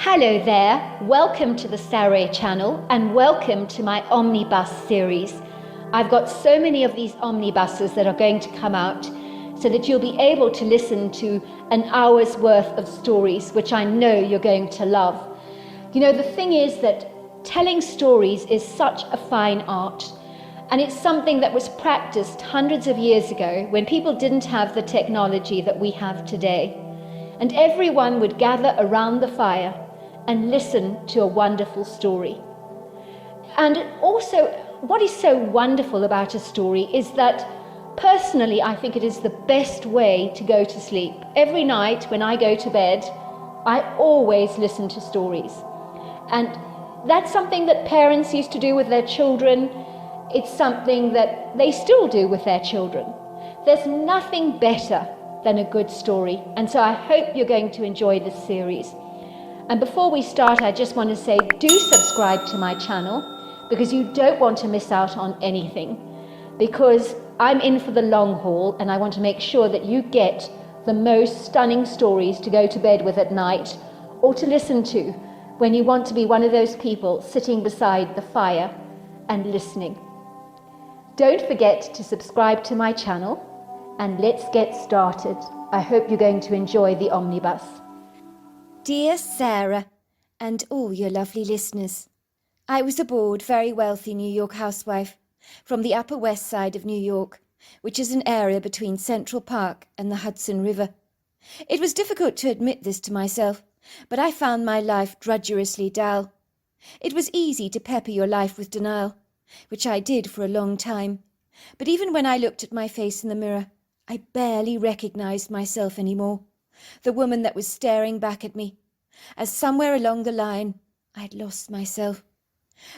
Hello there, welcome to the Saroy channel and welcome to my Omnibus series. I've got so many of these omnibuses that are going to come out so that you'll be able to listen to an hour's worth of stories, which I know you're going to love. You know, the thing is that telling stories is such a fine art, and it's something that was practiced hundreds of years ago when people didn't have the technology that we have today. And everyone would gather around the fire and listen to a wonderful story. And also, what is so wonderful about a story is that personally, I think it is the best way to go to sleep. Every night when I go to bed, I always listen to stories. And that's something that parents used to do with their children. It's something that they still do with their children. There's nothing better than a good story. And so I hope you're going to enjoy this series. And before we start, I just want to say, do subscribe to my channel because you don't want to miss out on anything. Because I'm in for the long haul and I want to make sure that you get the most stunning stories to go to bed with at night or to listen to when you want to be one of those people sitting beside the fire and listening. Don't forget to subscribe to my channel and let's get started. I hope you're going to enjoy the omnibus. Dear Sarah, and all your lovely listeners, I was a bored, very wealthy New York housewife from the Upper West Side of New York, which is an area between Central Park and the Hudson River. It was difficult to admit this to myself, but I found my life drudgerously dull. It was easy to pepper your life with denial, which I did for a long time, but even when I looked at my face in the mirror, I barely recognized myself anymore, the woman that was staring back at me, as somewhere along the line I had lost myself.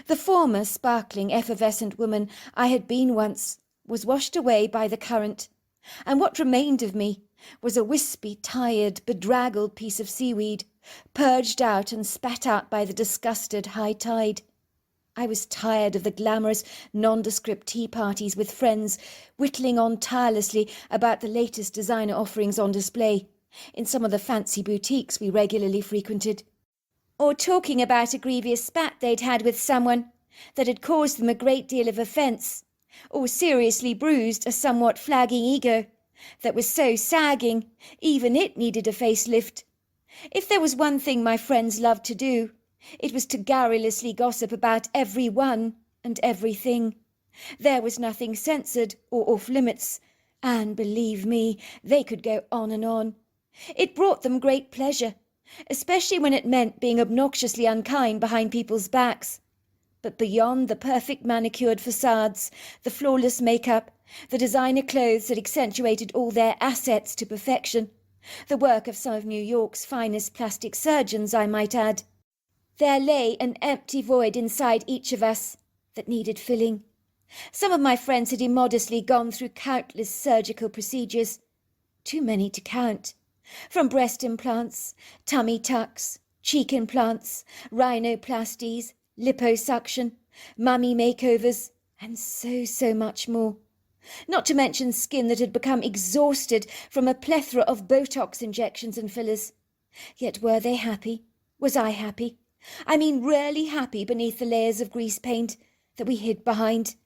The former sparkling, effervescent woman I had been once was washed away by the current, and what remained of me was a wispy, tired, bedraggled piece of seaweed, purged out and spat out by the disgusted high tide. I was tired of the glamorous, nondescript tea parties with friends, whittling on tirelessly about the latest designer offerings on display in some of the fancy boutiques we regularly frequented, or talking about a grievous spat they'd had with someone that had caused them a great deal of offence, or seriously bruised a somewhat flagging ego that was so sagging even it needed a facelift. If there was one thing my friends loved to do, it was to garrulously gossip about everyone and everything. There was nothing censored or off limits, and believe me, they could go on and on. It brought them great pleasure, especially when it meant being obnoxiously unkind behind people's backs. But beyond the perfect manicured facades, the flawless makeup, the designer clothes that accentuated all their assets to perfection, the work of some of New York's finest plastic surgeons, I might add, there lay an empty void inside each of us that needed filling. Some of my friends had immodestly gone through countless surgical procedures, too many to count, from breast implants, tummy tucks, cheek implants, rhinoplasties, liposuction, mummy makeovers, and so much more. Not to mention skin that had become exhausted from a plethora of Botox injections and fillers. Yet were they happy? Was I happy? I mean really happy beneath the layers of grease paint that we hid behind?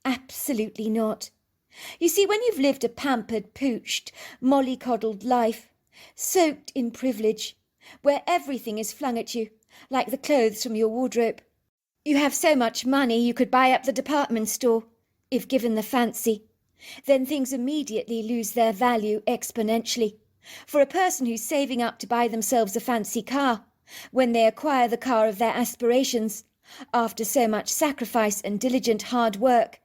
Absolutely not. You see, when you've lived a pampered, pooched, mollycoddled life, soaked in privilege, where everything is flung at you, like the clothes from your wardrobe, you have so much money you could buy up the department store, if given the fancy, then things immediately lose their value exponentially. For a person who's saving up to buy themselves a fancy car, when they acquire the car of their aspirations, after so much sacrifice and diligent hard work,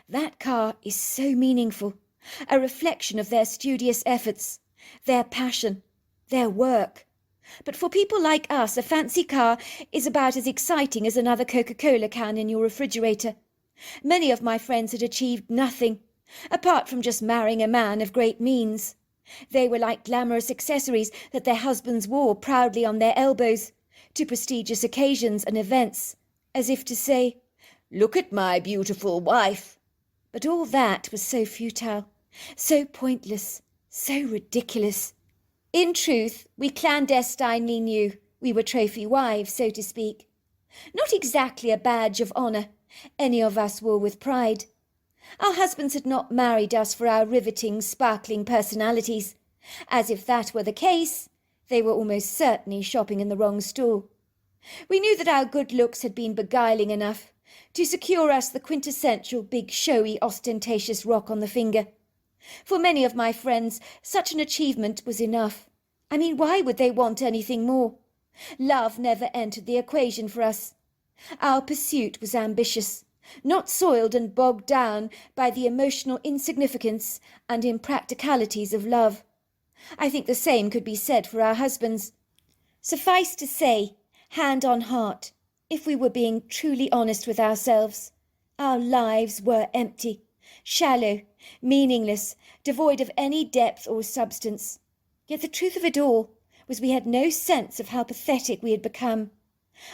that car is so meaningful, a reflection of their studious efforts, their passion, their work. But for people like us, a fancy car is about as exciting as another Coca-Cola can in your refrigerator. Many of my friends had achieved nothing, apart from just marrying a man of great means. They were like glamorous accessories that their husbands wore proudly on their elbows to prestigious occasions and events, as if to say, "Look at my beautiful wife." But all that was so futile, so pointless, so ridiculous. In truth, we clandestinely knew We were trophy wives, so to speak. Not exactly a badge of honour any of us wore with pride. Our husbands had not married us for our riveting, sparkling personalities. As if that were the case, they were almost certainly shopping in the wrong store. We knew that our good looks had been beguiling enough to secure us the quintessential big, showy, ostentatious rock on the finger. For many of my friends, such an achievement was enough. I mean, why would they want anything more? Love never entered the equation for us. Our pursuit was ambitious, not soiled and bogged down by the emotional insignificance and impracticalities of love. I think the same could be said for our husbands. Suffice to say, hand on heart, if we were being truly honest with ourselves, our lives were empty, shallow, meaningless, devoid of any depth or substance. Yet the truth of it all was we had no sense of how pathetic we had become.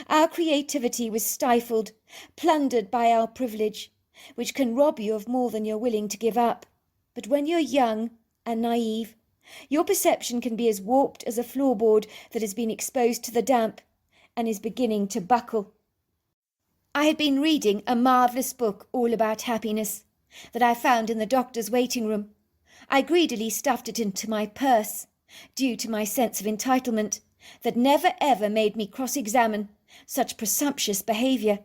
Our creativity was stifled, plundered by our privilege, which can rob you of more than you're willing to give up. But when you're young and naive, your perception can be as warped as a floorboard that has been exposed to the damp and is beginning to buckle. I had been reading a marvellous book all about happiness that I found in the doctor's waiting room. I greedily stuffed it into my purse, due to my sense of entitlement that never ever made me cross-examine such presumptuous behaviour.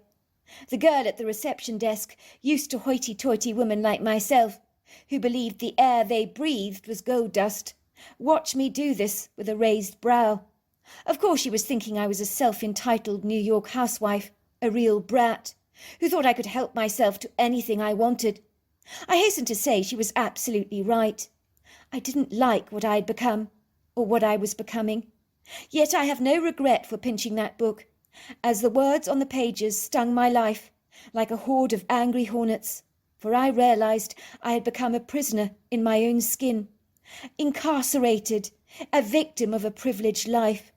The girl at the reception desk, used to hoity-toity women like myself, who believed the air they breathed was gold dust, watched me do this with a raised brow. Of course she was thinking I was a self-entitled New York housewife, a real brat, who thought I could help myself to anything I wanted. I hasten to say she was absolutely right. I didn't like what I had become, or what I was becoming. Yet I have no regret for pinching that book, as the words on the pages stung my life like a horde of angry hornets, for I realized I had become a prisoner in my own skin, incarcerated, a victim of a privileged life.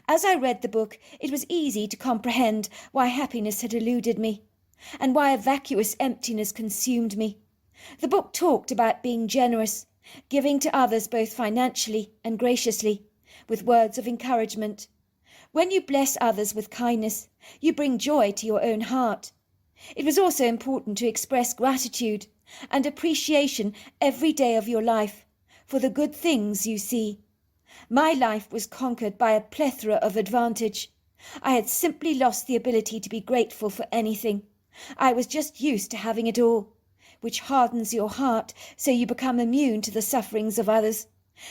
As I read the book, it was easy to comprehend why happiness had eluded me, and why a vacuous emptiness consumed me. The book talked about being generous, giving to others both financially and graciously, with words of encouragement. When you bless others with kindness, you bring joy to your own heart. It was also important to express gratitude and appreciation every day of your life for the good things you see. My life was conquered by a plethora of advantage. I had simply lost the ability to be grateful for anything. I was just used to having it all, which hardens your heart so you become immune to the sufferings of others,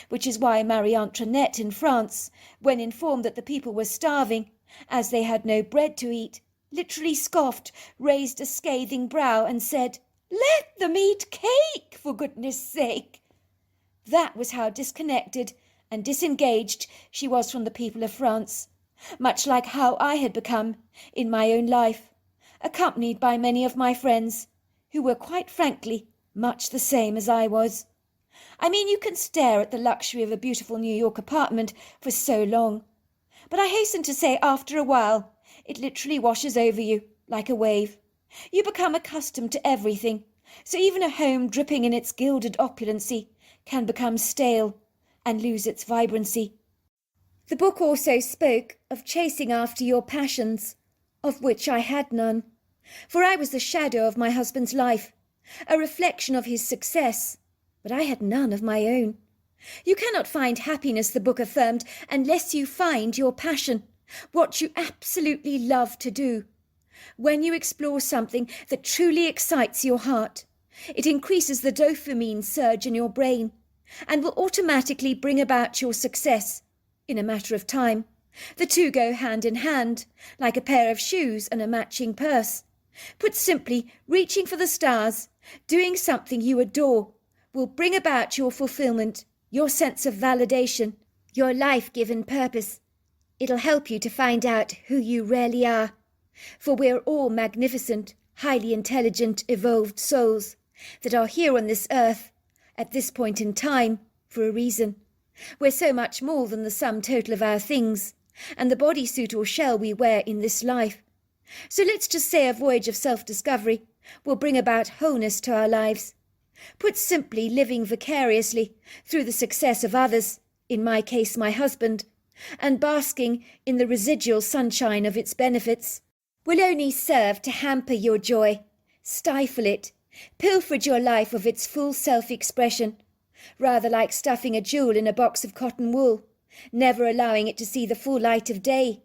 which is why Marie Antoinette in France, when informed that the people were starving, as they had no bread to eat, literally scoffed, raised a scathing brow and said, "Let them eat cake, for goodness sake." That was how disconnected and disengaged she was from the people of France, much like how I had become in my own life, accompanied by many of my friends, who were quite frankly much the same as I was. I mean, you can stare at the luxury of a beautiful New York apartment for so long, but I hasten to say after a while it literally washes over you like a wave. You become accustomed to everything, so even a home dripping in its gilded opulency can become stale and lose its vibrancy. The book also spoke of chasing after your passions, of which I had none, for I was the shadow of my husband's life, a reflection of his success, but I had none of my own. You cannot find happiness, the book affirmed, unless you find your passion, what you absolutely love to do. When you explore something that truly excites your heart, it increases the dopamine surge in your brain and will automatically bring about your success in a matter of time. The two go hand in hand, like a pair of shoes and a matching purse. Put simply, reaching for the stars, doing something you adore, will bring about your fulfillment, your sense of validation, your life-given purpose. It'll help you to find out who you really are. For we're all magnificent, highly intelligent, evolved souls that are here on this earth, at this point in time, for a reason. We're so much more than the sum total of our things, and the bodysuit or shell we wear in this life. So let's just say a voyage of self-discovery will bring about wholeness to our lives. Put simply, living vicariously through the success of others, in my case my husband, and basking in the residual sunshine of its benefits, will only serve to hamper your joy, stifle it, pilferage your life of its full self-expression, rather like stuffing a jewel in a box of cotton wool, never allowing it to see the full light of day,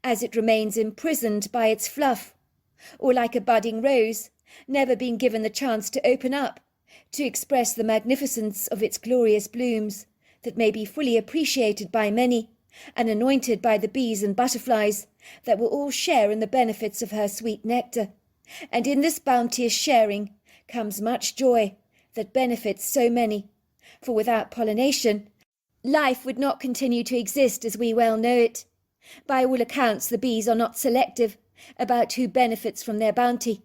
as it remains imprisoned by its fluff, or like a budding rose, never being given the chance to open up, to express the magnificence of its glorious blooms, that may be fully appreciated by many, and anointed by the bees and butterflies, that will all share in the benefits of her sweet nectar. And in this bounteous sharing comes much joy that benefits so many, for without pollination, life would not continue to exist as we well know it. By all accounts, the bees are not selective about who benefits from their bounty,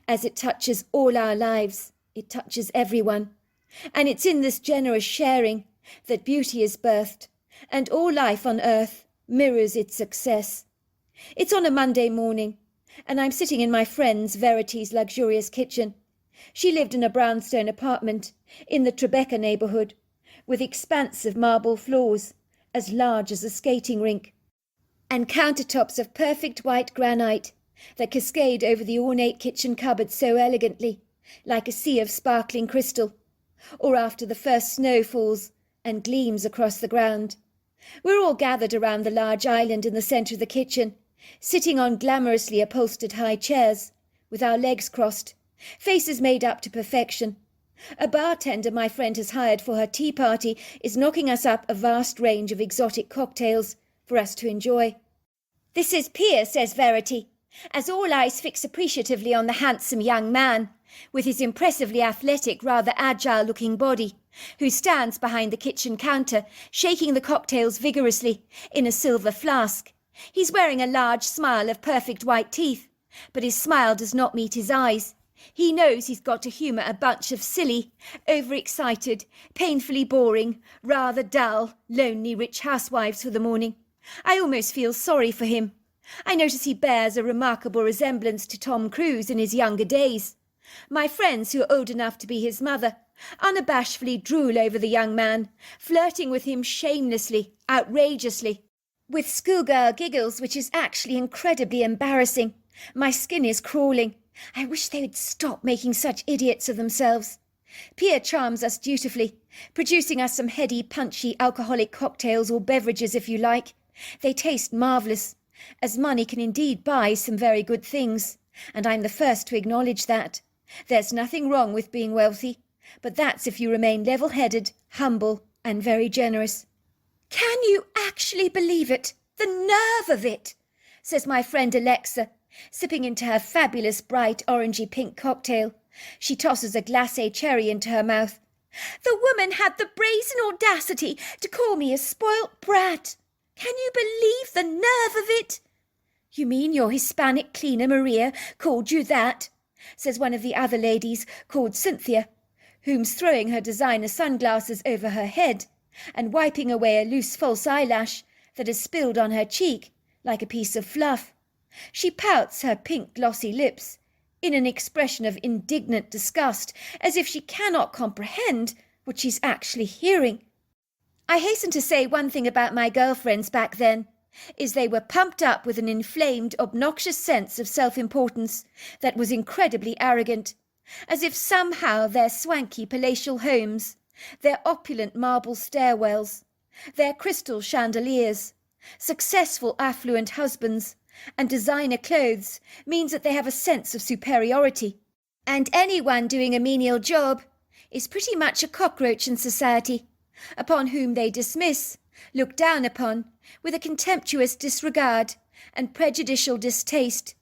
as it touches all our lives, it touches everyone. And it's in this generous sharing that beauty is birthed, and all life on earth mirrors its success. It's on a Monday morning, and I'm sitting in my friend's Verity's luxurious kitchen. She lived in a brownstone apartment in the Tribeca neighbourhood, with expansive marble floors as large as a skating rink, and countertops of perfect white granite that cascade over the ornate kitchen cupboard so elegantly, like a sea of sparkling crystal, or after the first snow falls and gleams across the ground. We're all gathered around the large island in the centre of the kitchen, sitting on glamorously upholstered high chairs, with our legs crossed, faces made up to perfection. A bartender my friend has hired for her tea party is knocking us up a vast range of exotic cocktails for us to enjoy. "This is Pierre," says Verity, as all eyes fix appreciatively on the handsome young man, with his impressively athletic, rather agile-looking body, who stands behind the kitchen counter, shaking the cocktails vigorously in a silver flask. He's wearing a large smile of perfect white teeth, but his smile does not meet his eyes. He knows he's got to humour a bunch of silly, overexcited, painfully boring, rather dull, lonely rich housewives for the morning. I almost feel sorry for him. I notice he bears a remarkable resemblance to Tom Cruise in his younger days. My friends, who are old enough to be his mother, unabashedly drool over the young man, flirting with him shamelessly, outrageously, with schoolgirl giggles, which is actually incredibly embarrassing. My skin is crawling. I wish they would stop making such idiots of themselves. Pierre charms us dutifully, producing us some heady, punchy, alcoholic cocktails or beverages if you like. They taste marvellous, as money can indeed buy some very good things, and I'm the first to acknowledge that. There's nothing wrong with being wealthy, but that's if you remain level-headed, humble, and very generous. "Can you actually believe it? The nerve of it!" says my friend Alexa, sipping into her fabulous bright orangey pink cocktail. She tosses a glacé cherry into her mouth. "The woman had the brazen audacity to call me a spoilt brat. Can you believe the nerve of it?" "You mean your Hispanic cleaner Maria called you that?" says one of the other ladies, called Cynthia, whom's throwing her designer sunglasses over her head and wiping away a loose false eyelash that has spilled on her cheek like a piece of fluff. She pouts her pink glossy lips in an expression of indignant disgust, as if she cannot comprehend what she's actually hearing. I hasten to say one thing about my girlfriends back then, is they were pumped up with an inflamed, obnoxious sense of self-importance that was incredibly arrogant, as if somehow their swanky palatial homes, their opulent marble stairwells, their crystal chandeliers, successful affluent husbands, and designer clothes means that they have a sense of superiority, and anyone doing a menial job is pretty much a cockroach in society, upon whom they dismiss, look down upon, with a contemptuous disregard and prejudicial distaste.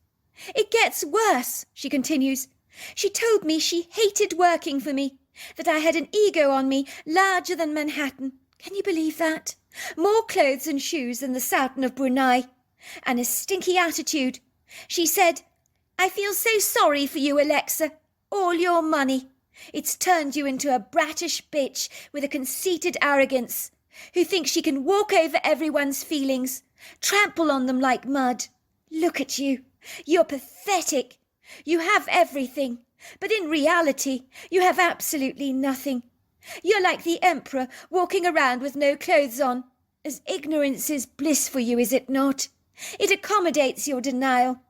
"It gets worse," she continues. "She told me she hated working for me, that I had an ego on me larger than Manhattan. Can you believe that? More clothes and shoes than the Sultan of Brunei, and a stinky attitude. She said, 'I feel so sorry for you, Alexa. All your money. It's turned you into a brattish bitch with a conceited arrogance, who thinks she can walk over everyone's feelings, trample on them like mud. Look at you. You're pathetic. You have everything, but in reality, you have absolutely nothing. You're like the emperor walking around with no clothes on. as ignorance is bliss for you, is it not? It accommodates your denial.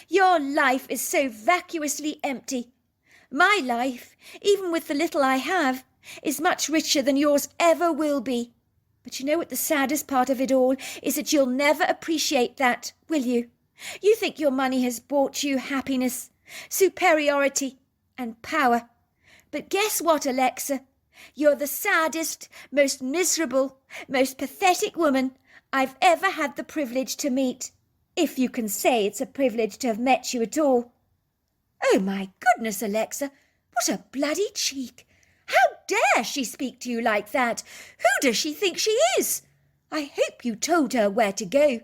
Your life is so vacuously empty. My life, even with the little I have, is much richer than yours ever will be. But you know what the saddest part of it all is, that you'll never appreciate that, will you? You think your money has bought you happiness, superiority, and power. But guess what, Alexa? You're the saddest, most miserable, most pathetic woman I've ever had the privilege to meet. If you can say it's a privilege to have met you at all. Oh, my goodness, Alexa, what a bloody cheek! How dare she speak to you like that? Who does she think she is? I hope you told her where to go.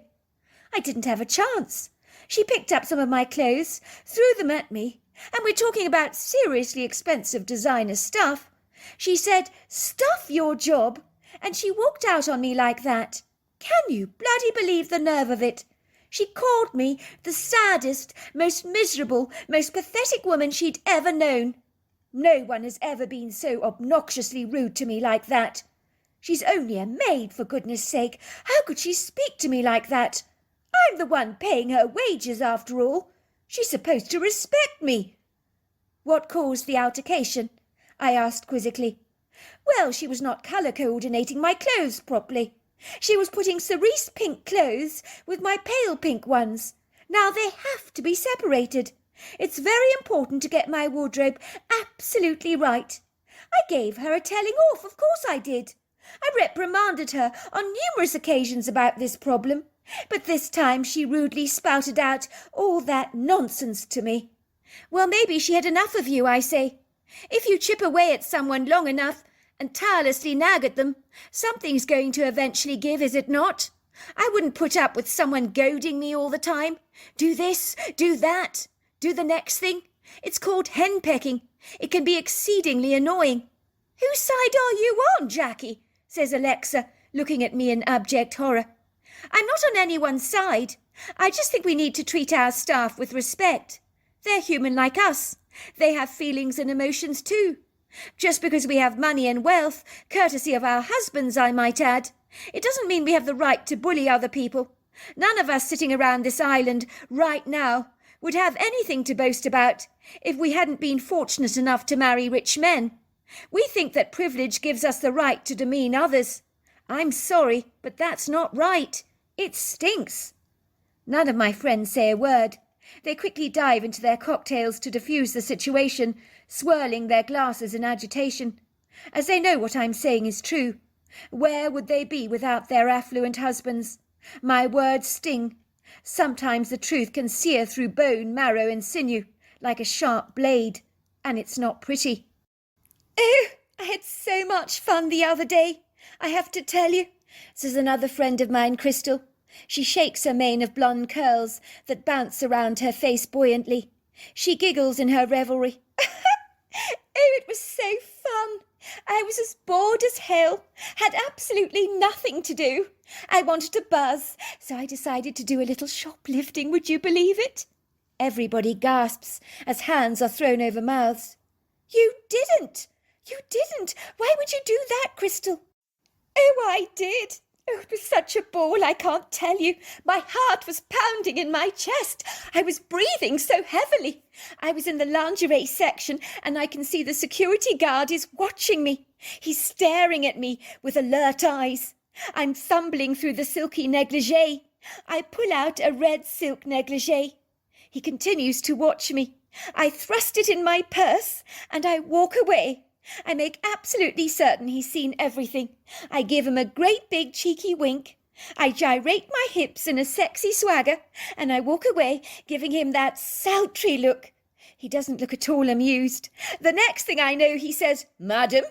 I didn't have a chance. She picked up some of my clothes, threw them at me, and we're talking about seriously expensive designer stuff. She said, "Stuff your job," and she walked out on me like that. Can you bloody believe the nerve of it? She called me the saddest, most miserable, most pathetic woman she'd ever known. No one has ever been so obnoxiously rude to me like that. She's only a maid, for goodness sake. How could she speak to me like that? I'm the one paying her wages, after all. She's supposed to respect me. What caused the altercation? I asked quizzically. Well, she was not colour coordinating my clothes properly. She was putting cerise pink clothes with my pale pink ones. Now they have to be separated. It's very important to get my wardrobe absolutely right. I gave her a telling off, of course I did. I reprimanded her on numerous occasions about this problem, but this time she rudely spouted out all that nonsense to me. Well, maybe she had enough of you, I say. If you chip away at someone long enough and tirelessly nag at them, something's going to eventually give, is it not? I wouldn't put up with someone goading me all the time. Do this, do that, do the next thing. It's called henpecking. It can be exceedingly annoying. Whose side are you on, Jackie? Says Alexa, looking at me in abject horror. I'm not on anyone's side. I just think we need to treat our staff with respect. They're human like us. They have feelings and emotions too. Just because we have money and wealth, courtesy of our husbands, I might add, it doesn't mean we have the right to bully other people. None of us sitting around this island right now would have anything to boast about if we hadn't been fortunate enough to marry rich men. We think that privilege gives us the right to demean others. I'm sorry, but that's not right. It stinks. None of my friends say a word. They quickly dive into their cocktails to diffuse the situation, swirling their glasses in agitation. As they know what I'm saying is true. Where would they be without their affluent husbands? My words sting. Sometimes the truth can sear through bone, marrow and sinew like a sharp blade, and it's not pretty. Oh, I had so much fun the other day, I have to tell you, says another friend of mine, Crystal. She shakes her mane of blonde curls that bounce around her face buoyantly. She giggles in her revelry. Oh, it was so fun. I was as bored as hell, had absolutely nothing to do. I wanted to buzz, so I decided to do a little shoplifting, would you believe it? Everybody gasps as hands are thrown over mouths. You didn't! You didn't! Why would you do that, Crystal? Oh, I did. Oh, it was such a ball, I can't tell you. My heart was pounding in my chest. I was breathing so heavily. I was in the lingerie section, and I can see the security guard is watching me. He's staring at me with alert eyes. I'm fumbling through the silky negligee. I pull out a red silk negligee. He continues to watch me. I thrust it in my purse, and I walk away. I make absolutely certain he's seen everything. I give him a great big cheeky wink. I gyrate my hips in a sexy swagger, and I walk away, giving him that sultry look. He doesn't look at all amused. The next thing I know, he says, "Madam,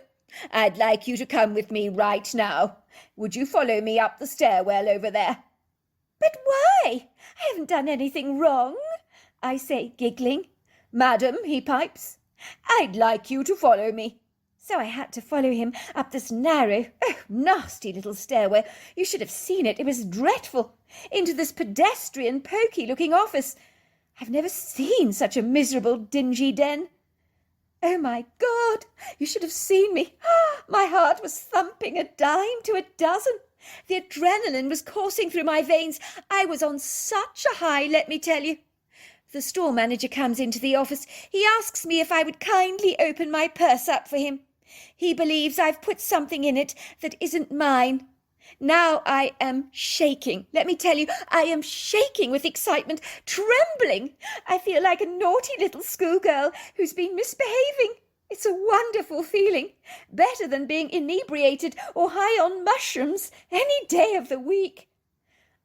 I'd like you to come with me right now. Would you follow me up the stairwell over there?" "But why? I haven't done anything wrong," I say, giggling. "Madam," he pipes, "I'd like you to follow me." So I had to follow him up this narrow, nasty little stairway. You should have seen it. It was dreadful. Into this pedestrian, poky-looking office. I've never seen such a miserable, dingy den. Oh, my God, you should have seen me. My heart was thumping a dime to a dozen. The adrenaline was coursing through my veins. I was on such a high, let me tell you. The store manager comes into the office. He asks me if I would kindly open my purse up for him. He believes I've put something in it that isn't mine. Now I am shaking. Let me tell you, I am shaking with excitement, trembling. I feel like a naughty little schoolgirl who's been misbehaving. It's a wonderful feeling, better than being inebriated or high on mushrooms any day of the week.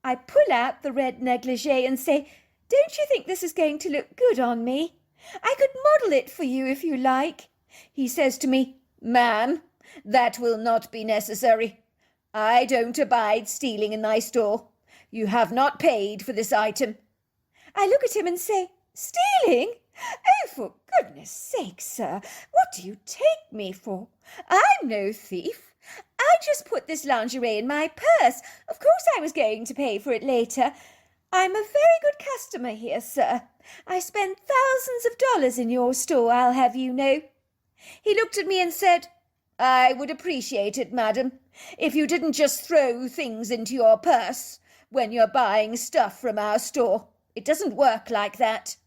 I pull out the red negligee and say, "Don't you think this is going to look good on me? I could model it for you if you like." He says to me, "Ma'am, that will not be necessary. I don't abide stealing in thy store. You have not paid for this item." I look at him and say, "Stealing? Oh, for goodness sake, sir, what do you take me for? I'm no thief. I just put this lingerie in my purse. Of course I was going to pay for it later. I'm a very good customer here, sir. I spend thousands of dollars in your store, I'll have you know." He looked at me and said, "I would appreciate it, madam, if you didn't just throw things into your purse when you're buying stuff from our store. It doesn't work like that."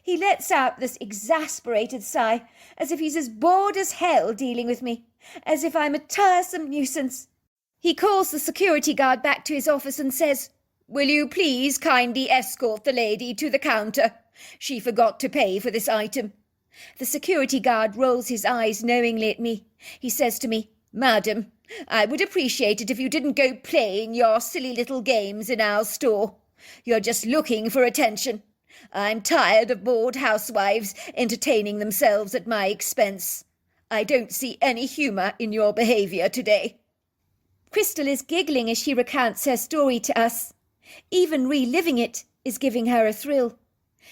He lets out this exasperated sigh, as if he's as bored as hell dealing with me, as if I'm a tiresome nuisance. He calls the security guard back to his office and says, "Will you please kindly escort the lady to the counter? She forgot to pay for this item." The security guard rolls his eyes knowingly at me. He says to me, "Madam, I would appreciate it if you didn't go playing your silly little games in our store. You're just looking for attention. I'm tired of bored housewives entertaining themselves at my expense. I don't see any humour in your behaviour today." Crystal is giggling as she recounts her story to us. Even reliving it is giving her a thrill.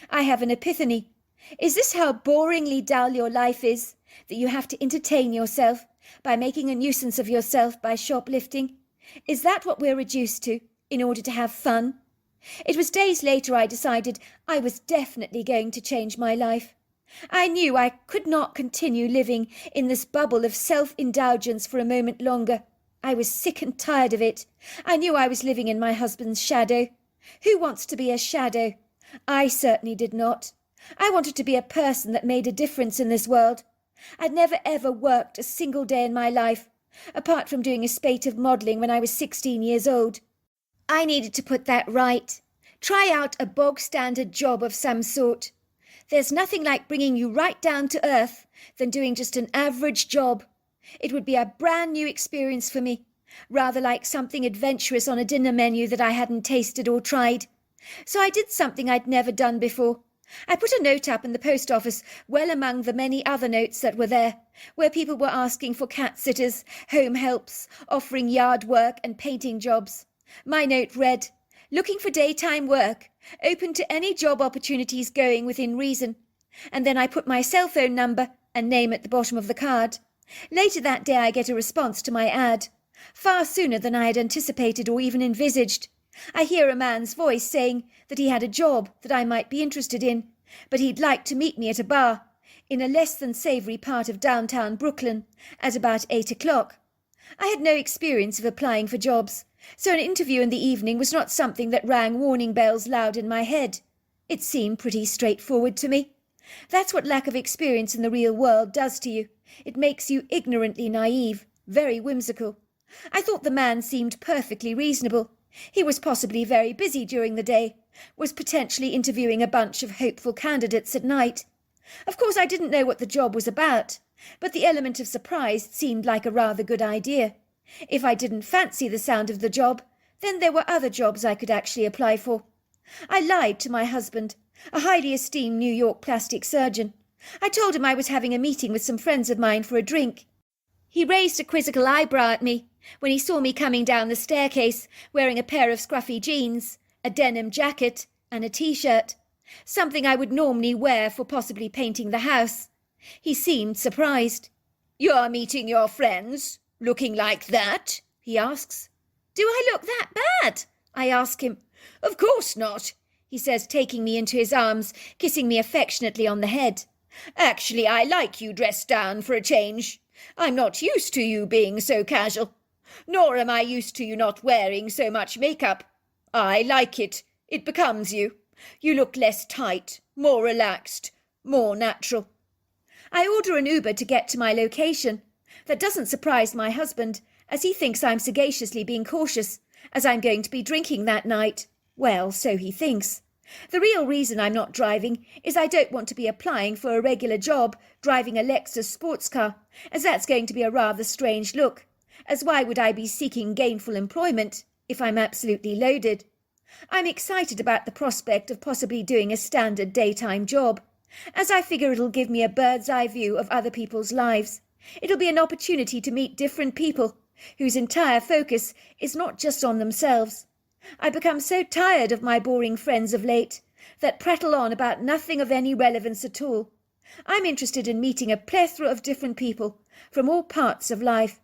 I have an epiphany. Is this how boringly dull your life is, that you have to entertain yourself by making a nuisance of yourself by shoplifting? Is that what we're reduced to in order to have fun? It was days later I decided I was definitely going to change my life. I knew I could not continue living in this bubble of self-indulgence for a moment longer. I was sick and tired of it. I knew I was living in my husband's shadow. Who wants to be a shadow? I certainly did not. I wanted to be a person that made a difference in this world. I'd never ever worked a single day in my life, apart from doing a spate of modelling when I was 16 years old. I needed to put that right. Try out a bog-standard job of some sort. There's nothing like bringing you right down to earth than doing just an average job. It would be a brand new experience for me, rather like something adventurous on a dinner menu that I hadn't tasted or tried. So I did something I'd never done before. I put a note up in the post office, well among the many other notes that were there, where people were asking for cat sitters, home helps, offering yard work and painting jobs. My note read, "Looking for daytime work, open to any job opportunities going within reason." And then I put my cell phone number and name at the bottom of the card. Later that day I get a response to my ad. Far sooner than I had anticipated or even envisaged. I hear a man's voice saying that he had a job that I might be interested in, but he'd like to meet me at a bar in a less than savoury part of downtown Brooklyn at about 8 o'clock. I had no experience of applying for jobs, so an interview in the evening was not something that rang warning bells loud in my head. It seemed pretty straightforward to me. That's what lack of experience in the real world does to you. It makes you ignorantly naive, very whimsical. I thought the man seemed perfectly reasonable. He was possibly very busy during the day, was potentially interviewing a bunch of hopeful candidates at night. Of course, I didn't know what the job was about, but the element of surprise seemed like a rather good idea. If I didn't fancy the sound of the job, then there were other jobs I could actually apply for. I lied to my husband, a highly esteemed New York plastic surgeon. I told him I was having a meeting with some friends of mine for a drink. He raised a quizzical eyebrow at me when he saw me coming down the staircase wearing a pair of scruffy jeans, a denim jacket and a T-shirt, something I would normally wear for possibly painting the house. He seemed surprised. "You're meeting your friends, looking like that?" he asks. "Do I look that bad?" I ask him. "Of course not," he says, taking me into his arms, kissing me affectionately on the head. "Actually, I like you dressed down for a change. I'm not used to you being so casual. Nor am I used to you not wearing so much makeup. I like it. It becomes you. You look less tight, more relaxed, more natural. I order an Uber to get to my location. That doesn't surprise my husband, as he thinks I'm sagaciously being cautious, as I'm going to be drinking that night. Well, so he thinks. The real reason I'm not driving is I don't want to be applying for a regular job driving a Lexus sports car, as that's going to be a rather strange look, as why would I be seeking gainful employment if I'm absolutely loaded? I'm excited about the prospect of possibly doing a standard daytime job, as I figure it'll give me a bird's eye view of other people's lives. It'll be an opportunity to meet different people, whose entire focus is not just on themselves. I become so tired of my boring friends of late, that prattle on about nothing of any relevance at all. I'm interested in meeting a plethora of different people, from all parts of life.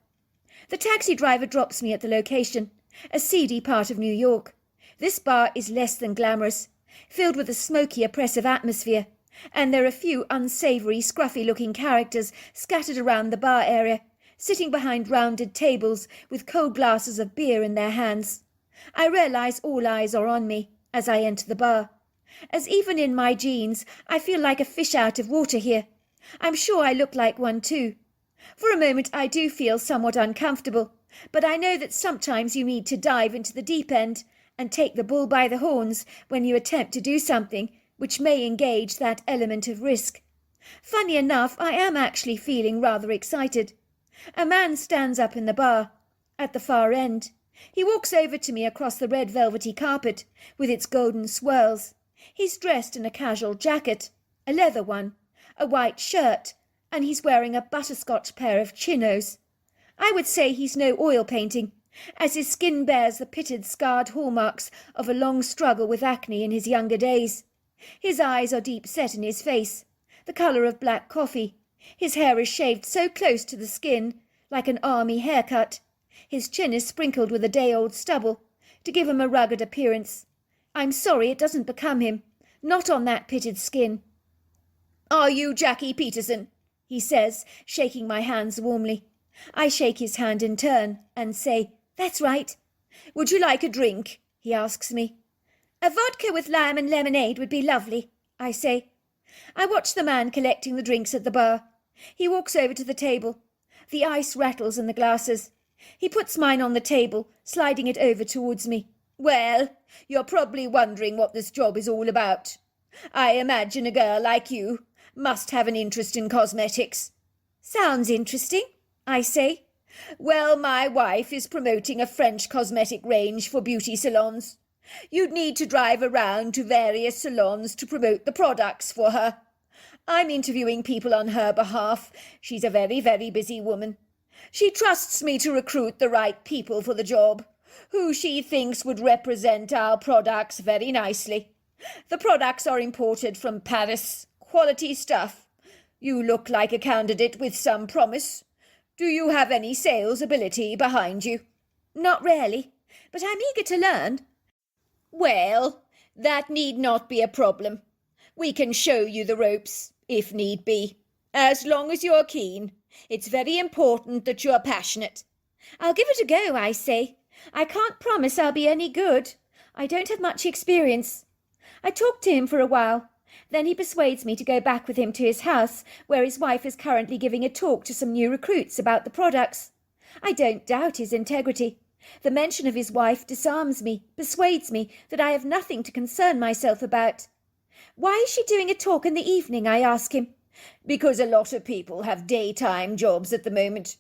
The taxi driver drops me at the location, a seedy part of New York. This bar is less than glamorous, filled with a smoky, oppressive atmosphere, and there are a few unsavoury, scruffy-looking characters scattered around the bar area, sitting behind rounded tables with cold glasses of beer in their hands. I realise all eyes are on me as I enter the bar, as even in my jeans I feel like a fish out of water here. I'm sure I look like one too. For a moment I do feel somewhat uncomfortable, but I know that sometimes you need to dive into the deep end and take the bull by the horns when you attempt to do something which may engage that element of risk. Funny enough, I am actually feeling rather excited. A man stands up in the bar, at the far end. He walks over to me across the red velvety carpet, with its golden swirls. He's dressed in a casual jacket, a leather one, a white shirt, and he's wearing a butterscotch pair of chinos. I would say he's no oil painting, as his skin bears the pitted, scarred hallmarks of a long struggle with acne in his younger days. His eyes are deep set in his face, the colour of black coffee. His hair is shaved so close to the skin, like an army haircut. His chin is sprinkled with a day-old stubble, to give him a rugged appearance. I'm sorry it doesn't become him, not on that pitted skin. "Are you Jackie Peterson?" he says, shaking my hands warmly. I shake his hand in turn, and say, "That's right." "Would you like a drink?" he asks me. "A vodka with lime and lemonade would be lovely," I say. I watch the man collecting the drinks at the bar. He walks over to the table. The ice rattles in the glasses. He puts mine on the table, sliding it over towards me. "Well, you're probably wondering what this job is all about. I imagine a girl like you must have an interest in cosmetics." "Sounds interesting," I say. "Well, my wife is promoting a French cosmetic range for beauty salons. You'd need to drive around to various salons to promote the products for her. I'm interviewing people on her behalf. She's a very, very busy woman. She trusts me to recruit the right people for the job, who she thinks would represent our products very nicely. The products are imported from Paris. Quality stuff. You look like a candidate with some promise. Do you have any sales ability behind you?" "Not really, but I'm eager to learn." "Well, that need not be a problem. We can show you the ropes, if need be, as long as you're keen. It's very important that you're passionate." "I'll give it a go," I say. "I can't promise I'll be any good. I don't have much experience." I talk to him for a while. Then he persuades me to go back with him to his house, where his wife is currently giving a talk to some new recruits about the products. I don't doubt his integrity. The mention of his wife disarms me, persuades me that I have nothing to concern myself about. "Why is she doing a talk in the evening?" I ask him. "Because a lot of people have daytime jobs at the moment.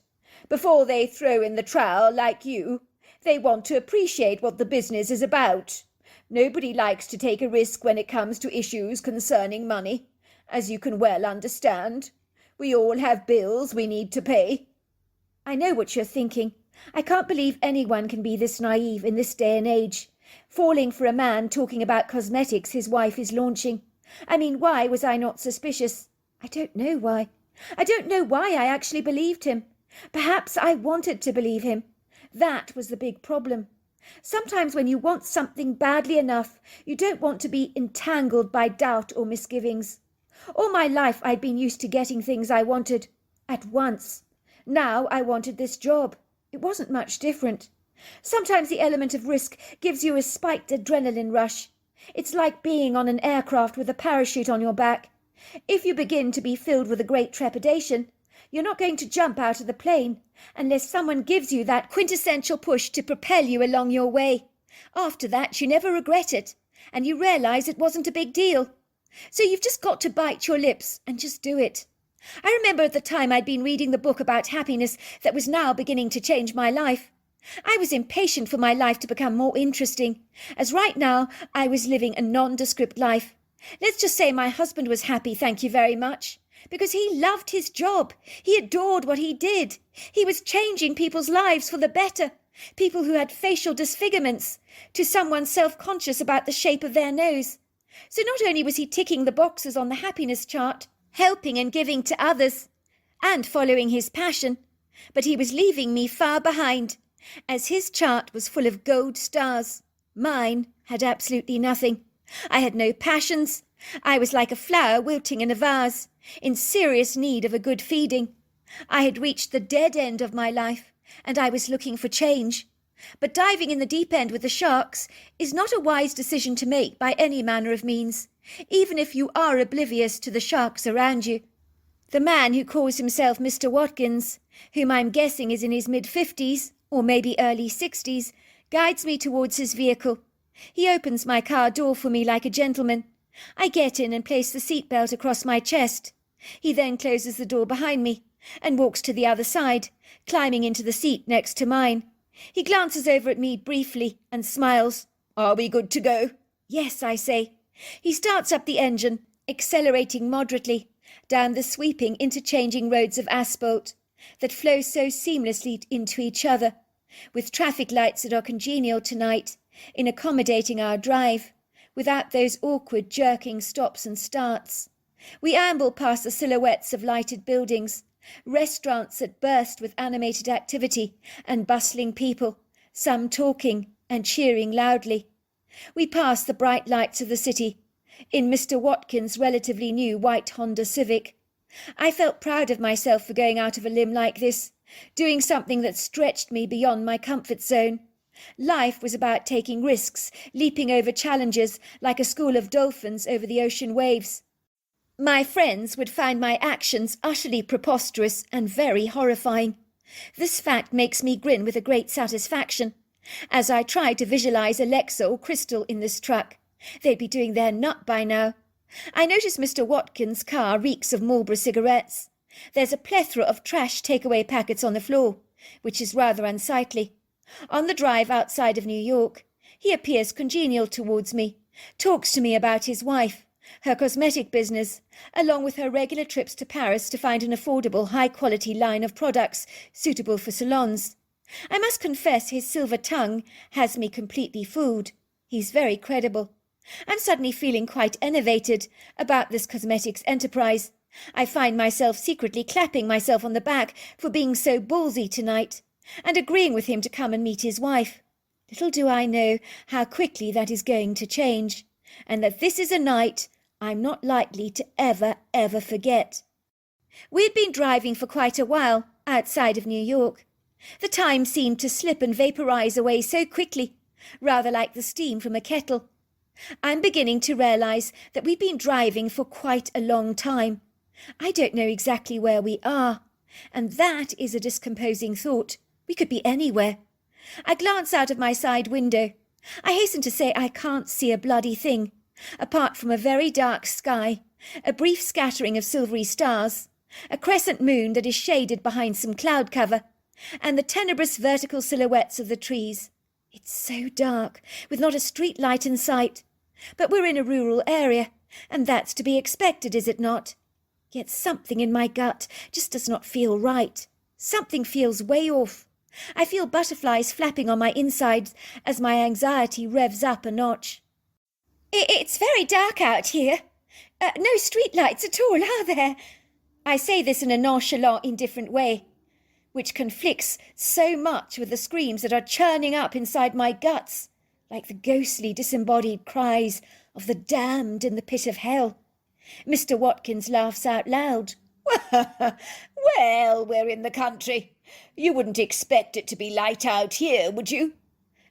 Before they throw in the trowel like you, they want to appreciate what the business is about. Nobody likes to take a risk when it comes to issues concerning money, as you can well understand. We all have bills we need to pay." I know what you're thinking. I can't believe anyone can be this naive in this day and age, falling for a man talking about cosmetics his wife is launching. I mean, why was I not suspicious? I don't know why. I don't know why I actually believed him. Perhaps I wanted to believe him. That was the big problem. Sometimes when you want something badly enough, you don't want to be entangled by doubt or misgivings. All my life I'd been used to getting things I wanted at once. Now I wanted this job. It wasn't much different. Sometimes the element of risk gives you a spiked adrenaline rush. It's like being on an aircraft with a parachute on your back. If you begin to be filled with a great trepidation, you're not going to jump out of the plane unless someone gives you that quintessential push to propel you along your way. After that, you never regret it, and you realise it wasn't a big deal. So you've just got to bite your lips and just do it. I remember at the time I'd been reading the book about happiness that was now beginning to change my life. I was impatient for my life to become more interesting, as right now I was living a nondescript life. Let's just say my husband was happy, thank you very much, because he loved his job. He adored what he did. He was changing people's lives for the better, people who had facial disfigurements, to someone self-conscious about the shape of their nose. So not only was he ticking the boxes on the happiness chart, helping and giving to others, and following his passion, but he was leaving me far behind, as his chart was full of gold stars. Mine had absolutely nothing. I had no passions. I was like a flower wilting in a vase, in serious need of a good feeding. I had reached the dead end of my life, and I was looking for change. But diving in the deep end with the sharks is not a wise decision to make by any manner of means, even if you are oblivious to the sharks around you. The man who calls himself Mr. Watkins, whom I'm guessing is in his mid-50s, or maybe early 60s, guides me towards his vehicle. He opens my car door for me like a gentleman. I get in and place the seatbelt across my chest. He then closes the door behind me and walks to the other side, climbing into the seat next to mine. He glances over at me briefly and smiles. "Are we good to go?" "Yes," I say. He starts up the engine, accelerating moderately, down the sweeping, interchanging roads of asphalt that flow so seamlessly into each other, with traffic lights that are congenial tonight in accommodating our drive, without those awkward jerking stops and starts. We amble past the silhouettes of lighted buildings, restaurants that burst with animated activity and bustling people, some talking and cheering loudly. We pass the bright lights of the city, in Mr. Watkins' relatively new white Honda Civic. I felt proud of myself for going out of a limb like this, doing something that stretched me beyond my comfort zone. Life was about taking risks, leaping over challenges like a school of dolphins over the ocean waves. My friends would find my actions utterly preposterous and very horrifying. This fact makes me grin with a great satisfaction, as I try to visualize Alexa or Crystal in this truck. They'd be doing their nut by now. I notice Mr. Watkins' car reeks of Marlboro cigarettes. There's a plethora of trash takeaway packets on the floor, which is rather unsightly. On the drive outside of New York, he appears congenial towards me, talks to me about his wife, her cosmetic business, along with her regular trips to Paris to find an affordable, high-quality line of products suitable for salons. I must confess his silver tongue has me completely fooled. He's very credible. I'm suddenly feeling quite enervated about this cosmetics enterprise. I find myself secretly clapping myself on the back for being so ballsy tonight, and agreeing with him to come and meet his wife. Little do I know how quickly that is going to change, and that this is a night I'm not likely to ever forget. We'd been driving for quite a while outside of New York. The time seemed to slip and vaporize away so quickly, rather like the steam from a kettle. I'm beginning to realize that we've been driving for quite a long time. I don't know exactly where we are, and that is a discomposing thought. We could be anywhere. I glance out of my side window. I hasten to say I can't see a bloody thing, apart from a very dark sky, a brief scattering of silvery stars, a crescent moon that is shaded behind some cloud cover, and the tenebrous vertical silhouettes of the trees. It's so dark, with not a street light in sight. But we're in a rural area, and that's to be expected, is it not? Yet something in my gut just does not feel right. Something feels way off. I feel butterflies flapping on my insides as my anxiety revs up a notch. It's very dark out here. No street lights at all, are there? I say this in a nonchalant, indifferent way, which conflicts so much with the screams that are churning up inside my guts, like the ghostly disembodied cries of the damned in the pit of hell. Mr. Watkins laughs out loud. Well, we're in the country. You wouldn't expect it to be light out here, would you?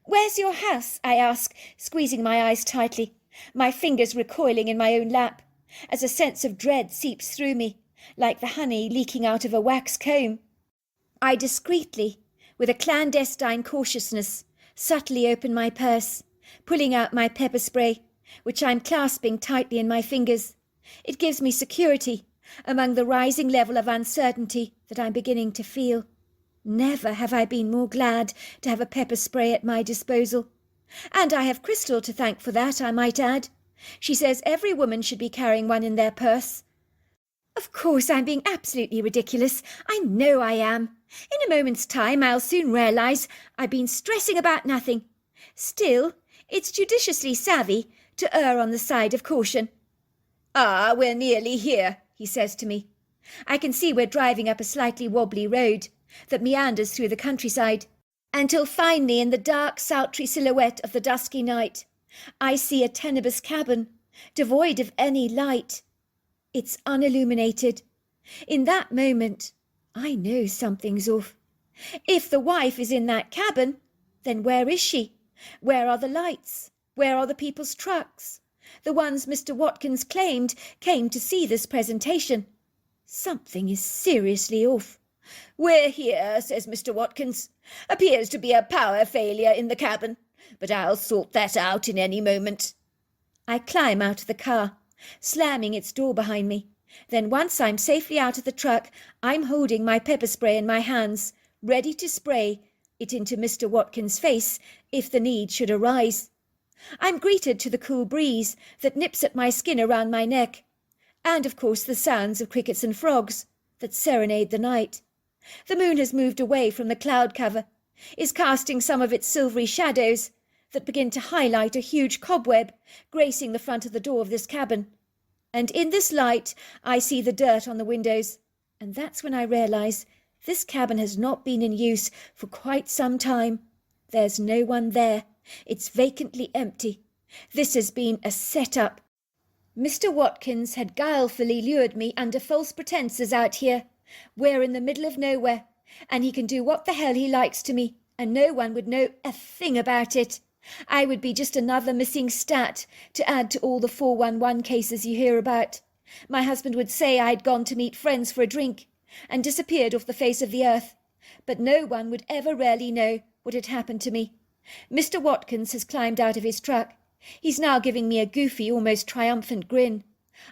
Where's your house? I ask, squeezing my eyes tightly, my fingers recoiling in my own lap, as a sense of dread seeps through me, like the honey leaking out of a wax comb. I discreetly, with a clandestine cautiousness, subtly open my purse, pulling out my pepper spray, which I'm clasping tightly in my fingers. It gives me security among the rising level of uncertainty that I'm beginning to feel. Never have I been more glad to have a pepper spray at my disposal. And I have Crystal to thank for that, I might add. She says every woman should be carrying one in their purse. Of course, I'm being absolutely ridiculous. I know I am. In a moment's time, I'll soon realise I've been stressing about nothing. Still, it's judiciously savvy to err on the side of caution. Ah, we're nearly here, he says to me. I can see we're driving up a slightly wobbly road that meanders through the countryside, until finally, in the dark, sultry silhouette of the dusky night, I see a tenebrous cabin, devoid of any light. It's unilluminated. In that moment, I know something's off. If the wife is in that cabin, then where is she? Where are the lights? Where are the people's trucks? The ones Mr. Watkins claimed came to see this presentation. Something is seriously off. We're here, says Mr. Watkins. Appears to be a power failure in the cabin, but I'll sort that out in any moment. I climb out of the car, slamming its door behind me. Then once I'm safely out of the truck, I'm holding my pepper spray in my hands, ready to spray it into Mr. Watkins' face if the need should arise. I'm greeted to the cool breeze that nips at my skin around my neck, and of course the sounds of crickets and frogs that serenade the night. The moon has moved away from the cloud cover, is casting some of its silvery shadows that begin to highlight a huge cobweb gracing the front of the door of this cabin. And in this light I see the dirt on the windows, and that's when I realise this cabin has not been in use for quite some time. There's no one there. It's vacantly empty. This has been a set-up. Mr. Watkins had guilefully lured me under false pretences out here. We're in the middle of nowhere, and he can do what the hell he likes to me, and no one would know a thing about it. I would be just another missing stat to add to all the 411 cases you hear about. My husband would say I'd gone to meet friends for a drink and disappeared off the face of the earth, but no one would ever really know what had happened to me. Mr. Watkins has climbed out of his truck. He's now giving me a goofy, almost triumphant grin.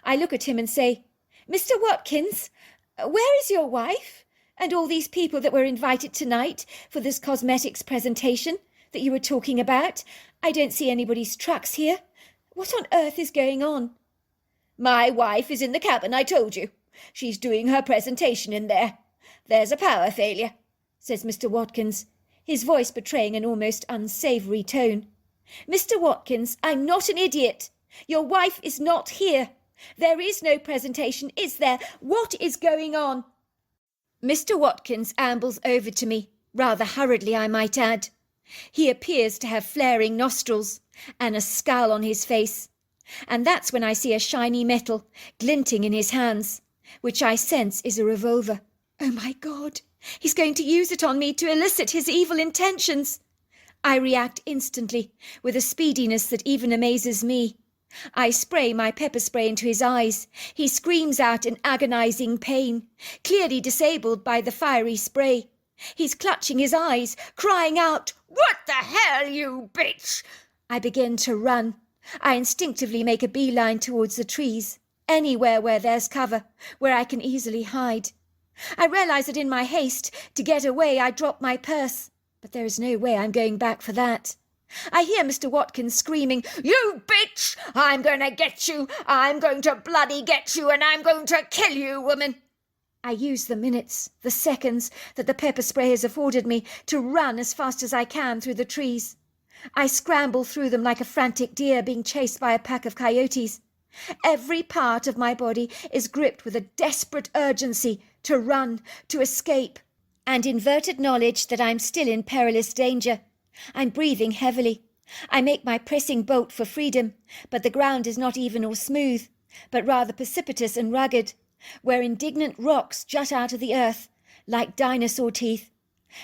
I look at him and say, Mr. Watkins, where is your wife? And all these people that were invited tonight for this cosmetics presentation that you were talking about? I don't see anybody's trucks here. What on earth is going on? My wife is in the cabin, I told you. She's doing her presentation in there. There's a power failure, says Mr. Watkins, his voice betraying an almost unsavoury tone. Mr. Watkins, I'm not an idiot. Your wife is not here. There is no presentation, is there? What is going on? Mr. Watkins ambles over to me, rather hurriedly I might add. He appears to have flaring nostrils and a scowl on his face, and that's when I see a shiny metal glinting in his hands, which I sense is a revolver. Oh my God, he's going to use it on me to elicit his evil intentions. I react instantly, with a speediness that even amazes me. I spray my pepper spray into his eyes. He screams out in agonizing pain, clearly disabled by the fiery spray. He's clutching his eyes, crying out, "What the hell, you bitch!" I begin to run. I instinctively make a beeline towards the trees, anywhere where there's cover, where I can easily hide. I realise that in my haste to get away I drop my purse, but there is no way I'm going back for that. I hear Mr. Watkins screaming, "You bitch! I'm going to get you! I'm going to bloody get you, and I'm going to kill you, woman!" I use the minutes, the seconds that the pepper spray has afforded me to run as fast as I can through the trees. I scramble through them like a frantic deer being chased by a pack of coyotes. Every part of my body is gripped with a desperate urgency to run, to escape, and inverted knowledge that I'm still in perilous danger. I'm breathing heavily. I make my pressing bolt for freedom, but the ground is not even or smooth, but rather precipitous and rugged, where indignant rocks jut out of the earth like dinosaur teeth,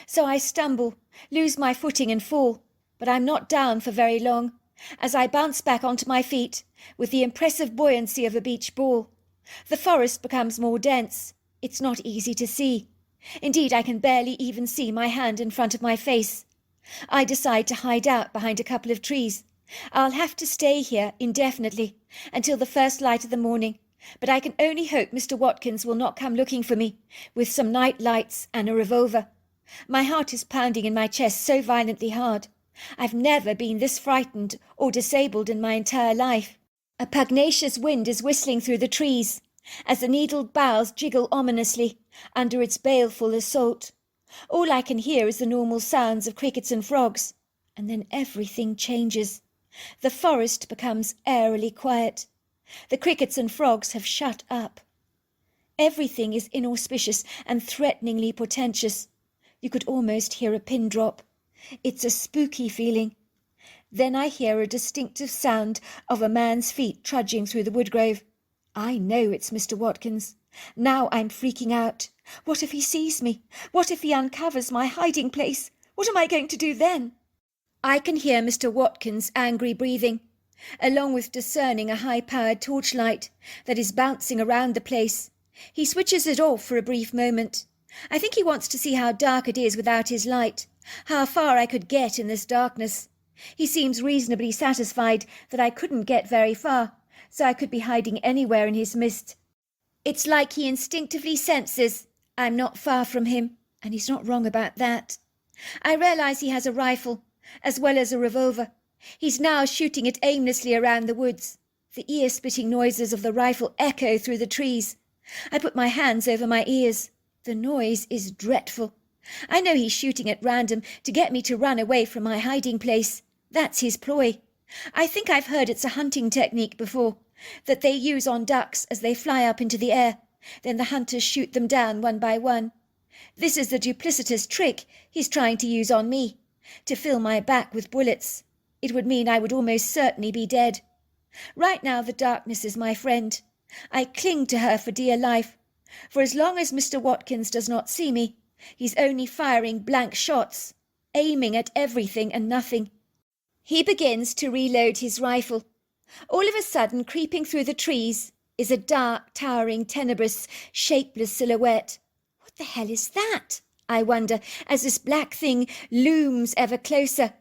So I stumble, lose my footing and fall, but I'm not down for very long, as I bounce back onto my feet with the impressive buoyancy of a beach ball. The forest becomes more dense. It's not easy to see. Indeed, I can barely even see my hand in front of my face. I decide to hide out behind a couple of trees. I'll have to stay here indefinitely until the first light of the morning, but I can only hope Mr. Watkins will not come looking for me with some night lights and a revolver. My heart is pounding in my chest so violently hard. I've never been this frightened or disabled in my entire life. A pugnacious wind is whistling through the trees as the needled boughs jiggle ominously under its baleful assault. All I can hear is the normal sounds of crickets and frogs, and then everything changes. The forest becomes airily quiet. The crickets and frogs have shut up. Everything is inauspicious and threateningly portentous. You could almost hear a pin drop. It's a spooky feeling. Then I hear a distinctive sound of a man's feet trudging through the woodgrove. I know it's Mr. Watkins. Now I'm freaking out. What if he sees me? What if he uncovers my hiding place? What am I going to do then? I can hear Mr. Watkins' angry breathing, along with discerning a high-powered torchlight that is bouncing around the place. He switches it off for a brief moment. I think he wants to see how dark it is without his light, how far I could get in this darkness. He seems reasonably satisfied that I couldn't get very far, so I could be hiding anywhere in his mist. It's like he instinctively senses I'm not far from him, and he's not wrong about that. I realise he has a rifle, as well as a revolver. He's now shooting it aimlessly around the woods. The ear-splitting noises of the rifle echo through the trees. I put my hands over my ears. The noise is dreadful. I know he's shooting at random to get me to run away from my hiding place. That's his ploy. I think I've heard it's a hunting technique before, that they use on ducks as they fly up into the air. Then the hunters shoot them down one by one. This is the duplicitous trick he's trying to use on me, to fill my back with bullets. It would mean I would almost certainly be dead. Right now the darkness is my friend. I cling to her for dear life. For as long as Mr. Watkins does not see me, he's only firing blank shots, aiming at everything and nothing. He begins to reload his rifle. All of a sudden, creeping through the trees, is a dark, towering, tenebrous, shapeless silhouette. What the hell is that? I wonder, as this black thing looms ever closer.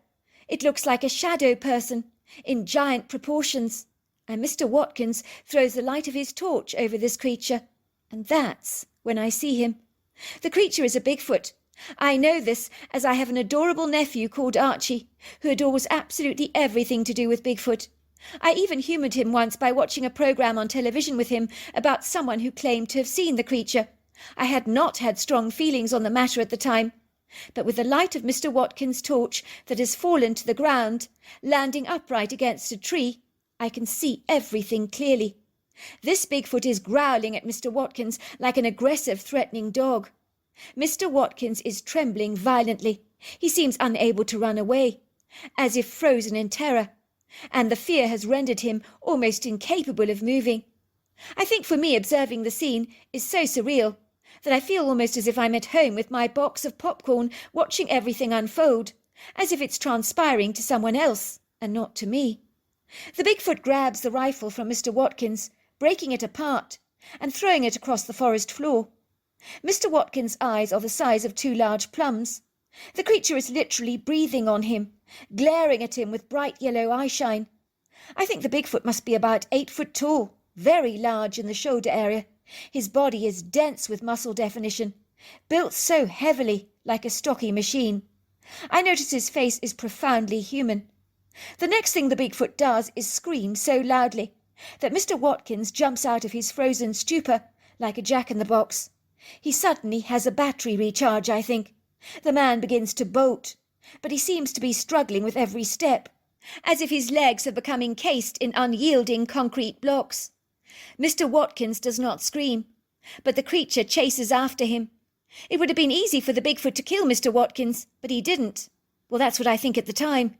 It looks like a shadow person, in giant proportions, and Mr. Watkins throws the light of his torch over this creature, and that's when I see him. The creature is a Bigfoot. I know this as I have an adorable nephew called Archie, who adores absolutely everything to do with Bigfoot. I even humoured him once by watching a programme on television with him about someone who claimed to have seen the creature. I had not had strong feelings on the matter at the time, but with the light of Mr. Watkins' torch that has fallen to the ground, landing upright against a tree, I can see everything clearly. This Bigfoot is growling at Mr. Watkins like an aggressive, threatening dog. Mr. Watkins is trembling violently. He seems unable to run away, as if frozen in terror, and the fear has rendered him almost incapable of moving. I think for me observing the scene is so surreal that I feel almost as if I'm at home with my box of popcorn watching everything unfold, as if it's transpiring to someone else and not to me. The Bigfoot grabs the rifle from Mr. Watkins, breaking it apart and throwing it across the forest floor. Mr. Watkins' eyes are the size of 2 large plums. The creature is literally breathing on him, glaring at him with bright yellow eyeshine. I think the Bigfoot must be about 8 foot tall, very large in the shoulder area. His body is dense with muscle definition, built so heavily like a stocky machine. I notice his face is profoundly human. The next thing the Bigfoot does is scream so loudly that Mr. Watkins jumps out of his frozen stupor like a jack-in-the-box. He suddenly has a battery recharge, I think. The man begins to bolt, but he seems to be struggling with every step, as if his legs have become encased in unyielding concrete blocks. Mr. Watkins does not scream, but the creature chases after him. It would have been easy for the Bigfoot to kill Mr. Watkins, but he didn't. Well, that's what I think at the time.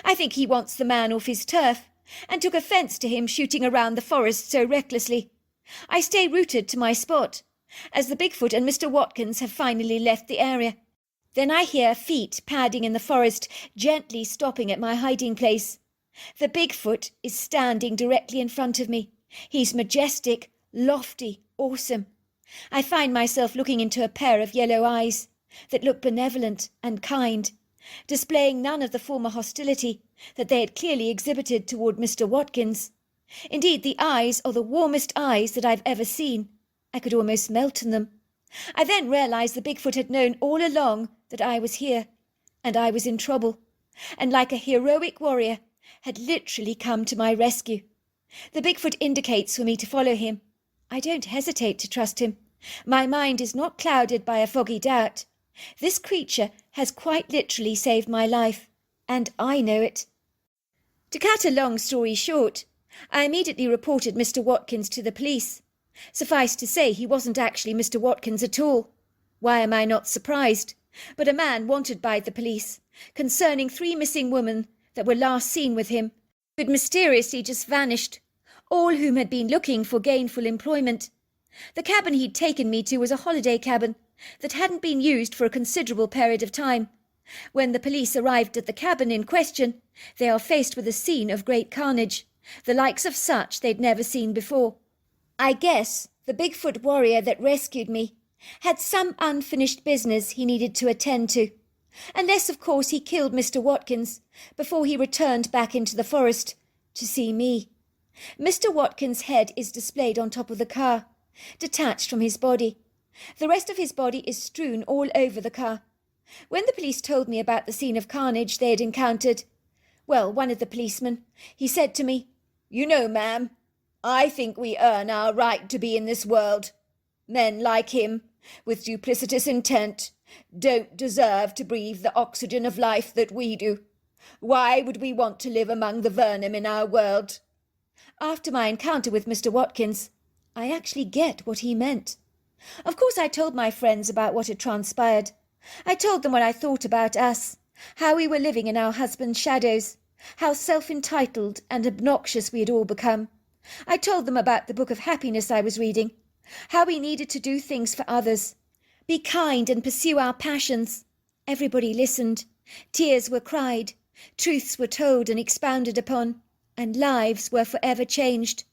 I think he wants the man off his turf, and took offence to him shooting around the forest so recklessly. I stay rooted to my spot, as the Bigfoot and Mr. Watkins have finally left the area. Then I hear feet padding in the forest, gently stopping at my hiding place. The Bigfoot is standing directly in front of me. He's majestic, lofty, awesome. I find myself looking into a pair of yellow eyes that look benevolent and kind, displaying none of the former hostility that they had clearly exhibited toward Mr. Watkins. Indeed, the eyes are the warmest eyes that I've ever seen. I could almost melt in them. I then realized the Bigfoot had known all along that I was here, and I was in trouble, and like a heroic warrior, had literally come to my rescue. The Bigfoot indicates for me to follow him. I don't hesitate to trust him. My mind is not clouded by a foggy doubt. This creature has quite literally saved my life, and I know it. To cut a long story short, I immediately reported Mr. Watkins to the police. Suffice to say, he wasn't actually Mr. Watkins at all. Why am I not surprised? But a man wanted by the police, concerning 3 missing women that were last seen with him, who had mysteriously just vanished, all whom had been looking for gainful employment. The cabin he'd taken me to was a holiday cabin that hadn't been used for a considerable period of time. When the police arrived at the cabin in question, they are faced with a scene of great carnage, the likes of such they'd never seen before. I guess the Bigfoot warrior that rescued me had some unfinished business he needed to attend to, unless of course he killed Mr. Watkins before he returned back into the forest to see me. Mr. Watkins' head is displayed on top of the car, detached from his body. The rest of his body is strewn all over the car. When the police told me about the scene of carnage they had encountered, well, one of the policemen, he said to me, "You know, ma'am, I think we earn our right to be in this world. Men like him, with duplicitous intent, don't deserve to breathe the oxygen of life that we do. Why would we want to live among the vermin in our world?" After my encounter with Mr. Watkins, I actually get what he meant. Of course, I told my friends about what had transpired. I told them what I thought about us, how we were living in our husbands' shadows, how self-entitled and obnoxious we had all become. I told them about the book of happiness I was reading, how we needed to do things for others, be kind and pursue our passions. Everybody listened. Tears were cried, truths were told and expounded upon, and lives were forever changed.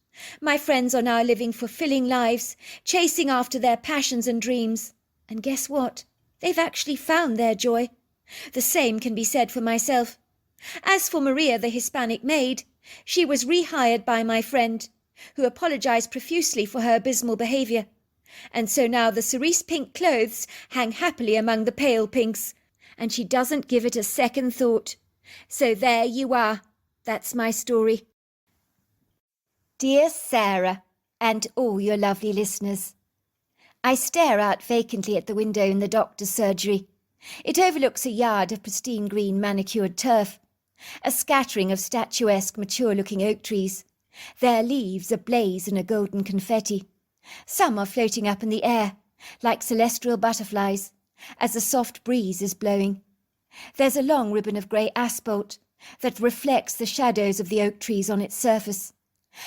My friends are now living fulfilling lives, chasing after their passions and dreams. And guess what? They've actually found their joy. The same can be said for myself. As for Maria, the Hispanic maid, she was rehired by my friend, who apologized profusely for her abysmal behavior. And so now the cerise pink clothes hang happily among the pale pinks, and she doesn't give it a second thought. So there you are. That's my story. Dear Sarah, and all your lovely listeners, I stare out vacantly at the window in the doctor's surgery. It overlooks a yard of pristine green manicured turf, a scattering of statuesque mature-looking oak trees, their leaves ablaze in a golden confetti. Some are floating up in the air, like celestial butterflies, as a soft breeze is blowing. There's a long ribbon of grey asphalt that reflects the shadows of the oak trees on its surface.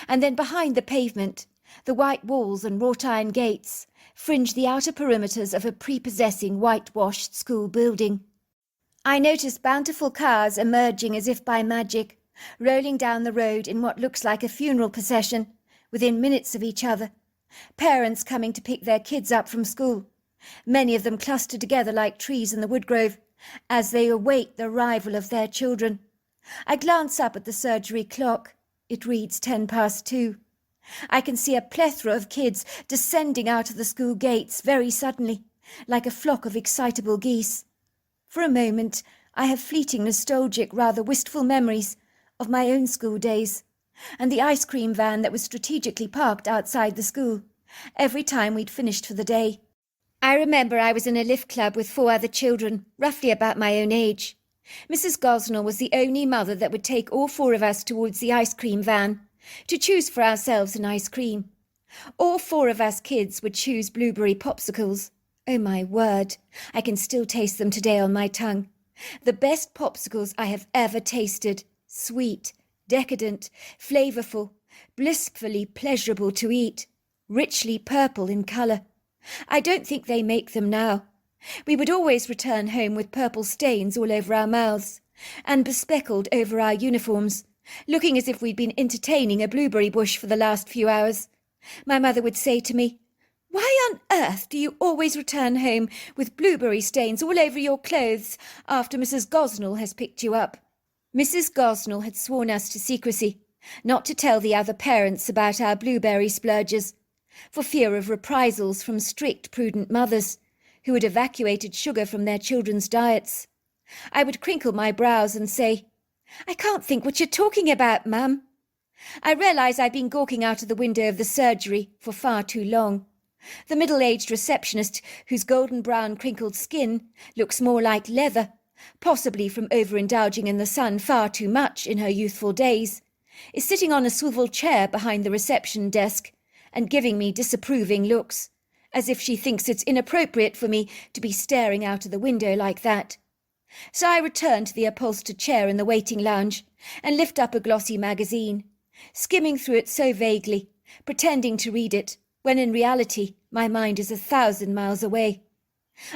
And then behind the pavement, the white walls and wrought-iron gates fringe the outer perimeters of a prepossessing whitewashed school building. I notice bountiful cars emerging as if by magic, rolling down the road in what looks like a funeral procession, within minutes of each other. Parents coming to pick their kids up from school, many of them clustered together like trees in the woodgrove, as they await the arrival of their children. I glance up at the surgery clock. It reads 2:10. I can see a plethora of kids descending out of the school gates very suddenly, like a flock of excitable geese. For a moment, I have fleeting, nostalgic, rather wistful memories of my own school days, and the ice cream van that was strategically parked outside the school every time we'd finished for the day. I remember I was in a lift club with 4 other children, roughly about my own age. Mrs. Gosnell was the only mother that would take all 4 of us towards the ice cream van to choose for ourselves an ice cream. All 4 of us kids would choose blueberry popsicles. Oh my word, I can still taste them today on my tongue. The best popsicles I have ever tasted. Sweet, decadent, flavourful, blissfully pleasurable to eat, richly purple in colour. I don't think they make them now. We would always return home with purple stains all over our mouths and bespeckled over our uniforms, looking as if we'd been entertaining a blueberry bush for the last few hours. My mother would say to me, "Why on earth do you always return home with blueberry stains all over your clothes after Mrs. Gosnell has picked you up?" Mrs. Gosnell had sworn us to secrecy, not to tell the other parents about our blueberry splurges, for fear of reprisals from strict, prudent mothers who had evacuated sugar from their children's diets. I would crinkle my brows and say, "I can't think what you're talking about, Mum." I realise I've been gawking out of the window of the surgery for far too long. The middle-aged receptionist, whose golden brown crinkled skin looks more like leather, possibly from overindulging in the sun far too much in her youthful days, is sitting on a swivel chair behind the reception desk and giving me disapproving looks, as if she thinks it's inappropriate for me to be staring out of the window like that. So I return to the upholstered chair in the waiting lounge and lift up a glossy magazine, skimming through it so vaguely, pretending to read it, when in reality my mind is 1,000 miles away.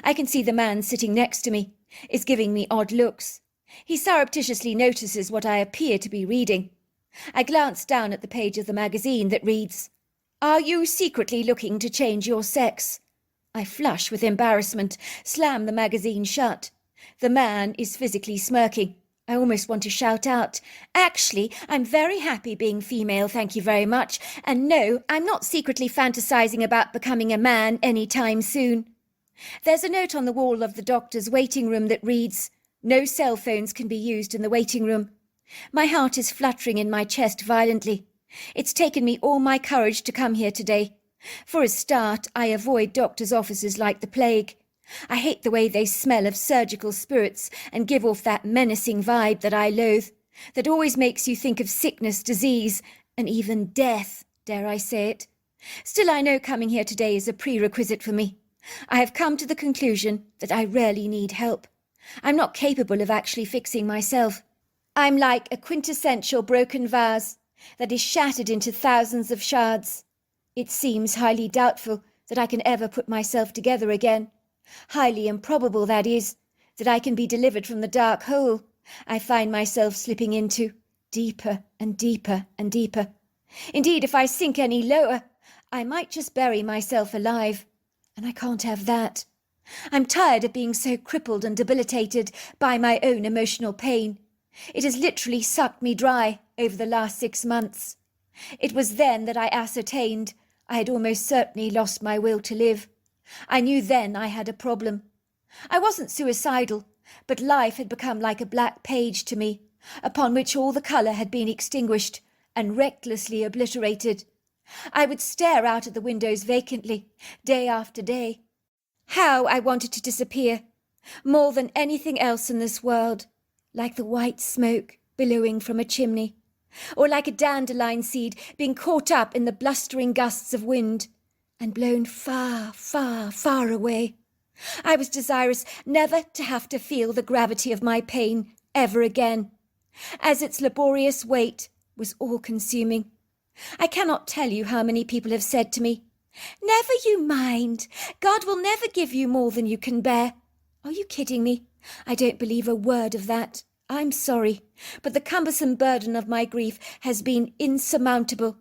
I can see the man sitting next to me is giving me odd looks. He surreptitiously notices what I appear to be reading. I glance down at the page of the magazine that reads, "Are you secretly looking to change your sex?" I flush with embarrassment, slam the magazine shut. The man is physically smirking. I almost want to shout out, "Actually, I'm very happy being female, thank you very much, and no, I'm not secretly fantasizing about becoming a man any time soon." There's a note on the wall of the doctor's waiting room that reads, "No cell phones can be used in the waiting room." My heart is fluttering in my chest violently. It's taken me all my courage to come here today. For a start, I avoid doctors' offices like the plague. I hate the way they smell of surgical spirits and give off that menacing vibe that I loathe, that always makes you think of sickness, disease, and even death, dare I say it. Still, I know coming here today is a prerequisite for me. I have come to the conclusion that I really need help. I'm not capable of actually fixing myself. I'm like a quintessential broken vase that is shattered into thousands of shards. It seems highly doubtful that I can ever put myself together again. Highly improbable, that is, that I can be delivered from the dark hole I find myself slipping into, deeper and deeper and deeper. Indeed, if I sink any lower, I might just bury myself alive, and I can't have that. I'm tired of being so crippled and debilitated by my own emotional pain. It has literally sucked me dry over the last 6 months. It was then that I ascertained I had almost certainly lost my will to live. I knew then I had a problem. I wasn't suicidal, but life had become like a black page to me, upon which all the colour had been extinguished and recklessly obliterated. I would stare out at the windows vacantly, day after day. How I wanted to disappear, more than anything else in this world, like the white smoke billowing from a chimney, or like a dandelion seed being caught up in the blustering gusts of wind and blown far, far, far away. I was desirous never to have to feel the gravity of my pain ever again, as its laborious weight was all-consuming. I cannot tell you how many people have said to me, "Never you mind, God will never give you more than you can bear." Are you kidding me? I don't believe a word of that. I'm sorry, but the cumbersome burden of my grief has been insurmountable.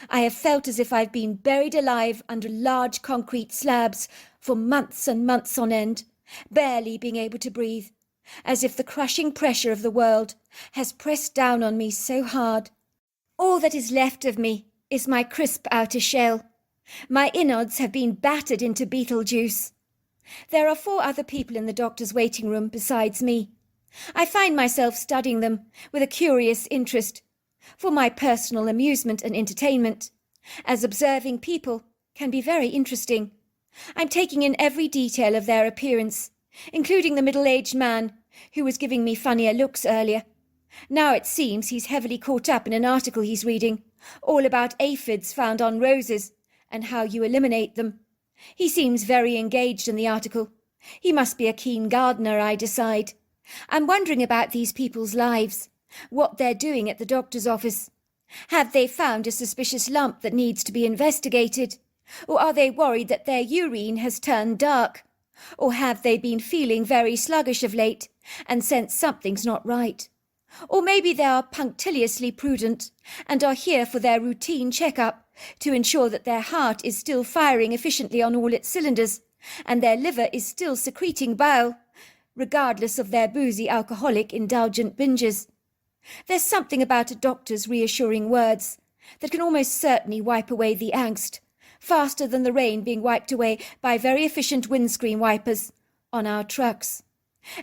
I have felt as if I've been buried alive under large concrete slabs for months and months on end, barely being able to breathe, as if the crushing pressure of the world has pressed down on me so hard. All that is left of me is my crisp outer shell. My innards have been battered into Beetlejuice. There are 4 other people in the doctor's waiting room besides me. I find myself studying them with a curious interest, for my personal amusement and entertainment, as observing people can be very interesting. I'm taking in every detail of their appearance, including the middle-aged man who was giving me funnier looks earlier. Now it seems he's heavily caught up in an article he's reading, all about aphids found on roses and how you eliminate them. He seems very engaged in the article. He must be a keen gardener, I decide. I'm wondering about these people's lives, what they're doing at the doctor's office. Have they found a suspicious lump that needs to be investigated? Or are they worried that their urine has turned dark? Or have they been feeling very sluggish of late and sense something's not right? Or maybe they are punctiliously prudent and are here for their routine checkup to ensure that their heart is still firing efficiently on all its cylinders and their liver is still secreting bile, regardless of their boozy alcoholic indulgent binges. There's something about a doctor's reassuring words that can almost certainly wipe away the angst, faster than the rain being wiped away by very efficient windscreen wipers on our trucks.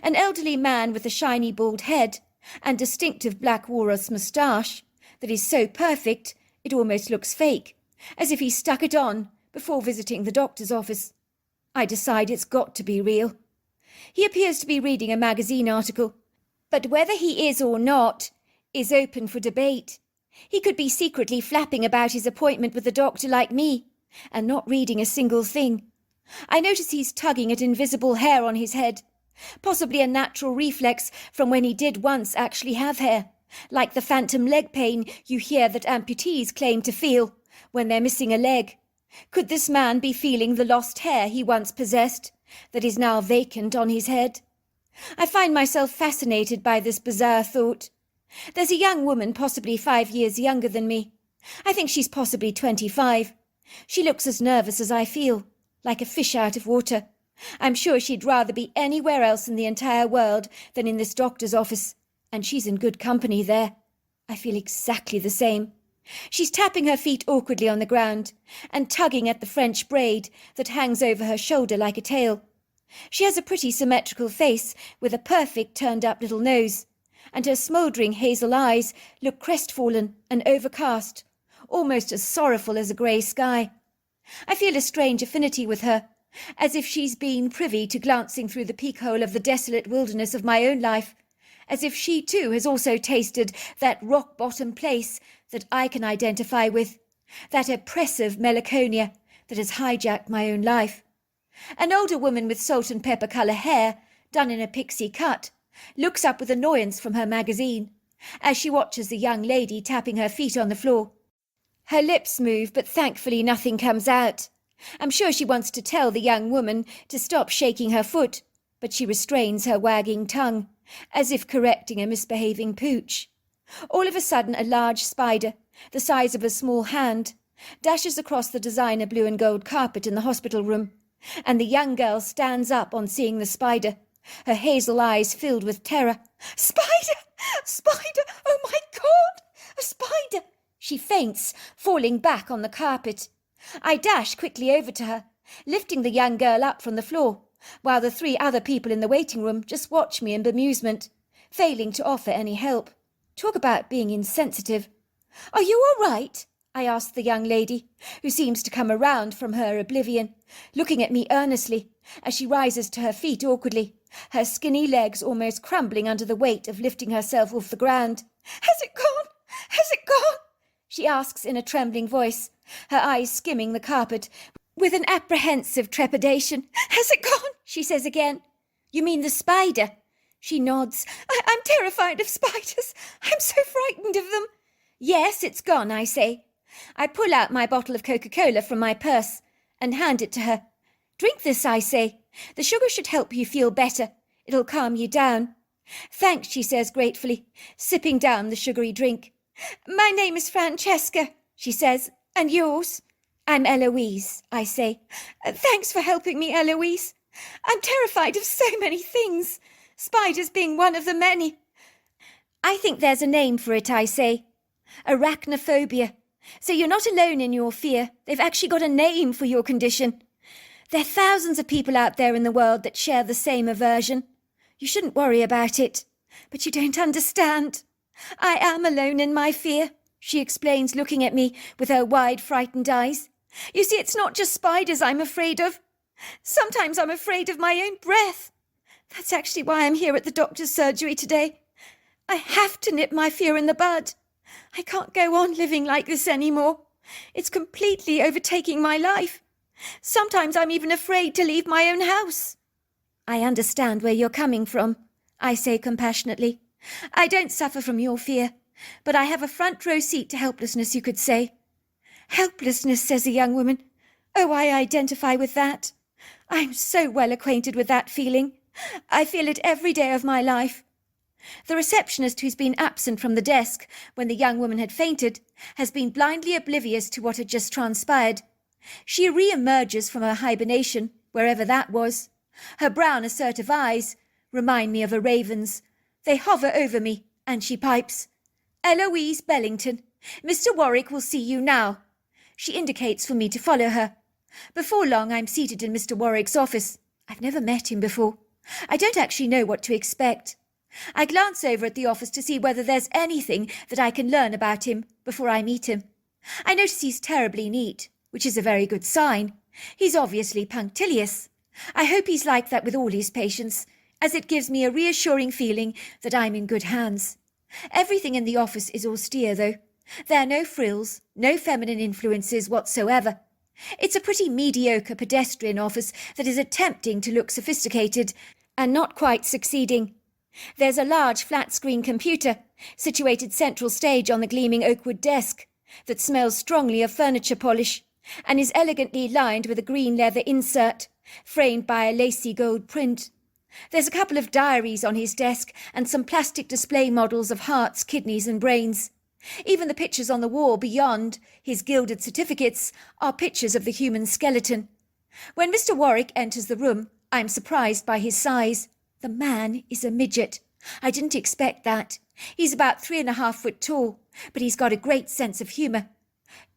An elderly man with a shiny bald head and distinctive black walrus moustache that is so perfect it almost looks fake, as if he stuck it on before visiting the doctor's office. I decide it's got to be real. He appears to be reading a magazine article, but whether he is or not is open for debate. He could be secretly flapping about his appointment with the doctor like me, and not reading a single thing. I notice he's tugging at invisible hair on his head, possibly a natural reflex from when he did once actually have hair, like the phantom leg pain you hear that amputees claim to feel when they're missing a leg. Could this man be feeling the lost hair he once possessed, that is now vacant on his head? I find myself fascinated by this bizarre thought. There's a young woman possibly 5 years younger than me. I think she's possibly 25. She looks as nervous as I feel, like a fish out of water. I'm sure she'd rather be anywhere else in the entire world than in this doctor's office, and she's in good company there. I feel exactly the same. She's tapping her feet awkwardly on the ground and tugging at the French braid that hangs over her shoulder like a tail. She has a pretty symmetrical face with a perfect turned-up little nose, and her smouldering hazel eyes look crestfallen and overcast, almost as sorrowful as a grey sky. I feel a strange affinity with her, as if she's been privy to glancing through the peephole of the desolate wilderness of my own life, as if she too has also tasted that rock-bottom place that I can identify with, that oppressive melancholia that has hijacked my own life. An older woman with salt and pepper colour hair, done in a pixie cut, looks up with annoyance from her magazine, as she watches the young lady tapping her feet on the floor. Her lips move, but thankfully nothing comes out. I'm sure she wants to tell the young woman to stop shaking her foot, but she restrains her wagging tongue, as if correcting a misbehaving pooch. All of a sudden a large spider, the size of a small hand, dashes across the designer blue and gold carpet in the hospital room, and the young girl stands up on seeing the spider, her hazel eyes filled with terror. "Spider! Spider! Oh my God! A spider!" She faints, falling back on the carpet. I dash quickly over to her, lifting the young girl up from the floor, while the 3 other people in the waiting room just watch me in bemusement, failing to offer any help. Talk about being insensitive. "Are you all right?" I ask the young lady, who seems to come around from her oblivion, looking at me earnestly as she rises to her feet awkwardly, her skinny legs almost crumbling under the weight of lifting herself off the ground. "Has it gone? Has it gone?" she asks in a trembling voice, her eyes skimming the carpet with an apprehensive trepidation. "Has it gone?" she says again. "You mean the spider?" She nods. I'm terrified of spiders. I'm so frightened of them." "Yes, it's gone," I say. I pull out my bottle of Coca-Cola from my purse and hand it to her. "Drink this," I say. "The sugar should help you feel better. It'll calm you down." "Thanks," she says gratefully, sipping down the sugary drink. "My name is Francesca," she says. "And yours?" "I'm Eloise," I say. "Thanks for helping me, Eloise. I'm terrified of so many things, spiders being one of the many." "I think there's a name for it," I say. "Arachnophobia. So you're not alone in your fear. They've actually got a name for your condition. There are thousands of people out there in the world that share the same aversion. You shouldn't worry about it. But you don't understand. I am alone in my fear," she explains, looking at me with her wide, frightened eyes. "You see, it's not just spiders I'm afraid of. Sometimes I'm afraid of my own breath. That's actually why I'm here at the doctor's surgery today. I have to nip my fear in the bud. I can't go on living like this anymore. It's completely overtaking my life. Sometimes I'm even afraid to leave my own house." "I understand where you're coming from," I say compassionately. "I don't suffer from your fear, but I have a front row seat to helplessness, you could say." "Helplessness," says a young woman. "Oh, I identify with that. I'm so well acquainted with that feeling. I feel it every day of my life. The receptionist who's been absent from the desk when the young woman had fainted has been blindly oblivious to what had just transpired. She re-emerges from her hibernation, wherever that was. Her brown, assertive eyes remind me of a raven's. They hover over me, and she pipes, "Eloise Bellington, Mr. Warwick will see you now." She indicates for me to follow her. Before long, I'm seated in Mr. Warwick's office. I've never met him before. I don't actually know what to expect. I glance over at the office to see whether there's anything that I can learn about him before I meet him. I notice he's terribly neat, which is a very good sign. He's obviously punctilious. I hope he's like that with all his patients, as it gives me a reassuring feeling that I'm in good hands. Everything in the office is austere, though. There are no frills, no feminine influences whatsoever. It's a pretty mediocre pedestrian office that is attempting to look sophisticated and not quite succeeding. There's a large flat-screen computer situated central stage on the gleaming oakwood desk that smells strongly of furniture polish and is elegantly lined with a green leather insert framed by a lacy gold print. There's a couple of diaries on his desk and some plastic display models of hearts, kidneys and brains. Even the pictures on the wall beyond his gilded certificates are pictures of the human skeleton. When Mr. Warwick enters the room, I'm surprised by his size. The man is a midget. I didn't expect that. He's about 3.5 foot tall, but he's got a great sense of humour.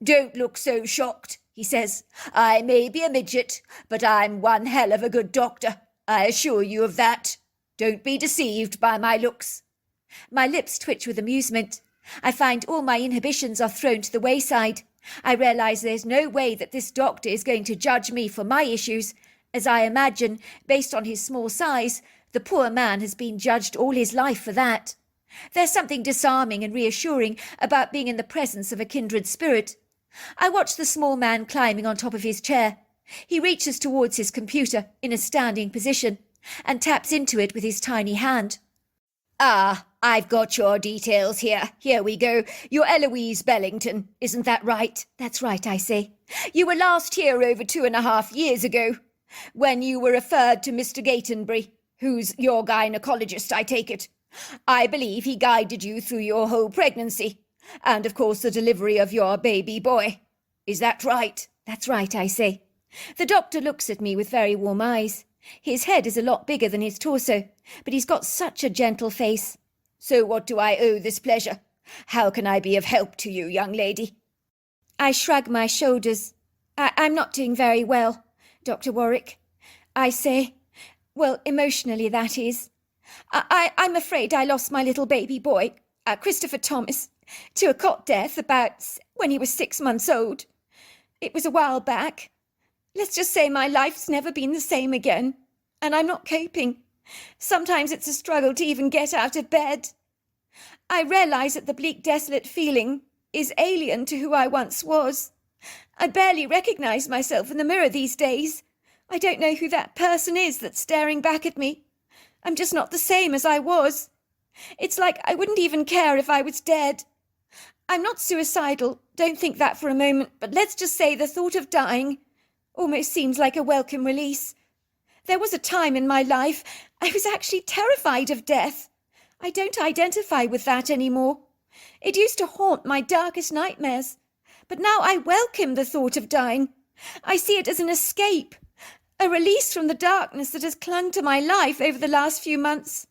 "Don't look so shocked," he says. "I may be a midget, but I'm one hell of a good doctor. I assure you of that. Don't be deceived by my looks." My lips twitch with amusement. I find all my inhibitions are thrown to the wayside. I realise there's no way that this doctor is going to judge me for my issues, as I imagine, based on his small size, the poor man has been judged all his life for that. There's something disarming and reassuring about being in the presence of a kindred spirit. I watch the small man climbing on top of his chair. He reaches towards his computer in a standing position and taps into it with his tiny hand. "Ah, I've got your details here. Here we go. You're Eloise Bellington, isn't that right?" "That's right," I say. "You were last here over 2.5 years ago, when you were referred to Mr. Gatenbury, who's your gynecologist, I take it. I believe he guided you through your whole pregnancy, and of course the delivery of your baby boy. Is that right?" "That's right," I say. The doctor looks at me with very warm eyes. His head is a lot bigger than his torso, but he's got such a gentle face. "So what do I owe this pleasure? How can I be of help to you, young lady?" I shrug my shoulders. I'm not doing very well, Dr. Warwick. I say, well, emotionally, that is. I'm afraid I lost my little baby boy, Christopher Thomas, to a cot death about when he was 6 months old. It was a while back. Let's just say my life's never been the same again, and I'm not coping. Sometimes it's a struggle to even get out of bed. I realise that the bleak, desolate feeling is alien to who I once was. I barely recognise myself in the mirror these days. I don't know who that person is that's staring back at me. I'm just not the same as I was. It's like I wouldn't even care if I was dead. I'm not suicidal, don't think that for a moment, but let's just say the thought of dying almost seems like a welcome release. There was a time in my life I was actually terrified of death. I don't identify with that anymore. It used to haunt my darkest nightmares, but now I welcome the thought of dying. I see it as an escape, a release from the darkness that has clung to my life over the last few months.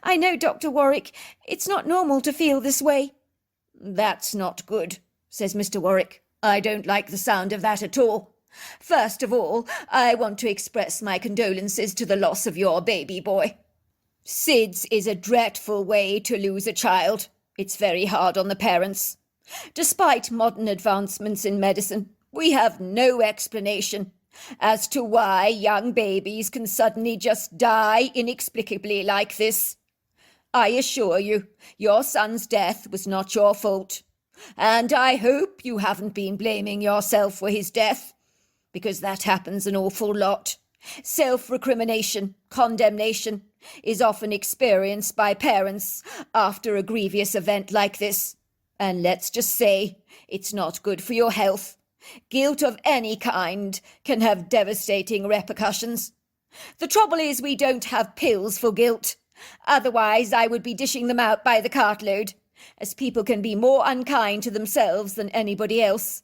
I know, Dr. Warwick, it's not normal to feel this way. "That's not good," says Mr. Warwick. "I don't like the sound of that at all. First of all, I want to express my condolences to the loss of your baby boy. SIDS is a dreadful way to lose a child. It's very hard on the parents. Despite modern advancements in medicine, we have no explanation as to why young babies can suddenly just die inexplicably like this. I assure you, your son's death was not your fault, and I hope you haven't been blaming yourself for his death, because that happens an awful lot. Self-recrimination, condemnation, is often experienced by parents after a grievous event like this, and let's just say it's not good for your health Guilt of any kind can have devastating repercussions. The trouble is we don't have pills for guilt. Otherwise I would be dishing them out by the cartload, as people can be more unkind to themselves than anybody else.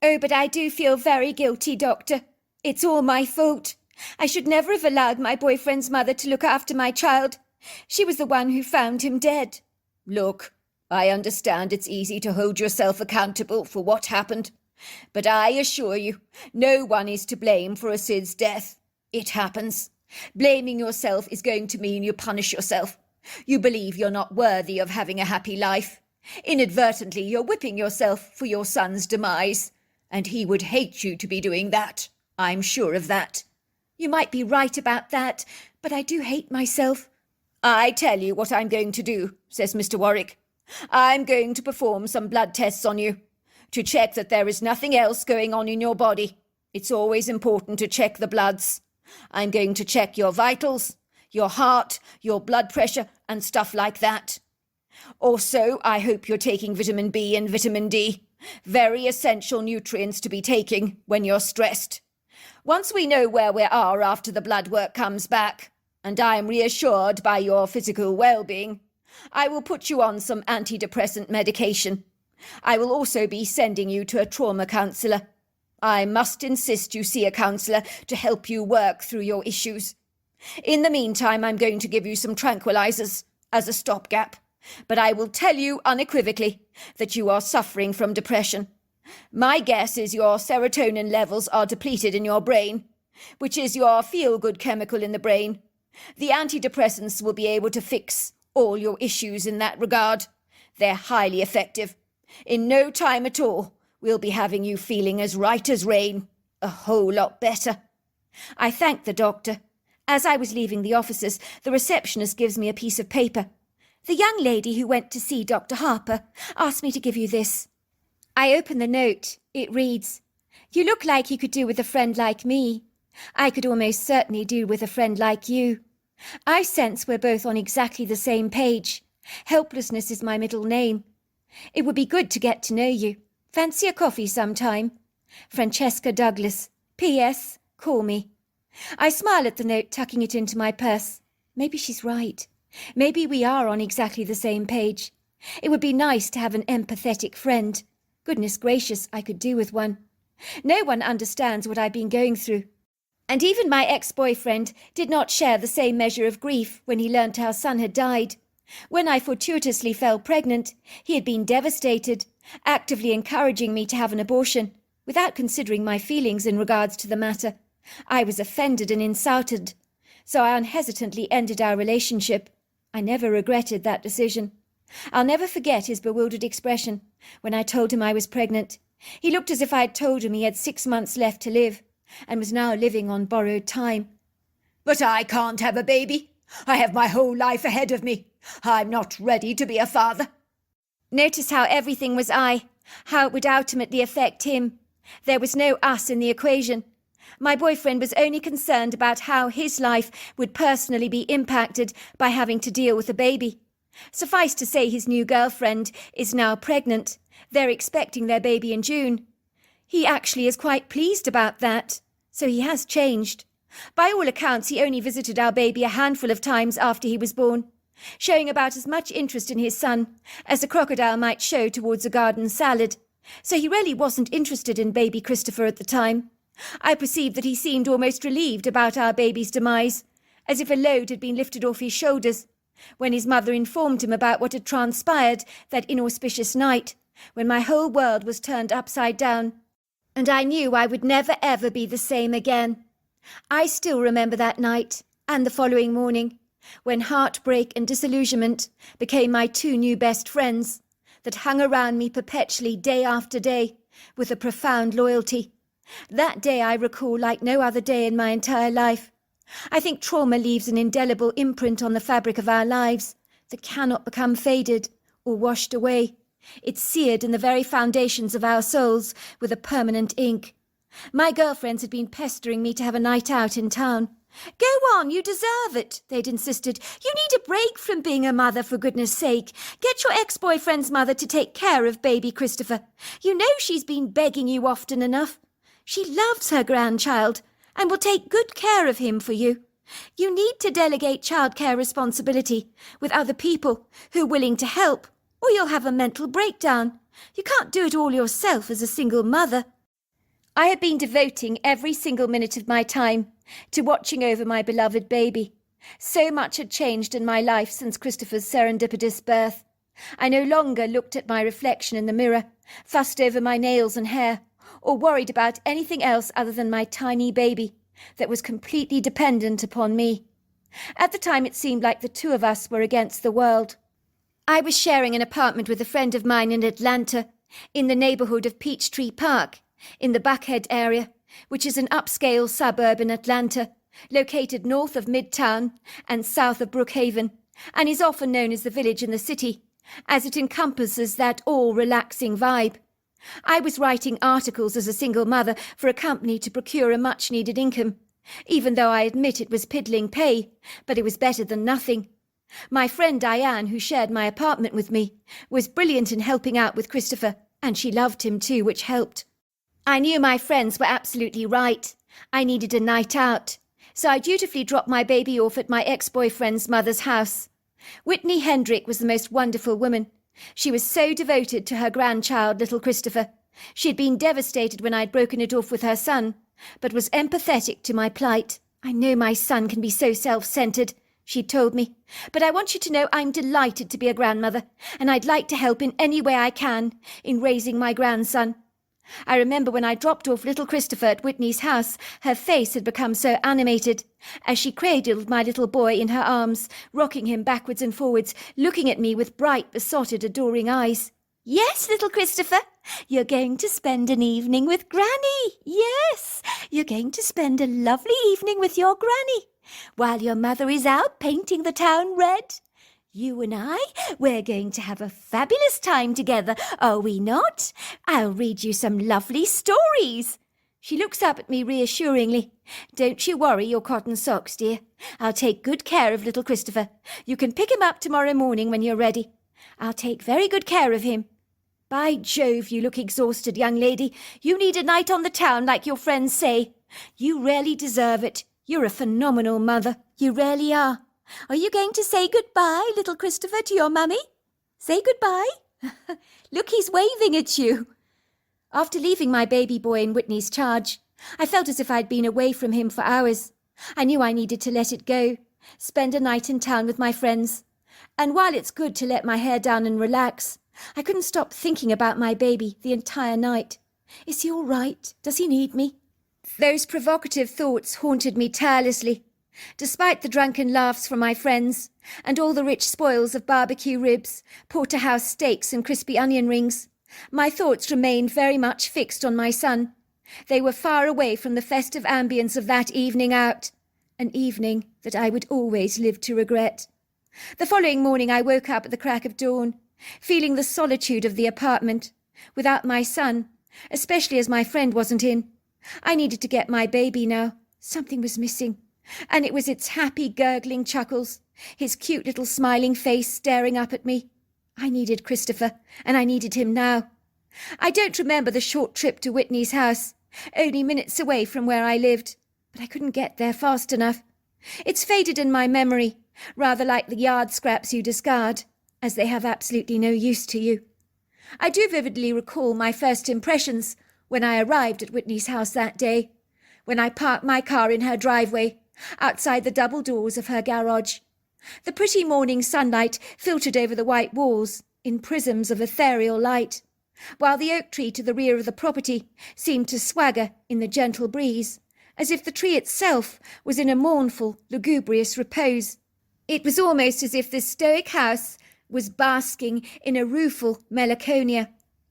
Oh, but I do feel very guilty, Doctor. It's all my fault. I should never have allowed my boyfriend's mother to look after my child. She was the one who found him dead. Look, I understand it's easy to hold yourself accountable for what happened, but I assure you, no one is to blame for a Sid's death. It happens. Blaming yourself is going to mean you punish yourself. You believe you're not worthy of having a happy life. Inadvertently, you're whipping yourself for your son's demise, and he would hate you to be doing that. I'm sure of that. You might be right about that, but I do hate myself. I tell you what I'm going to do, says Mr. Warwick. I'm going to perform some blood tests on you, to check that there is nothing else going on in your body. It's always important to check the bloods. I'm going to check your vitals, your heart, your blood pressure, and stuff like that. Also, I hope you're taking vitamin B and vitamin D, very essential nutrients to be taking when you're stressed. Once we know where we are after the blood work comes back, and I am reassured by your physical well-being, I will put you on some antidepressant medication. I will also be sending you to a trauma counsellor. I must insist you see a counsellor to help you work through your issues. In the meantime, I'm going to give you some tranquilizers as a stopgap, but I will tell you unequivocally that you are suffering from depression. My guess is your serotonin levels are depleted in your brain, which is your feel-good chemical in the brain. The antidepressants will be able to fix all your issues in that regard. They're highly effective. In no time at all, we'll be having you feeling as right as rain, a whole lot better. I thank the doctor. As I was leaving the offices, the receptionist gives me a piece of paper. The young lady who went to see Dr. Harper asked me to give you this. I open the note. It reads, "You look like you could do with a friend like me. I could almost certainly do with a friend like you. I sense we're both on exactly the same page. Helplessness is my middle name. It would be good to get to know you. Fancy a coffee sometime? Francesca Douglas. P.S. Call me." I smile at the note, tucking it into my purse. Maybe she's right. Maybe we are on exactly the same page. It would be nice to have an empathetic friend. Goodness gracious, I could do with one. No one understands what I've been going through. And even my ex-boyfriend did not share the same measure of grief when he learnt our son had died. When I fortuitously fell pregnant, he had been devastated, actively encouraging me to have an abortion, without considering my feelings in regards to the matter. I was offended and insulted, so I unhesitantly ended our relationship. I never regretted that decision. I'll never forget his bewildered expression when I told him I was pregnant. He looked as if I had told him he had 6 months left to live, and was now living on borrowed time. "But I can't have a baby. I have my whole life ahead of me. I'm not ready to be a father." Notice how everything was I, how it would ultimately affect him. There was no us in the equation. My boyfriend was only concerned about how his life would personally be impacted by having to deal with a baby. Suffice to say, his new girlfriend is now pregnant. They're expecting their baby in June. He actually is quite pleased about that, so he has changed. By all accounts, he only visited our baby a handful of times after he was born, showing about as much interest in his son as a crocodile might show towards a garden salad. So he really wasn't interested in baby Christopher at the time. I perceived that he seemed almost relieved about our baby's demise, as if a load had been lifted off his shoulders, when his mother informed him about what had transpired that inauspicious night, when my whole world was turned upside down, and I knew I would never ever be the same again. I still remember that night, and the following morning, when heartbreak and disillusionment became my two new best friends, that hung around me perpetually day after day, with a profound loyalty. That day I recall like no other day in my entire life. I think trauma leaves an indelible imprint on the fabric of our lives that cannot become faded or washed away. It's seared in the very foundations of our souls with a permanent ink. My girlfriends had been pestering me to have a night out in town, Go on, you deserve it, they'd insisted. You need a break from being a mother, for goodness sake. Get your ex-boyfriend's mother to take care of baby Christopher. You know she's been begging you often enough. She loves her grandchild and will take good care of him for you. You need to delegate childcare responsibility with other people who are willing to help, or you'll have a mental breakdown. You can't do it all yourself as a single mother. I had been devoting every single minute of my time to watching over my beloved baby. So much had changed in my life since Christopher's serendipitous birth. I no longer looked at my reflection in the mirror, fussed over my nails and hair, or worried about anything else other than my tiny baby that was completely dependent upon me. At the time, it seemed like the two of us were against the world. I was sharing an apartment with a friend of mine in Atlanta, in the neighborhood of Peachtree Park, in the Buckhead area, which is an upscale suburb in Atlanta, located north of Midtown and south of Brookhaven, and is often known as the village in the city, as it encompasses that all-relaxing vibe. I was writing articles as a single mother for a company to procure a much-needed income, even though I admit it was piddling pay, but it was better than nothing. My friend Diane, who shared my apartment with me, was brilliant in helping out with Christopher, and she loved him too, which helped. I knew my friends were absolutely right. I needed a night out, so I dutifully dropped my baby off at my ex-boyfriend's mother's house. Whitney Hendrick was the most wonderful woman. She was so devoted to her grandchild, little Christopher. She had been devastated when I'd broken it off with her son, but was empathetic to my plight. I know my son can be so self-centered, she'd told me, but I want you to know I'm delighted to be a grandmother, and I'd like to help in any way I can in raising my grandson. I remember when I dropped off little Christopher at Whitney's house, her face had become so animated, as she cradled my little boy in her arms, rocking him backwards and forwards, looking at me with bright, besotted, adoring eyes. Yes, little Christopher, you're going to spend an evening with Granny. Yes, you're going to spend a lovely evening with your Granny, while your mother is out painting the town red. You and I, we're going to have a fabulous time together, are we not? I'll read you some lovely stories. She looks up at me reassuringly. Don't you worry your cotton socks, dear. I'll take good care of little Christopher. You can pick him up tomorrow morning when you're ready. I'll take very good care of him. By Jove, you look exhausted, young lady. You need a night on the town, like your friends say. You really deserve it. You're a phenomenal mother. You really are. Are you going to say goodbye, little Christopher, to your mummy? Say goodbye. Look, he's waving at you. After leaving my baby boy in Whitney's charge, I felt as if I'd been away from him for hours. I knew I needed to let it go, spend a night in town with my friends. And while it's good to let my hair down and relax, I couldn't stop thinking about my baby the entire night. Is he all right? Does he need me? Those provocative thoughts haunted me tirelessly. Despite the drunken laughs from my friends, and all the rich spoils of barbecue ribs, porterhouse steaks and crispy onion rings, my thoughts remained very much fixed on my son. They were far away from the festive ambience of that evening out, an evening that I would always live to regret. The following morning I woke up at the crack of dawn, feeling the solitude of the apartment, without my son, especially as my friend wasn't in. I needed to get my baby now. Something was missing. And it was its happy, gurgling chuckles, his cute little smiling face staring up at me. I needed Christopher, and I needed him now. I don't remember the short trip to Whitney's house, only minutes away from where I lived, but I couldn't get there fast enough. It's faded in my memory, rather like the yard scraps you discard, as they have absolutely no use to you. I do vividly recall my first impressions when I arrived at Whitney's house that day, when I parked my car in her driveway, outside the double doors of her garage. The pretty morning sunlight filtered over the white walls in prisms of ethereal light, while the oak tree to the rear of the property seemed to swagger in the gentle breeze, as if the tree itself was in a mournful, lugubrious repose. It was almost as if this stoic house was basking in a rueful melancholia,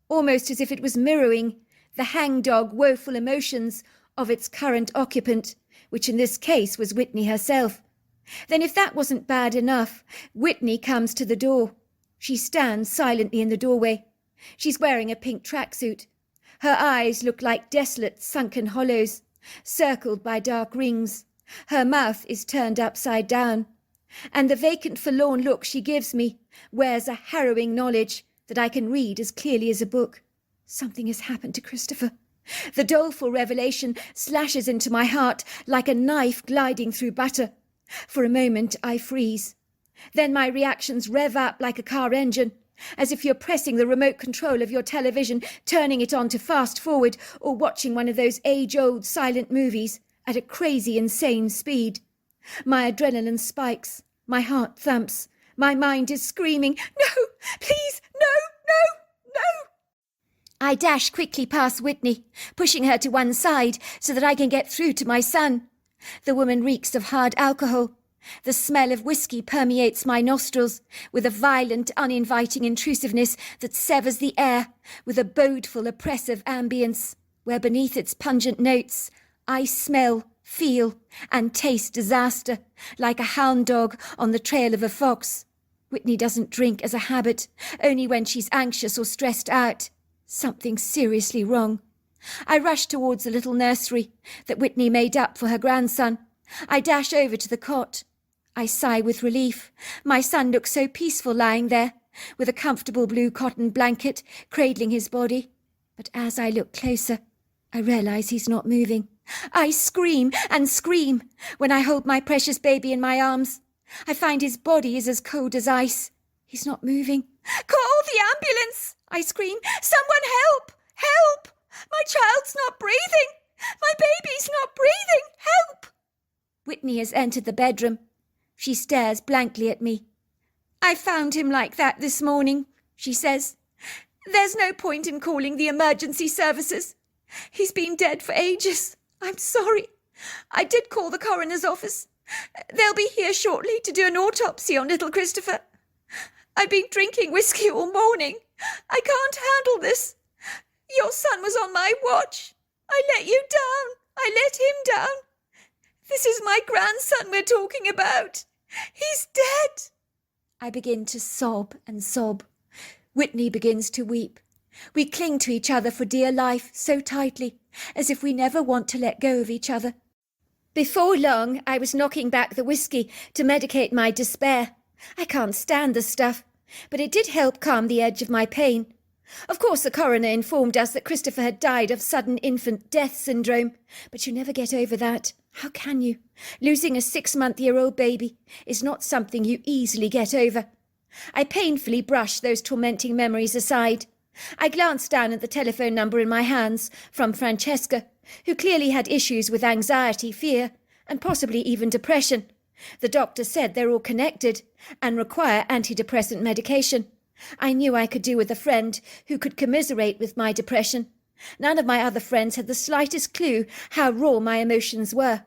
almost as if it was mirroring the hangdog woeful emotions of its current occupant, which in this case was Whitney herself. Then if that wasn't bad enough, Whitney comes to the door. She stands silently in the doorway. She's wearing a pink tracksuit. Her eyes look like desolate sunken hollows, circled by dark rings, Her mouth is turned upside down, and the vacant, forlorn look she gives me wears a harrowing knowledge that I can read as clearly as a book. Something has happened to Christopher. The doleful revelation slashes into my heart like a knife gliding through butter. For a moment I freeze. Then my reactions rev up like a car engine, as if you're pressing the remote control of your television, turning it on to fast forward, or watching one of those age-old silent movies at a crazy, insane speed. My adrenaline spikes, my heart thumps, my mind is screaming, "No, please, no, no, no!" I dash quickly past Whitney, pushing her to one side so that I can get through to my son. The woman reeks of hard alcohol. The smell of whiskey permeates my nostrils with a violent, uninviting intrusiveness that severs the air with a bodeful, oppressive ambience, where beneath its pungent notes I smell, feel, and taste disaster, like a hound dog on the trail of a fox. Whitney doesn't drink as a habit, only when she's anxious or stressed out. Something's seriously wrong. I rush towards the little nursery that Whitney made up for her grandson. I dash over to the cot. I sigh with relief. My son looks so peaceful lying there, with a comfortable blue cotton blanket cradling his body. But as I look closer, I realise he's not moving. I scream and scream when I hold my precious baby in my arms. I find his body is as cold as ice. He's not moving. "Call the ambulance!" I scream. "Someone help! Help! My child's not breathing! My baby's not breathing! Help!" Whitney has entered the bedroom. She stares blankly at me. "I found him like that this morning," she says. "There's no point in calling the emergency services. He's been dead for ages. I'm sorry. I did call the coroner's office. They'll be here shortly to do an autopsy on little Christopher. I've been drinking whiskey all morning. I can't handle this. Your son was on my watch. I let you down. I let him down. This is my grandson we're talking about. He's dead." I begin to sob and sob. Whitney begins to weep. We cling to each other for dear life so tightly, as if we never want to let go of each other. Before long, I was knocking back the whiskey to medicate my despair. I can't stand the stuff, but it did help calm the edge of my pain. Of course, the coroner informed us that Christopher had died of sudden infant death syndrome, but you never get over that. How can you? Losing a 6-month-old baby is not something you easily get over. I painfully brushed those tormenting memories aside. I glanced down at the telephone number in my hands from Francesca, who clearly had issues with anxiety, fear, and possibly even depression. The doctor said they're all connected and require antidepressant medication. I knew I could do with a friend who could commiserate with my depression. None of my other friends had the slightest clue how raw my emotions were.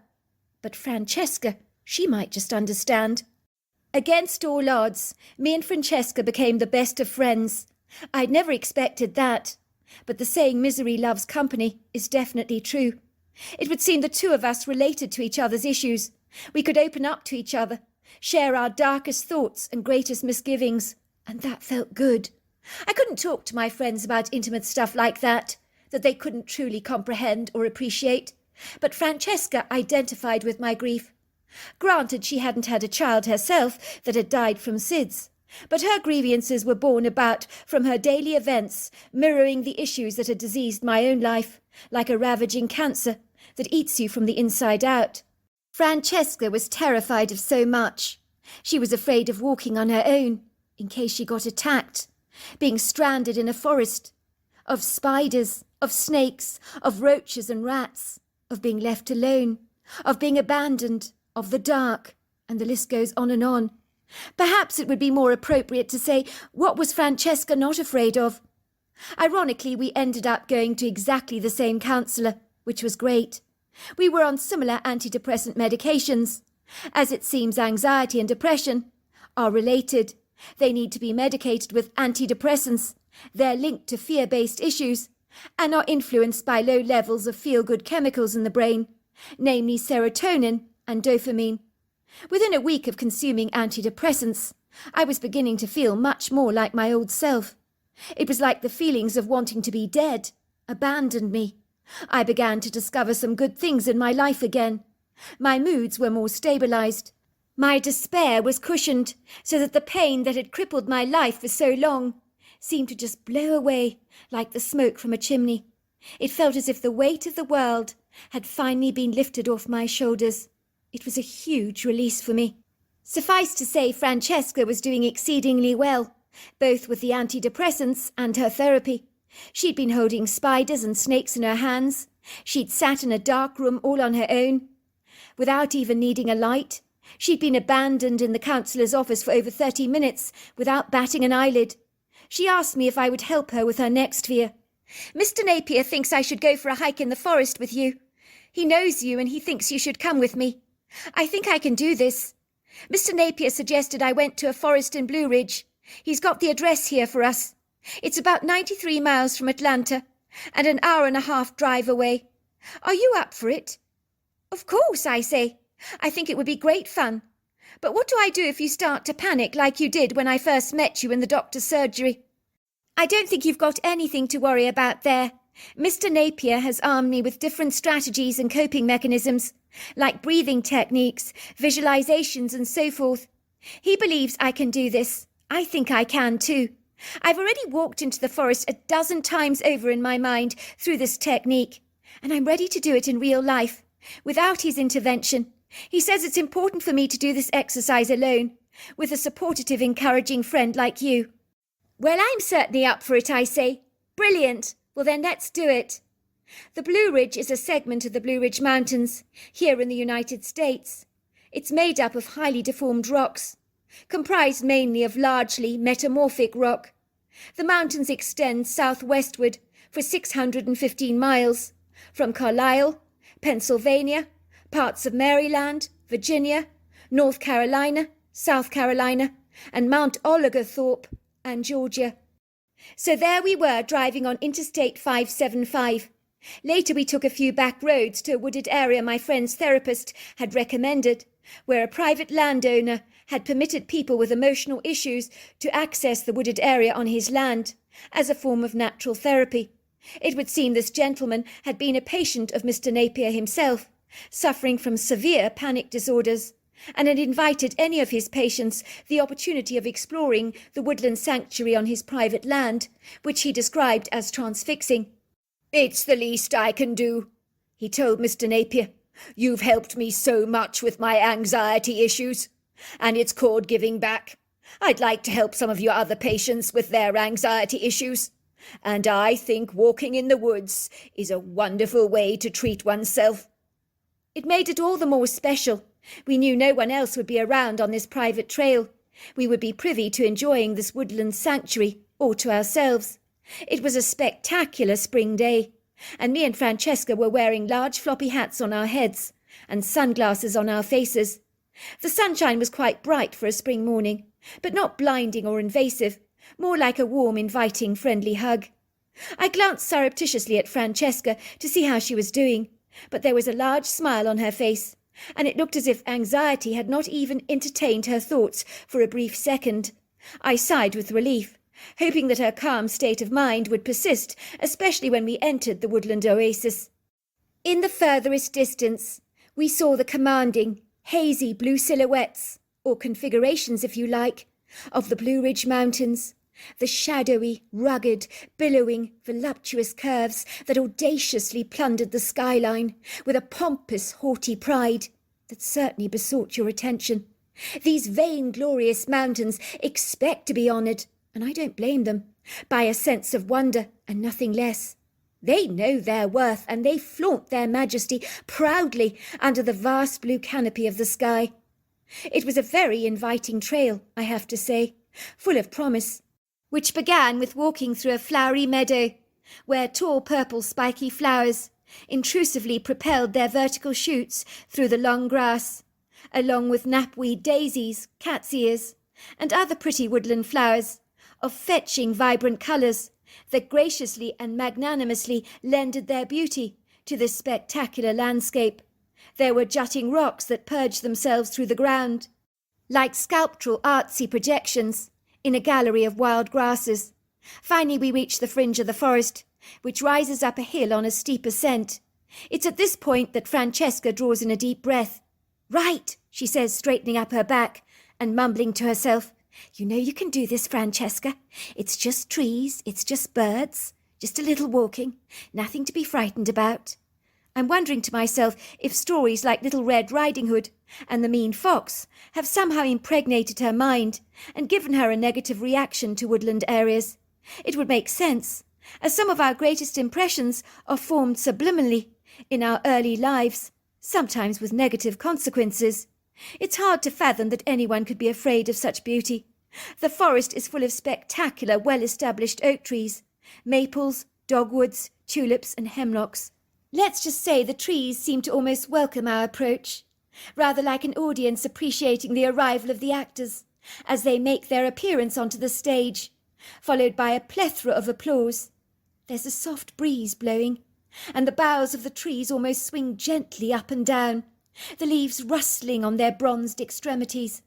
But Francesca, she might just understand. Against all odds, me and Francesca became the best of friends. I'd never expected that. But the saying misery loves company is definitely true. It would seem the two of us related to each other's issues. We could open up to each other, share our darkest thoughts and greatest misgivings, and that felt good. I couldn't talk to my friends about intimate stuff like that they couldn't truly comprehend or appreciate. But Francesca identified with my grief. Granted, she hadn't had a child herself that had died from SIDS, but her grievances were born about from her daily events, mirroring the issues that had diseased my own life, like a ravaging cancer that eats you from the inside out. Francesca was terrified of so much. She was afraid of walking on her own, in case she got attacked, being stranded in a forest, of spiders, of snakes, of roaches and rats, of being left alone, of being abandoned, of the dark, and the list goes on and on. Perhaps it would be more appropriate to say, what was Francesca not afraid of? Ironically, we ended up going to exactly the same counsellor, which was great. We were on similar antidepressant medications. As it seems, anxiety and depression are related. They need to be medicated with antidepressants. They're linked to fear-based issues and are influenced by low levels of feel-good chemicals in the brain, namely serotonin and dopamine. Within a week of consuming antidepressants, I was beginning to feel much more like my old self. It was like the feelings of wanting to be dead abandoned me. I began to discover some good things in my life again. My moods were more stabilised. My despair was cushioned, so that the pain that had crippled my life for so long seemed to just blow away like the smoke from a chimney. It felt as if the weight of the world had finally been lifted off my shoulders. It was a huge release for me. Suffice to say, Francesca was doing exceedingly well, both with the antidepressants and her therapy. She'd been holding spiders and snakes in her hands. She'd sat in a dark room all on her own, without even needing a light. She'd been abandoned in the counsellor's office for over 30 minutes without batting an eyelid. She asked me if I would help her with her next fear. "Mr. Napier thinks I should go for a hike in the forest with you. He knows you and he thinks you should come with me. I think I can do this. Mr. Napier suggested I went to a forest in Blue Ridge. He's got the address here for us. It's about 93 miles from Atlanta and an hour and a half drive away. Are you up for it?" "Of course," I say. "I think it would be great fun. But what do I do if you start to panic like you did when I first met you in the doctor's surgery?" "I don't think you've got anything to worry about there. Mr. Napier has armed me with different strategies and coping mechanisms, like breathing techniques, visualizations and so forth. He believes I can do this. I think I can too. I've already walked into the forest a dozen times over in my mind through this technique, and I'm ready to do it in real life, without his intervention. He says it's important for me to do this exercise alone, with a supportive, encouraging friend like you." "Well, I'm certainly up for it," I say. "Brilliant. Well, then let's do it." The Blue Ridge is a segment of the Blue Ridge Mountains, here in the United States. It's made up of highly deformed rocks, comprised mainly of largely metamorphic rock. The mountains extend southwestward for 615 miles, from Carlisle, Pennsylvania, parts of Maryland, Virginia, North Carolina, South Carolina, and Mount Oglethorpe and Georgia. So there we were, driving on Interstate 575. Later we took a few back roads to a wooded area my friend's therapist had recommended, where a private landowner had permitted people with emotional issues to access the wooded area on his land as a form of natural therapy. It would seem this gentleman had been a patient of Mr. Napier himself, suffering from severe panic disorders, and had invited any of his patients the opportunity of exploring the woodland sanctuary on his private land, which he described as transfixing. "It's the least I can do," he told Mr. Napier. "You've helped me so much with my anxiety issues, and it's called giving back. I'd like to help some of your other patients with their anxiety issues, and I think walking in the woods is a wonderful way to treat oneself." It made it all the more special. We knew no one else would be around on this private trail. We would be privy to enjoying this woodland sanctuary all to ourselves. It was a spectacular spring day, and me and Francesca were wearing large floppy hats on our heads and sunglasses on our faces. The sunshine was quite bright for a spring morning, but not blinding or invasive, more like a warm, inviting, friendly hug. I glanced surreptitiously at Francesca to see how she was doing, but there was a large smile on her face, and it looked as if anxiety had not even entertained her thoughts for a brief second. I sighed with relief, hoping that her calm state of mind would persist, especially when we entered the woodland oasis. In the furthest distance, we saw the commanding, hazy blue silhouettes, or configurations if you like, of the Blue Ridge Mountains, the shadowy, rugged, billowing, voluptuous curves that audaciously plundered the skyline with a pompous, haughty pride that certainly besought your attention. These vainglorious mountains expect to be honoured, and I don't blame them, by a sense of wonder and nothing less. They know their worth, and they flaunt their majesty proudly under the vast blue canopy of the sky. It was a very inviting trail, I have to say, full of promise, which began with walking through a flowery meadow, where tall purple spiky flowers intrusively propelled their vertical shoots through the long grass, along with knapweed daisies, cat's ears, and other pretty woodland flowers of fetching vibrant colours that graciously and magnanimously lended their beauty to this spectacular landscape. There were jutting rocks that purged themselves through the ground, like sculptural artsy projections in a gallery of wild grasses. Finally we reached the fringe of the forest, which rises up a hill on a steep ascent, It's at this point that Francesca draws in a deep breath. "Right," she says, straightening up her back and mumbling to herself. "You know you can do this, Francesca. It's just trees, it's just birds, just a little walking, nothing to be frightened about." I'm wondering to myself if stories like Little Red Riding Hood and The Mean Fox have somehow impregnated her mind and given her a negative reaction to woodland areas. It would make sense, as some of our greatest impressions are formed subliminally in our early lives, sometimes with negative consequences. It's hard to fathom that anyone could be afraid of such beauty. The forest is full of spectacular, well-established oak trees, maples, dogwoods, tulips and hemlocks. Let's just say the trees seem to almost welcome our approach, rather like an audience appreciating the arrival of the actors as they make their appearance onto the stage, followed by a plethora of applause. There's a soft breeze blowing, and the boughs of the trees almost swing gently up and down, the leaves rustling on their bronzed extremities.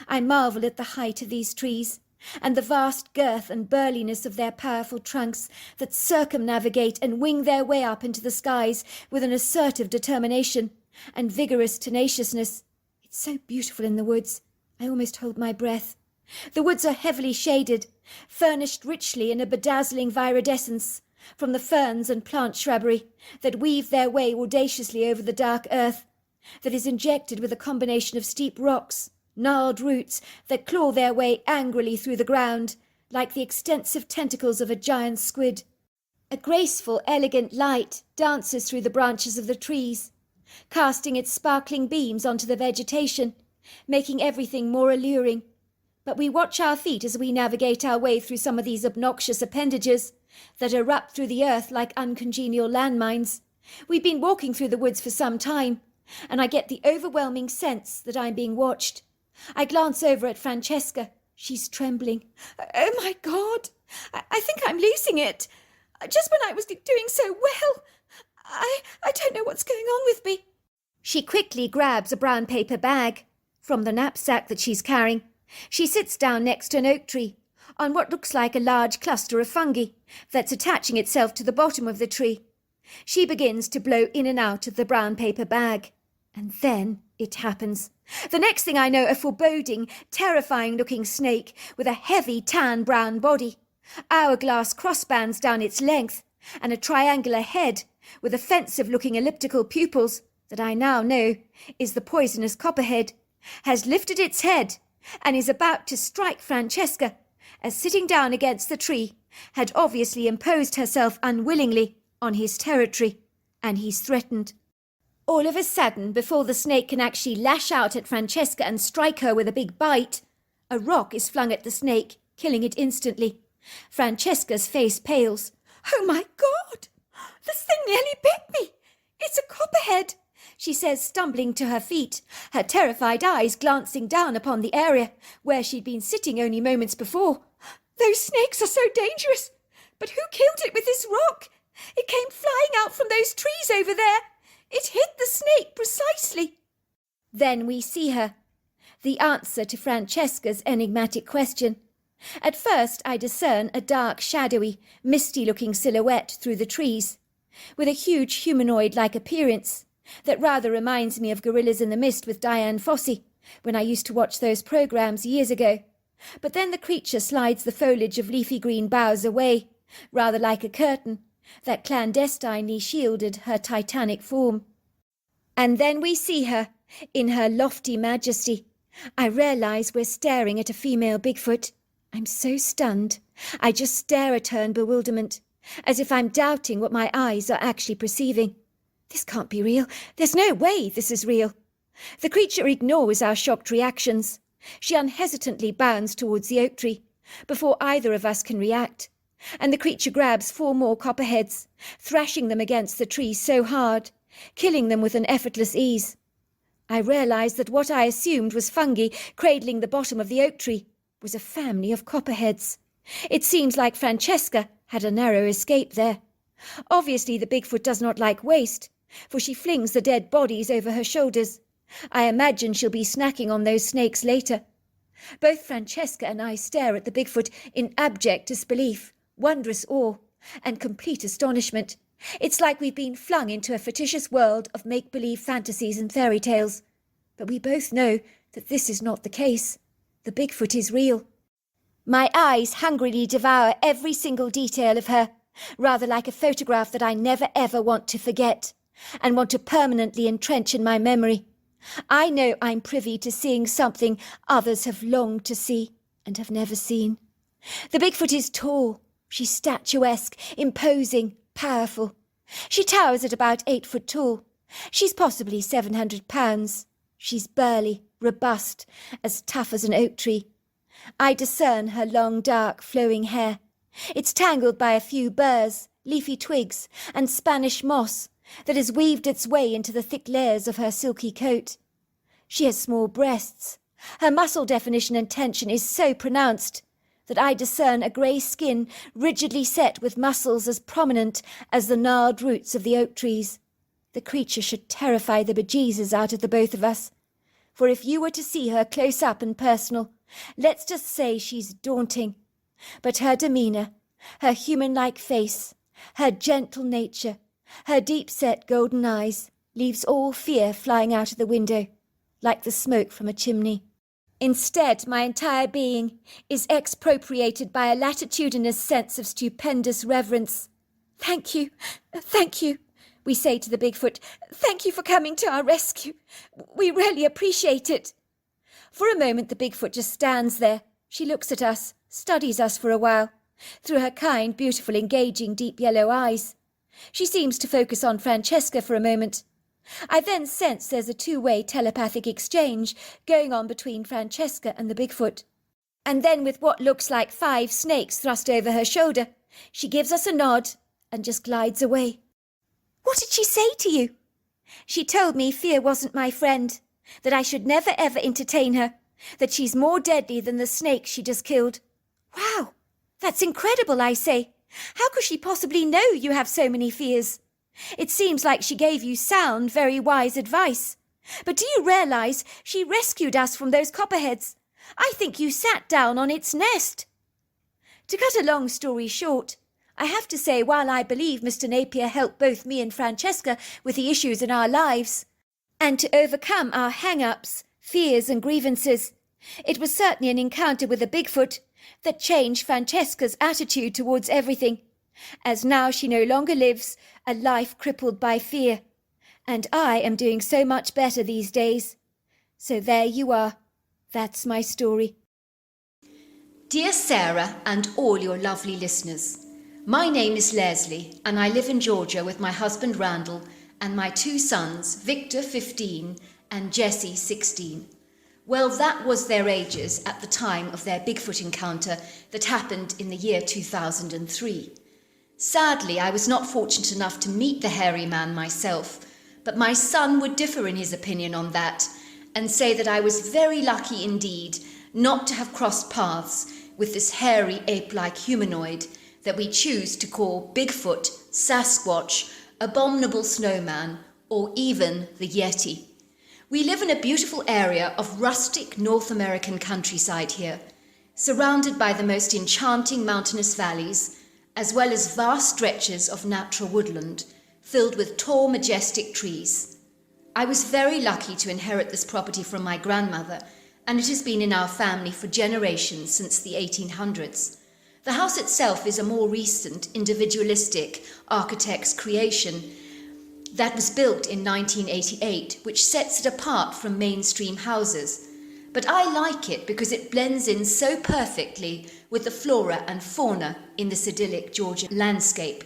I marvel at the height of these trees, and the vast girth and burliness of their powerful trunks that circumnavigate and wing their way up into the skies with an assertive determination and vigorous tenaciousness. It's so beautiful in the woods, I almost hold my breath. The woods are heavily shaded, furnished richly in a bedazzling viridescence from the ferns and plant shrubbery that weave their way audaciously over the dark earth, that is injected with a combination of steep rocks, gnarled roots that claw their way angrily through the ground, like the extensive tentacles of a giant squid. A graceful, elegant light dances through the branches of the trees, casting its sparkling beams onto the vegetation, making everything more alluring. But we watch our feet as we navigate our way through some of these obnoxious appendages that erupt through the earth like uncongenial landmines. We've been walking through the woods for some time, and I get the overwhelming sense that I'm being watched. I glance over at Francesca. She's trembling. "Oh, my God! I think I'm losing it. Just when I was doing so well. I don't know what's going on with me." She quickly grabs a brown paper bag from the knapsack that she's carrying. She sits down next to an oak tree on what looks like a large cluster of fungi that's attaching itself to the bottom of the tree. She begins to blow in and out of the brown paper bag. And then it happens. The next thing I know, a foreboding, terrifying-looking snake with a heavy tan brown body, hourglass crossbands down its length, and a triangular head with offensive-looking elliptical pupils that I now know is the poisonous copperhead, has lifted its head and is about to strike Francesca, as sitting down against the tree had obviously imposed herself unwillingly on his territory, and he's threatened. All of a sudden, before the snake can actually lash out at Francesca and strike her with a big bite, a rock is flung at the snake, killing it instantly. Francesca's face pales. "Oh, my God! The thing nearly bit me! It's a copperhead!" she says, stumbling to her feet, her terrified eyes glancing down upon the area where she'd been sitting only moments before. "Those snakes are so dangerous! But who killed it with this rock? It came flying out from those trees over there. It hit the snake precisely." Then we see her, the answer to Francesca's enigmatic question. At first I discern a dark, shadowy, misty-looking silhouette through the trees, with a huge humanoid-like appearance that rather reminds me of Gorillas in the Mist with Diane Fossey, when I used to watch those programmes years ago. But then the creature slides the foliage of leafy green boughs away, rather like a curtain, that clandestinely shielded her titanic form. And then we see her, in her lofty majesty. I realise we're staring at a female Bigfoot. I'm so stunned. I just stare at her in bewilderment, as if I'm doubting what my eyes are actually perceiving. This can't be real. There's no way this is real. The creature ignores our shocked reactions. She unhesitantly bounds towards the oak tree, before either of us can react. And the creature grabs 4 more copperheads, thrashing them against the tree so hard, killing them with an effortless ease. I realised that what I assumed was fungi cradling the bottom of the oak tree was a family of copperheads. It seems like Francesca had a narrow escape there. Obviously the Bigfoot does not like waste, for she flings the dead bodies over her shoulders. I imagine she'll be snacking on those snakes later. Both Francesca and I stare at the Bigfoot in abject disbelief, wondrous awe, and complete astonishment. It's like we've been flung into a fictitious world of make-believe fantasies and fairy tales. But we both know that this is not the case. The Bigfoot is real. My eyes hungrily devour every single detail of her, rather like a photograph that I never ever want to forget, and want to permanently entrench in my memory. I know I'm privy to seeing something others have longed to see and have never seen. The Bigfoot is tall. She's statuesque, imposing, powerful. She towers at about 8 foot tall. She's possibly 700 pounds. She's burly, robust, as tough as an oak tree. I discern her long, dark, flowing hair. It's tangled by a few burrs, leafy twigs, and Spanish moss that has weaved its way into the thick layers of her silky coat. She has small breasts. Her muscle definition and tension is so pronounced that I discern a grey skin rigidly set with muscles as prominent as the gnarled roots of the oak trees. The creature should terrify the bejesus out of the both of us. For if you were to see her close up and personal, let's just say she's daunting. But her demeanour, her human-like face, her gentle nature, her deep-set golden eyes, leaves all fear flying out of the window, like the smoke from a chimney. Instead, my entire being is expropriated by a latitudinous sense of stupendous reverence. Thank you, we say to the Bigfoot. Thank you for coming to our rescue. We really appreciate it. For a moment, the Bigfoot just stands there. She looks at us, studies us for a while, through her kind, beautiful, engaging, deep yellow eyes. She seems to focus on Francesca for a moment. I then sense there's a two-way telepathic exchange going on between Francesca and the Bigfoot. And then, with what looks like 5 snakes thrust over her shoulder, she gives us a nod and just glides away. What did she say to you? She told me fear wasn't my friend, that I should never ever entertain her, that she's more deadly than the snake she just killed. Wow, that's incredible, I say. How could she possibly know you have so many fears? It seems like she gave you sound, very wise advice. But do you realise she rescued us from those copperheads? I think you sat down on its nest. To cut a long story short, I have to say while I believe Mr. Napier helped both me and Francesca with the issues in our lives, and to overcome our hang-ups, fears and grievances, it was certainly an encounter with a Bigfoot that changed Francesca's attitude towards everything, as now she no longer lives a life crippled by fear, and I am doing so much better these days. So there you are. That's my story. Dear Sarah and all your lovely listeners, my name is Leslie and I live in Georgia with my husband Randall and my 2 sons, Victor 15 and Jesse 16. Well, that was their ages at the time of their Bigfoot encounter that happened in the year 2003. Sadly, I was not fortunate enough to meet the hairy man myself, but my son would differ in his opinion on that and say that I was very lucky indeed not to have crossed paths with this hairy ape-like humanoid that we choose to call Bigfoot, Sasquatch, Abominable Snowman, or even the Yeti. We live in a beautiful area of rustic North American countryside here, surrounded by the most enchanting mountainous valleys, as well as vast stretches of natural woodland, filled with tall, majestic trees. I was very lucky to inherit this property from my grandmother, and it has been in our family for generations since the 1800s. The house itself is a more recent, individualistic architect's creation that was built in 1988, which sets it apart from mainstream houses. But I like it because it blends in so perfectly with the flora and fauna in this idyllic Georgian landscape.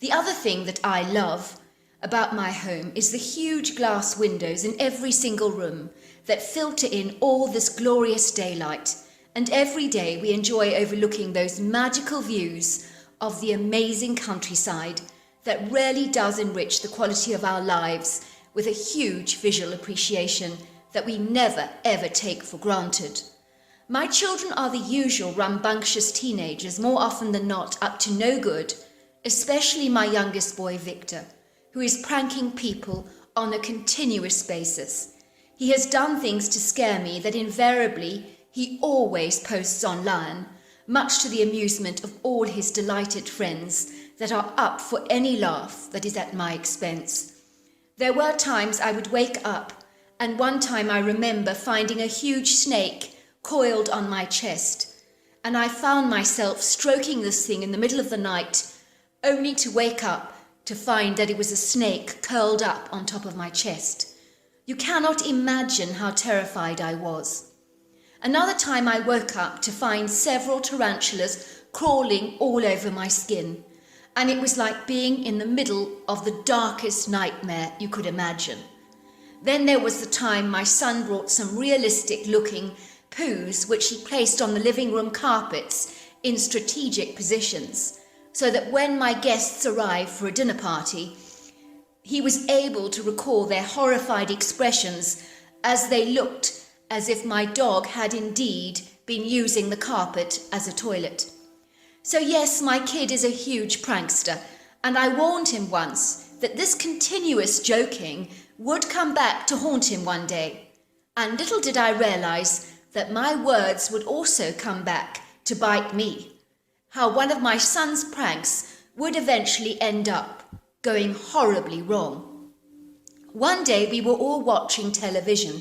The other thing that I love about my home is the huge glass windows in every single room that filter in all this glorious daylight, and every day we enjoy overlooking those magical views of the amazing countryside that really does enrich the quality of our lives with a huge visual appreciation that we never ever take for granted. My children are the usual rambunctious teenagers, more often than not up to no good, especially my youngest boy Victor, who is pranking people on a continuous basis. He has done things to scare me that invariably he always posts online, much to the amusement of all his delighted friends that are up for any laugh that is at my expense. There were times I would wake up, and one time I remember finding a huge snake coiled on my chest, and I found myself stroking this thing in the middle of the night, only to wake up to find that it was a snake curled up on top of my chest. You cannot imagine how terrified I was. Another time I woke up to find several tarantulas crawling all over my skin, and it was like being in the middle of the darkest nightmare you could imagine. Then there was the time my son brought some realistic-looking poos which he placed on the living room carpets in strategic positions, so that when my guests arrived for a dinner party, he was able to recall their horrified expressions as they looked as if my dog had indeed been using the carpet as a toilet. So yes, my kid is a huge prankster, and I warned him once that this continuous joking would come back to haunt him one day. And little did I realize that my words would also come back to bite me. How one of my son's pranks would eventually end up going horribly wrong. One day we were all watching television,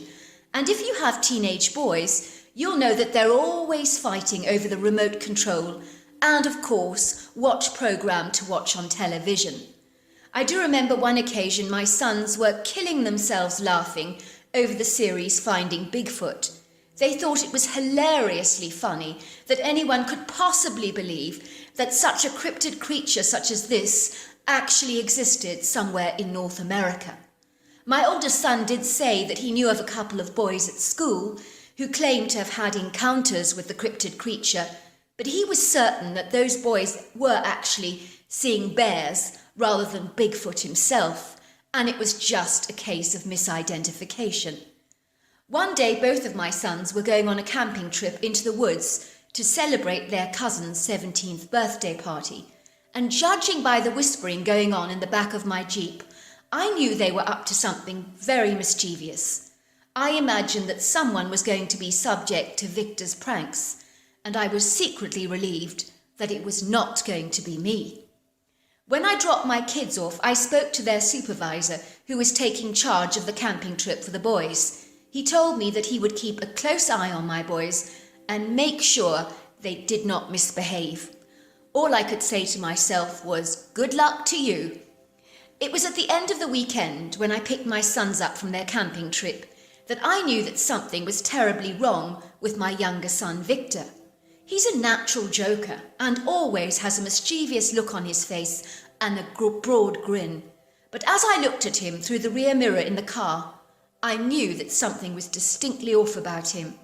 and if you have teenage boys, you'll know that they're always fighting over the remote control and, of course, what programme to watch on television. I do remember one occasion my sons were killing themselves laughing over the series Finding Bigfoot. They thought it was hilariously funny that anyone could possibly believe that such a cryptid creature such as this actually existed somewhere in North America. My oldest son did say that he knew of a couple of boys at school who claimed to have had encounters with the cryptid creature, but he was certain that those boys were actually seeing bears rather than Bigfoot himself, and it was just a case of misidentification. One day both of my sons were going on a camping trip into the woods to celebrate their cousin's 17th birthday party, and judging by the whispering going on in the back of my Jeep, I knew they were up to something very mischievous. I imagined that someone was going to be subject to Victor's pranks, and I was secretly relieved that it was not going to be me. When I dropped my kids off, I spoke to their supervisor, who was taking charge of the camping trip for the boys. He told me that he would keep a close eye on my boys and make sure they did not misbehave. All I could say to myself was, good luck to you. It was at the end of the weekend, when I picked my sons up from their camping trip, that I knew that something was terribly wrong with my younger son, Victor. He's a natural joker and always has a mischievous look on his face and a broad grin. But as I looked at him through the rear mirror in the car, I knew that something was distinctly off about him.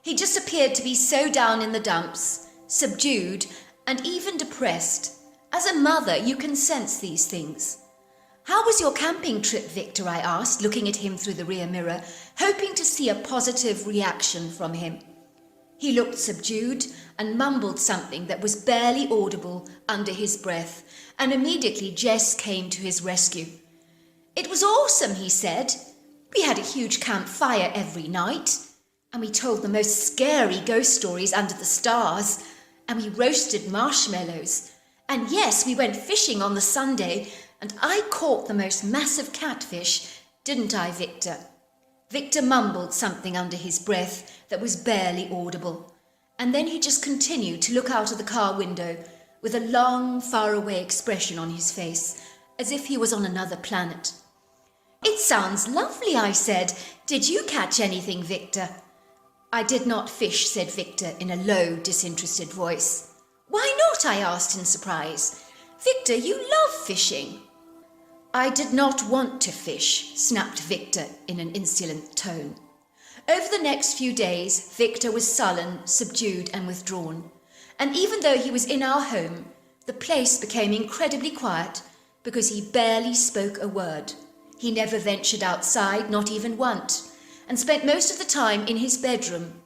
He just appeared to be so down in the dumps, subdued, and even depressed. As a mother, you can sense these things. How was your camping trip, Victor? I asked, looking at him through the rear mirror, hoping to see a positive reaction from him. He looked subdued and mumbled something that was barely audible under his breath, and immediately Jess came to his rescue. It was awesome, he said. We had a huge campfire every night, and we told the most scary ghost stories under the stars, and we roasted marshmallows. And yes, we went fishing on the Sunday, and I caught the most massive catfish, didn't I, Victor? Victor mumbled something under his breath that was barely audible, and then he just continued to look out of the car window with a long, faraway expression on his face, as if he was on another planet. It sounds lovely, I said. Did you catch anything, Victor? I did not fish, said Victor in a low, disinterested voice. Why not? I asked in surprise. Victor, you love fishing. I did not want to fish, snapped Victor in an insolent tone. Over the next few days, Victor was sullen, subdued, and withdrawn. And even though he was in our home, the place became incredibly quiet because he barely spoke a word. He never ventured outside, not even once, and spent most of the time in his bedroom.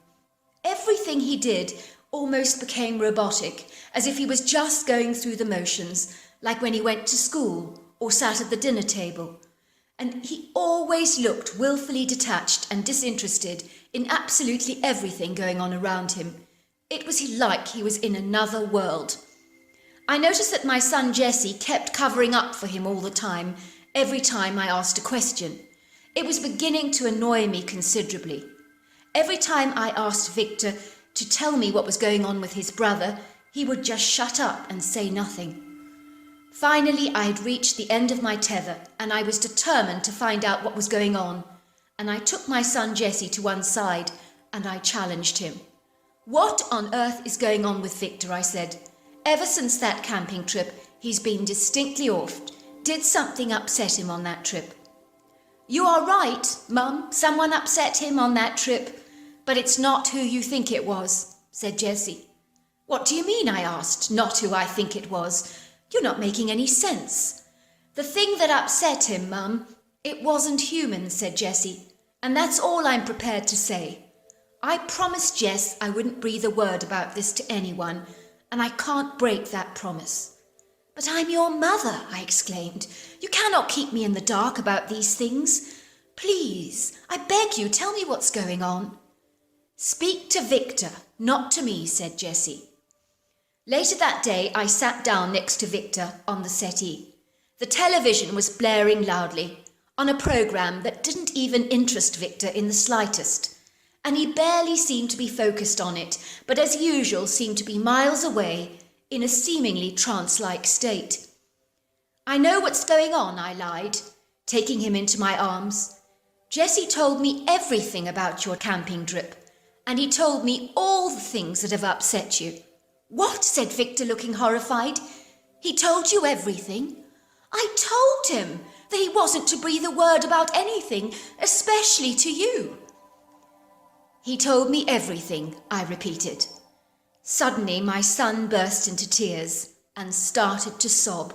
Everything he did almost became robotic, as if he was just going through the motions, like when he went to school or sat at the dinner table. And he always looked willfully detached and disinterested in absolutely everything going on around him. It was like he was in another world. I noticed that my son Jesse kept covering up for him all the time, every time I asked a question. It was beginning to annoy me considerably. Every time I asked Victor to tell me what was going on with his brother, he would just shut up and say nothing. Finally, I had reached the end of my tether, and I was determined to find out what was going on. And I took my son Jesse to one side, and I challenged him. "What on earth is going on with Victor?" I said. "Ever since that camping trip, he's been distinctly off. Did something upset him on that trip?" "You are right, Mum. Someone upset him on that trip. But it's not who you think it was," said Jesse. "What do you mean?" I asked. "Not who I think it was. You're not making any sense." "The thing that upset him, Mum, it wasn't human," said Jesse. "And that's all I'm prepared to say. I promised Jess I wouldn't breathe a word about this to anyone, and I can't break that promise." "But I'm your mother," I exclaimed. "You cannot keep me in the dark about these things. Please, I beg you, tell me what's going on." "Speak to Victor, not to me," said Jessie. Later that day, I sat down next to Victor on the settee. The television was blaring loudly on a program that didn't even interest Victor in the slightest, and he barely seemed to be focused on it, but as usual seemed to be miles away in a seemingly trance-like state. "I know what's going on," I lied, taking him into my arms. "Jessie told me everything about your camping trip, and he told me all the things that have upset you." "What?" said Victor, looking horrified. "He told you everything?" "I told him that he wasn't to breathe a word about anything, especially to you." "He told me everything," I repeated. Suddenly my son burst into tears and started to sob.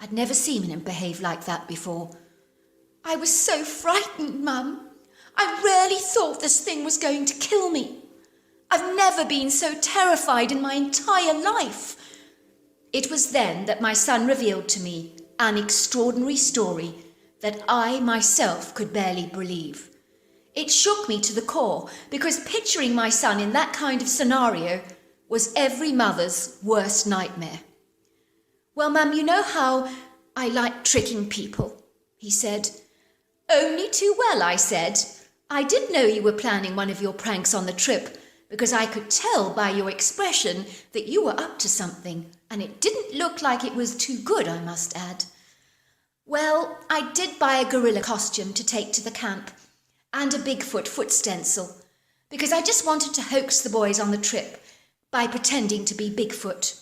I'd never seen him behave like that before. "I was so frightened, Mum. I really thought this thing was going to kill me. I've never been so terrified in my entire life." It was then that my son revealed to me an extraordinary story that I myself could barely believe. It shook me to the core, because picturing my son in that kind of scenario was every mother's worst nightmare. "Well, Mum, you know how I like tricking people," he said. "Only too well," I said. "I did know you were planning one of your pranks on the trip, because I could tell by your expression that you were up to something, and it didn't look like it was too good, I must add." "Well, I did buy a gorilla costume to take to the camp, and a Bigfoot foot stencil, because I just wanted to hoax the boys on the trip by pretending to be Bigfoot."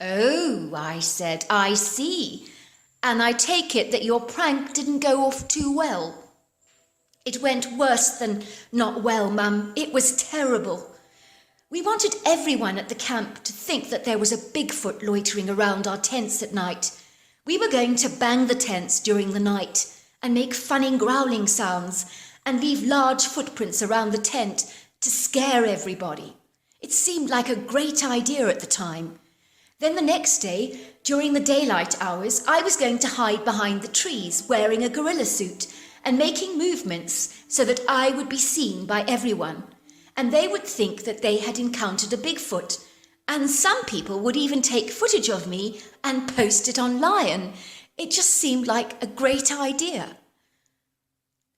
"Oh," I said, "I see. And I take it that your prank didn't go off too well." "It went worse than not well, Mum. It was terrible. We wanted everyone at the camp to think that there was a Bigfoot loitering around our tents at night. We were going to bang the tents during the night and make funny growling sounds and leave large footprints around the tent to scare everybody. It seemed like a great idea at the time. Then the next day, during the daylight hours, I was going to hide behind the trees wearing a gorilla suit and making movements so that I would be seen by everyone, and they would think that they had encountered a Bigfoot, and some people would even take footage of me and post it online. It just seemed like a great idea."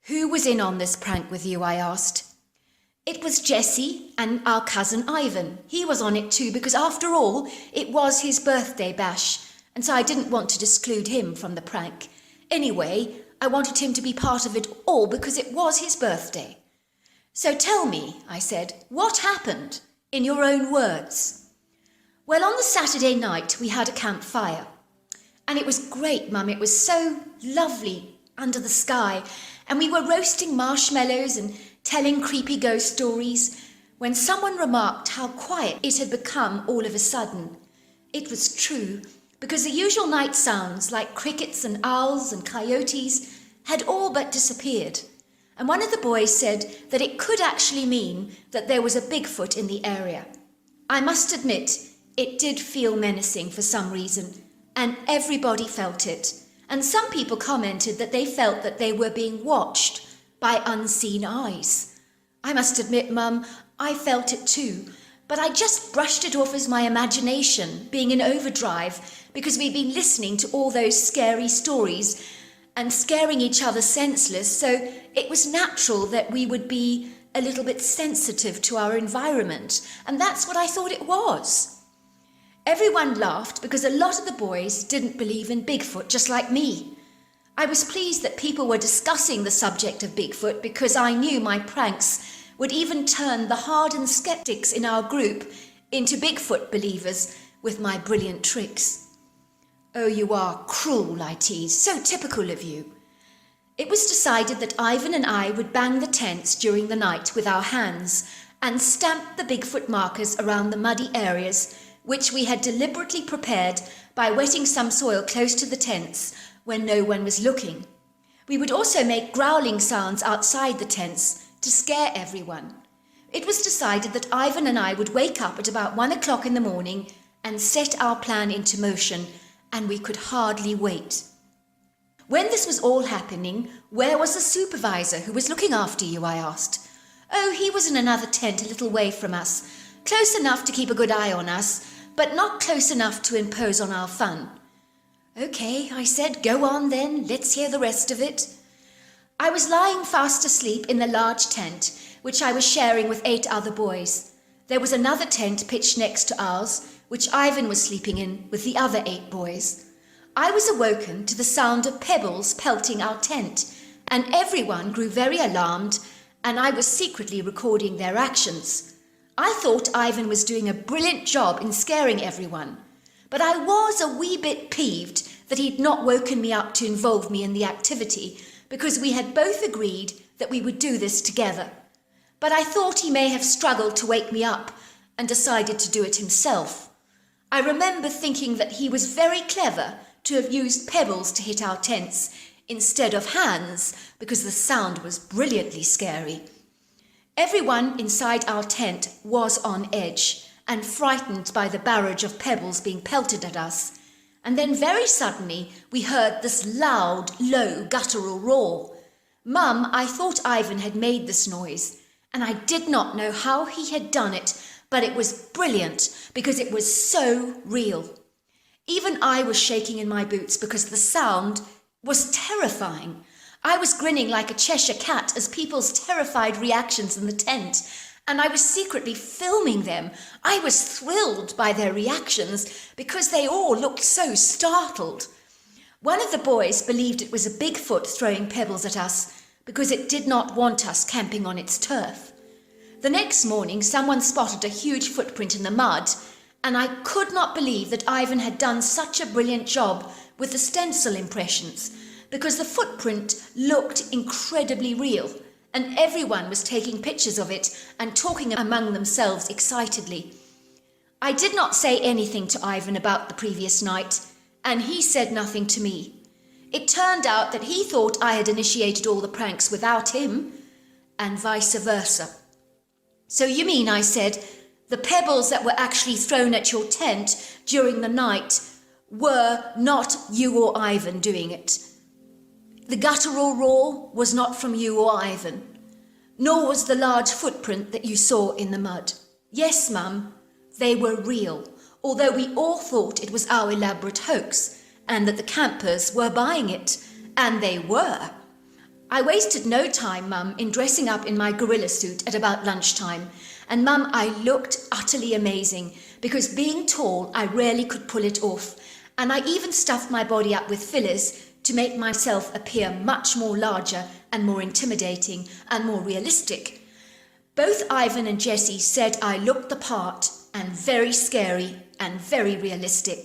"Who was in on this prank with you?" I asked. "It was Jesse and our cousin Ivan. He was on it too, because after all, it was his birthday bash, and so I didn't want to exclude him from the prank. Anyway, I wanted him to be part of it all because it was his birthday." "So tell me," I said, "what happened, in your own words?" "Well, on the Saturday night, we had a campfire. And it was great, Mum. It was so lovely under the sky. And we were roasting marshmallows and telling creepy ghost stories when someone remarked how quiet it had become all of a sudden. It was true, because the usual night sounds like crickets and owls and coyotes had all but disappeared. And one of the boys said that it could actually mean that there was a Bigfoot in the area. I must admit, it did feel menacing for some reason, and everybody felt it. And some people commented that they felt that they were being watched by unseen eyes. I must admit, Mum, I felt it too, but I just brushed it off as my imagination being in overdrive because we'd been listening to all those scary stories and scaring each other senseless, so it was natural that we would be a little bit sensitive to our environment, and that's what I thought it was. Everyone laughed because a lot of the boys didn't believe in Bigfoot, just like me. I was pleased that people were discussing the subject of Bigfoot because I knew my pranks would even turn the hardened skeptics in our group into Bigfoot believers with my brilliant tricks. "Oh, you are cruel," I teased, "so typical of you." It was decided that Ivan and I would bang the tents during the night with our hands and stamp the Bigfoot markers around the muddy areas, which we had deliberately prepared by wetting some soil close to the tents when no one was looking. We would also make growling sounds outside the tents to scare everyone. It was decided that Ivan and I would wake up at about 1 o'clock in the morning and set our plan into motion, and we could hardly wait. When this was all happening, where was the supervisor who was looking after you, I asked. "Oh, he was in another tent a little way from us, close enough to keep a good eye on us, but not close enough to impose on our fun." "Okay," I said, "go on then, let's hear the rest of it." I was lying fast asleep in the large tent, which I was sharing with 8 other boys. There was another tent pitched next to ours, which Ivan was sleeping in with the other 8 boys. I was awoken to the sound of pebbles pelting our tent, and everyone grew very alarmed, and I was secretly recording their actions. I thought Ivan was doing a brilliant job in scaring everyone, but I was a wee bit peeved that he'd not woken me up to involve me in the activity, because we had both agreed that we would do this together. But I thought he may have struggled to wake me up and decided to do it himself. I remember thinking that he was very clever to have used pebbles to hit our tents instead of hands, because the sound was brilliantly scary. Everyone inside our tent was on edge and frightened by the barrage of pebbles being pelted at us. And then very suddenly we heard this loud, low, guttural roar. Mum, I thought Ivan had made this noise, and I did not know how he had done it, but it was brilliant because it was so real. Even I was shaking in my boots because the sound was terrifying. I was grinning like a Cheshire cat as people's terrified reactions in the tent, and I was secretly filming them. I was thrilled by their reactions because they all looked so startled. One of the boys believed it was a Bigfoot throwing pebbles at us because it did not want us camping on its turf. The next morning, someone spotted a huge footprint in the mud, and I could not believe that Ivan had done such a brilliant job with the stencil impressions, because the footprint looked incredibly real, and everyone was taking pictures of it and talking among themselves excitedly. I did not say anything to Ivan about the previous night, and he said nothing to me. It turned out that he thought I had initiated all the pranks without him, and vice versa. "So you mean," I said, "the pebbles that were actually thrown at your tent during the night were not you or Ivan doing it? The guttural roar was not from you or Ivan, nor was the large footprint that you saw in the mud?" "Yes, Mum, they were real, although we all thought it was our elaborate hoax and that the campers were buying it, and they were. I wasted no time, Mum, in dressing up in my gorilla suit at about lunchtime, and Mum, I looked utterly amazing because being tall, I rarely could pull it off, and I even stuffed my body up with fillers to make myself appear much more larger and more intimidating and more realistic. Both Ivan and Jessie said I looked the part and very scary and very realistic.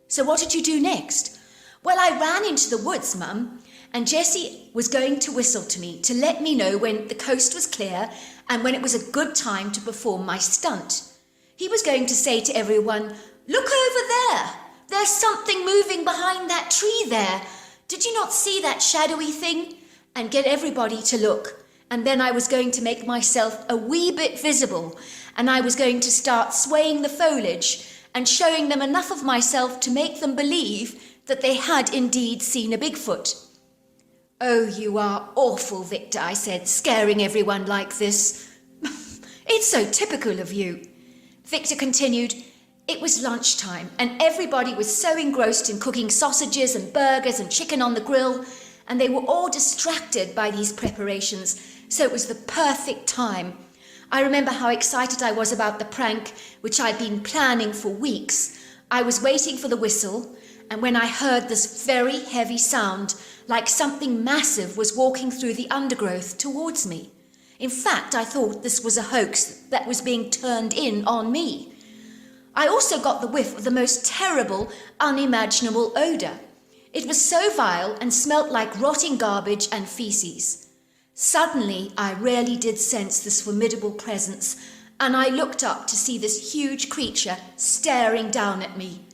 So what did you do next? Well, I ran into the woods, Mum, and Jessie was going to whistle to me to let me know when the coast was clear and when it was a good time to perform my stunt. He was going to say to everyone, "Look over there! There's something moving behind that tree there. Did you not see that shadowy thing?" and get everybody to look. And then I was going to make myself a wee bit visible, and I was going to start swaying the foliage and showing them enough of myself to make them believe that they had indeed seen a Bigfoot. "Oh, you are awful, Victor," I said, "scaring everyone like this." "It's so typical of you." Victor continued, "It was lunchtime and everybody was so engrossed in cooking sausages and burgers and chicken on the grill, and they were all distracted by these preparations, so it was the perfect time. I remember how excited I was about the prank, which I'd been planning for weeks. I was waiting for the whistle, and when I heard this very heavy sound, like something massive was walking through the undergrowth towards me. In fact, I thought this was a hoax that was being turned in on me. I also got the whiff of the most terrible, unimaginable odour. It was so vile and smelt like rotting garbage and feces. Suddenly, I really did sense this formidable presence, and I looked up to see this huge creature staring down at me.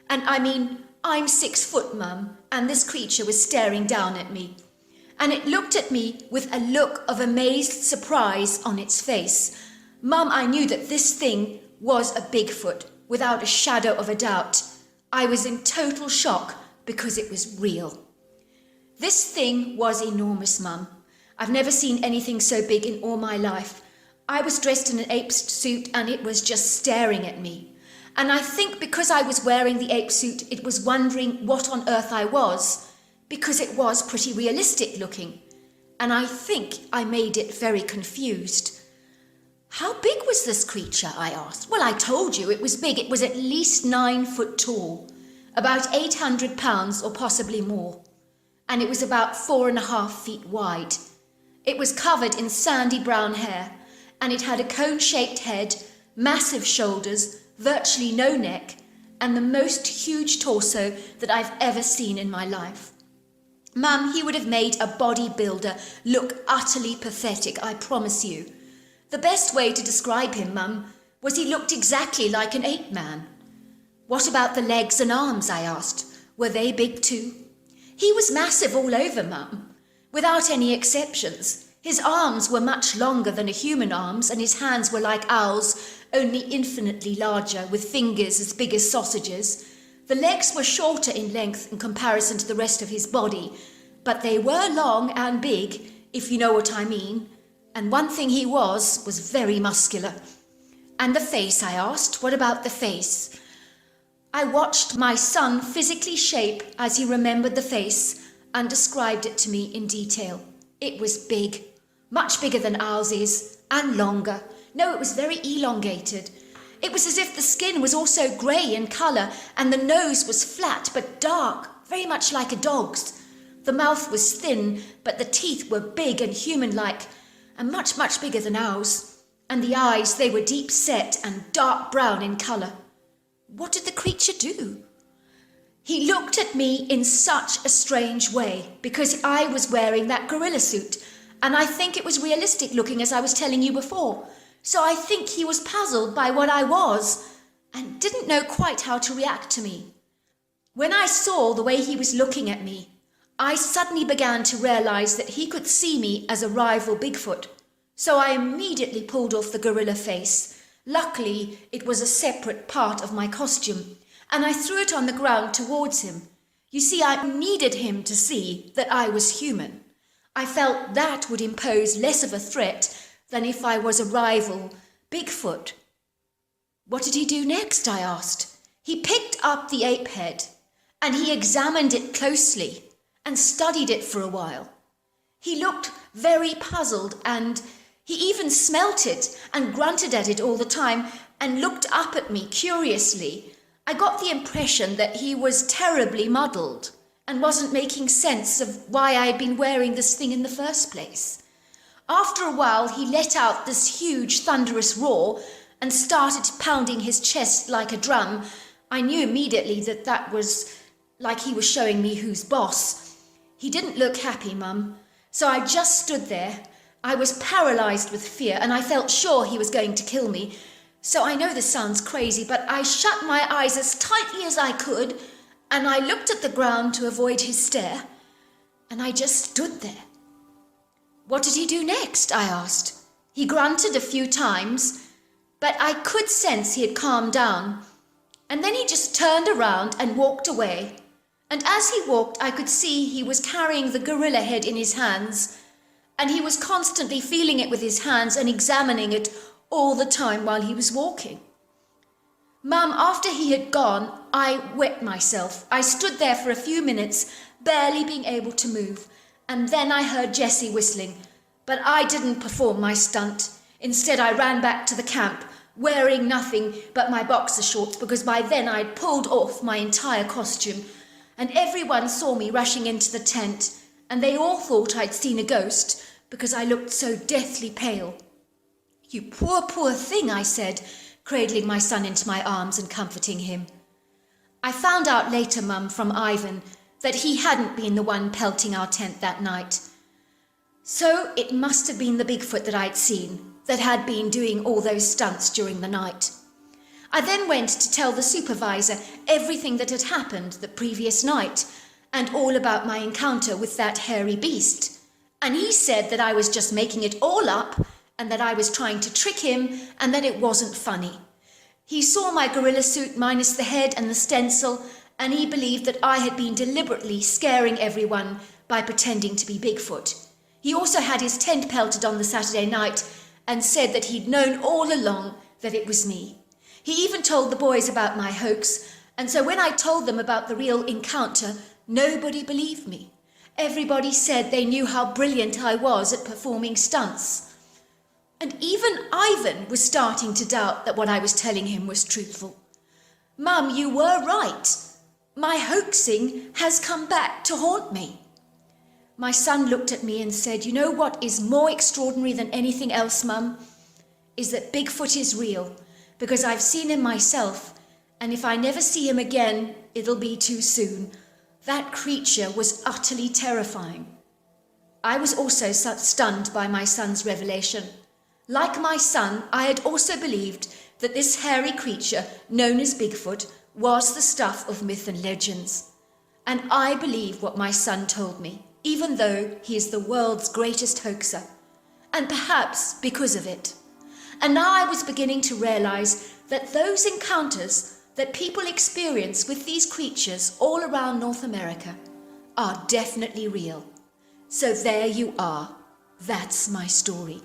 And I mean, I'm 6 foot, Mum, and this creature was staring down at me. And it looked at me with a look of amazed surprise on its face. Mum, I knew that this thing was a Bigfoot, without a shadow of a doubt. I was in total shock because it was real. This thing was enormous, Mum. I've never seen anything so big in all my life. I was dressed in an ape's suit and it was just staring at me. And I think because I was wearing the ape suit, it was wondering what on earth I was, because it was pretty realistic looking. And I think I made it very confused. "How big was this creature?" I asked. "Well, I told you it was big. It was at least 9 foot tall, about 800 pounds or possibly more. And it was about 4.5 feet wide. It was covered in sandy brown hair, and it had a cone-shaped head, massive shoulders, virtually no neck, and the most huge torso that I've ever seen in my life. Mum, he would have made a bodybuilder look utterly pathetic, I promise you. The best way to describe him, Mum, was he looked exactly like an ape man." "What about the legs and arms?" I asked. "Were they big too?" "He was massive all over, Mum. Without any exceptions. His arms were much longer than a human arms, and his hands were like owls, only infinitely larger, with fingers as big as sausages. The legs were shorter in length in comparison to the rest of his body, but they were long and big, if you know what I mean. And one thing he was very muscular." "And the face?" I asked. "What about the face?" I watched my son physically shape as he remembered the face and described it to me in detail. It was big, much bigger than ours, and longer. No, it was very elongated. It was as if the skin was also grey in colour, and the nose was flat but dark, very much like a dog's. The mouth was thin, but the teeth were big and human-like, and much, much bigger than ours. And the eyes, they were deep-set and dark brown in colour." "What did the creature do?" "He looked at me in such a strange way, because I was wearing that gorilla suit, and I think it was realistic looking, as I was telling you before. So I think he was puzzled by what I was, and didn't know quite how to react to me. When I saw the way he was looking at me, I suddenly began to realise that he could see me as a rival Bigfoot. So I immediately pulled off the gorilla face. Luckily, it was a separate part of my costume, and I threw it on the ground towards him. You see, I needed him to see that I was human. I felt that would impose less of a threat than if I was a rival Bigfoot." "What did he do next?" I asked. "He picked up the ape head, and he examined it closely and studied it for a while. He looked very puzzled, and he even smelt it and grunted at it all the time and looked up at me curiously. I got the impression that he was terribly muddled and wasn't making sense of why I had been wearing this thing in the first place. After a while, he let out this huge thunderous roar and started pounding his chest like a drum. I knew immediately that that was like he was showing me who's boss. He didn't look happy, Mum. So I just stood there. I was paralysed with fear, and I felt sure he was going to kill me. So I know this sounds crazy, but I shut my eyes as tightly as I could, and I looked at the ground to avoid his stare, and I just stood there. "What did he do next?" I asked. He grunted a few times, but I could sense he had calmed down. And then he just turned around and walked away. And as he walked, I could see he was carrying the gorilla head in his hands, and he was constantly feeling it with his hands and examining it all the time while he was walking. Mum, after he had gone, I wet myself. I stood there for a few minutes, barely being able to move, and then I heard Jessie whistling. But I didn't perform my stunt. Instead, I ran back to the camp, wearing nothing but my boxer shorts, because by then I'd pulled off my entire costume, and everyone saw me rushing into the tent, and they all thought I'd seen a ghost because I looked so deathly pale. "You poor, poor thing," I said, cradling my son into my arms and comforting him. I found out later, Mum, from Ivan, that he hadn't been the one pelting our tent that night. So it must have been the Bigfoot that I'd seen, that had been doing all those stunts during the night. I then went to tell the supervisor everything that had happened the previous night, and all about my encounter with that hairy beast. And he said that I was just making it all up, and that I was trying to trick him, and that it wasn't funny. He saw my gorilla suit minus the head and the stencil, and he believed that I had been deliberately scaring everyone by pretending to be Bigfoot. He also had his tent pelted on the Saturday night and said that he'd known all along that it was me. He even told the boys about my hoax, and so when I told them about the real encounter, nobody believed me. Everybody said they knew how brilliant I was at performing stunts. And even Ivan was starting to doubt that what I was telling him was truthful. "Mum, you were right. My hoaxing has come back to haunt me." My son looked at me and said, "You know what is more extraordinary than anything else, Mum? Is that Bigfoot is real, because I've seen him myself, and if I never see him again, it'll be too soon. That creature was utterly terrifying." I was also stunned by my son's revelation. Like my son, I had also believed that this hairy creature, known as Bigfoot, was the stuff of myth and legends. And I believe what my son told me, even though he is the world's greatest hoaxer, and perhaps because of it. And now I was beginning to realize that those encounters that people experience with these creatures all around North America are definitely real. So there you are. That's my story.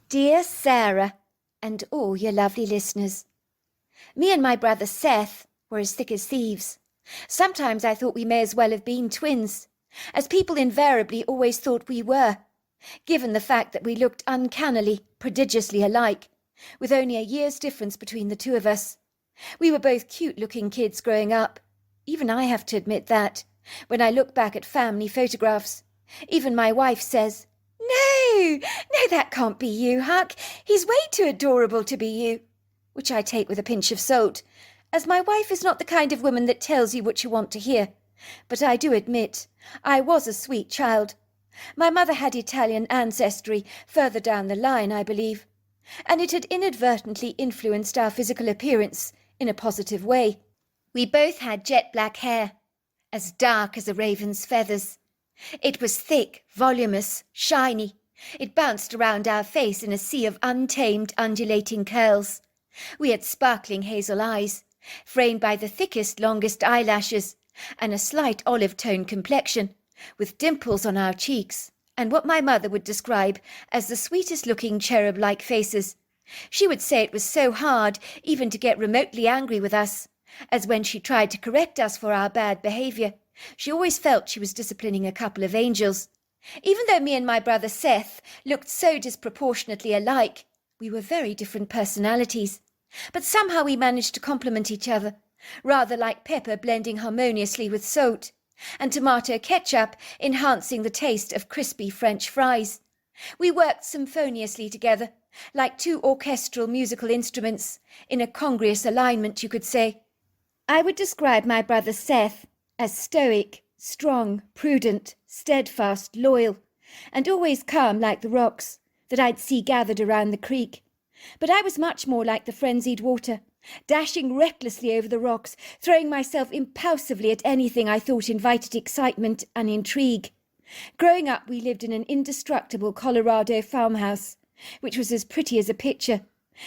Dear Sarah, and all your lovely listeners. Me and my brother Seth were as thick as thieves. Sometimes I thought we may as well have been twins, as people invariably always thought we were, given the fact that we looked uncannily, prodigiously alike, with only a year's difference between the two of us. We were both cute-looking kids growing up. Even I have to admit that, when I look back at family photographs. Even my wife says, No, that can't be you, Huck. He's way too adorable to be you," which I take with a pinch of salt, as my wife is not the kind of woman that tells you what you want to hear. But I do admit, I was a sweet child. My mother had Italian ancestry further down the line, I believe, and it had inadvertently influenced our physical appearance in a positive way. We both had jet black hair, as dark as a raven's feathers. It was thick, voluminous, shiny. It bounced around our face in a sea of untamed, undulating curls. We had sparkling hazel eyes, framed by the thickest, longest eyelashes, and a slight olive-tone complexion, with dimples on our cheeks, and what my mother would describe as the sweetest-looking cherub-like faces. She would say it was so hard even to get remotely angry with us, as when she tried to correct us for our bad behaviour, she always felt she was disciplining a couple of angels. Even though me and my brother Seth looked so disproportionately alike, we were very different personalities. But somehow we managed to complement each other, rather like pepper blending harmoniously with salt, and tomato ketchup enhancing the taste of crispy French fries. We worked symphoniously together, like two orchestral musical instruments, in a congruous alignment, you could say. I would describe my brother Seth as stoic, strong, prudent, steadfast, loyal, and always calm like the rocks that I'd see gathered around the creek. But I was much more like the frenzied water, dashing recklessly over the rocks, throwing myself impulsively at anything I thought invited excitement and intrigue. Growing up, we lived in an indestructible Colorado farmhouse, which was as pretty as a picture.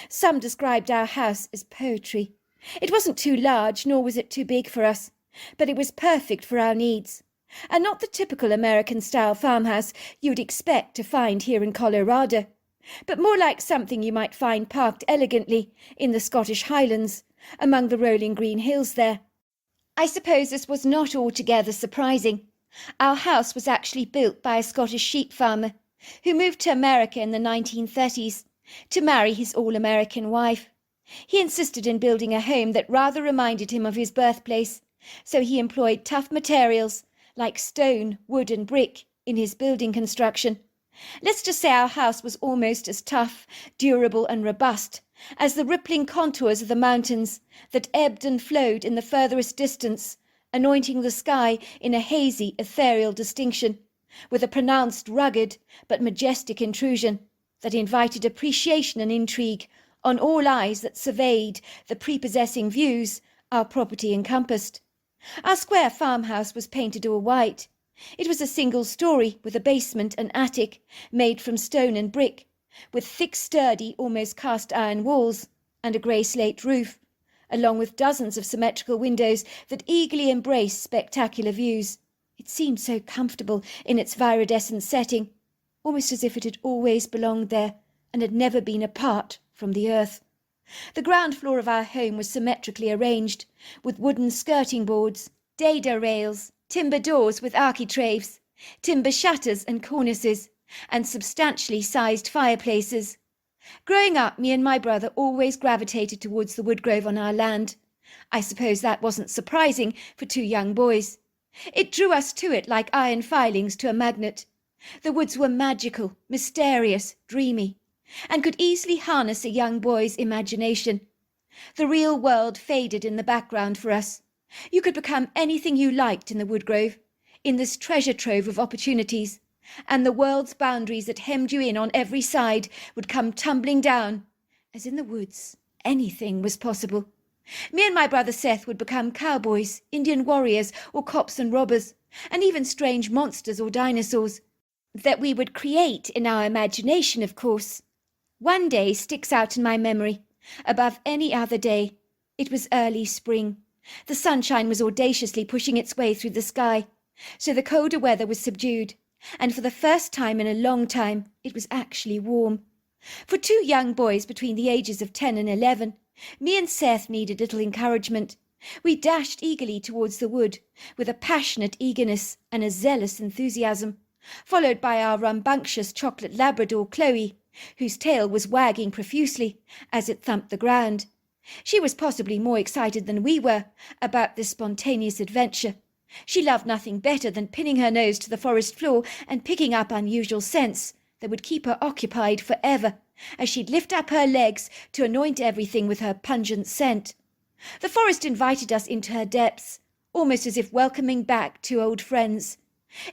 Some described our house as poetry. It wasn't too large, nor was it too big for us, but it was perfect for our needs, and not the typical American-style farmhouse you'd expect to find here in Colorado. but more like something you might find parked elegantly in the Scottish Highlands, among the rolling green hills there. I suppose this was not altogether surprising. Our house was actually built by a Scottish sheep farmer who moved to America in the 1930s to marry his all-American wife. He insisted in building a home that rather reminded him of his birthplace, so he employed tough materials like stone, wood and brick in his building construction. Let's just say our house was almost as tough, durable and robust as the rippling contours of the mountains that ebbed and flowed in the furthest distance, anointing the sky in a hazy, ethereal distinction, with a pronounced rugged but majestic intrusion that invited appreciation and intrigue on all eyes that surveyed the prepossessing views our property encompassed. Our square farmhouse was painted all white. It was a single story with a basement and attic made from stone and brick, with thick, sturdy, almost cast-iron walls and a grey slate roof, along with dozens of symmetrical windows that eagerly embraced spectacular views. It seemed so comfortable in its viridescent setting, almost as if it had always belonged there and had never been apart from the earth. The ground floor of our home was symmetrically arranged, with wooden skirting boards, dado rails, timber doors with architraves, timber shutters and cornices, and substantially sized fireplaces. Growing up, me and my brother always gravitated towards the woodgrove on our land. I suppose that wasn't surprising for two young boys. It drew us to it like iron filings to a magnet. The woods were magical, mysterious, dreamy, and could easily harness a young boy's imagination. The real world faded in the background for us. You could become anything you liked in the woodgrove, in this treasure trove of opportunities, and the world's boundaries that hemmed you in on every side would come tumbling down, as in the woods anything was possible. Me and my brother Seth would become cowboys, Indian warriors, or cops and robbers, and even strange monsters or dinosaurs, that we would create in our imagination, of course. One day sticks out in my memory, above any other day. It was early spring. The sunshine was audaciously pushing its way through the sky, so the colder weather was subdued, and for the first time in a long time it was actually warm. For two young boys between the ages of 10 and 11, me and Seth needed little encouragement. We dashed eagerly towards the wood, with a passionate eagerness and a zealous enthusiasm, followed by our rambunctious chocolate Labrador Chloe, whose tail was wagging profusely as it thumped the ground. She was possibly more excited than we were about this spontaneous adventure. She loved nothing better than pinning her nose to the forest floor and picking up unusual scents that would keep her occupied forever, as she'd lift up her legs to anoint everything with her pungent scent. The forest invited us into her depths, almost as if welcoming back two old friends.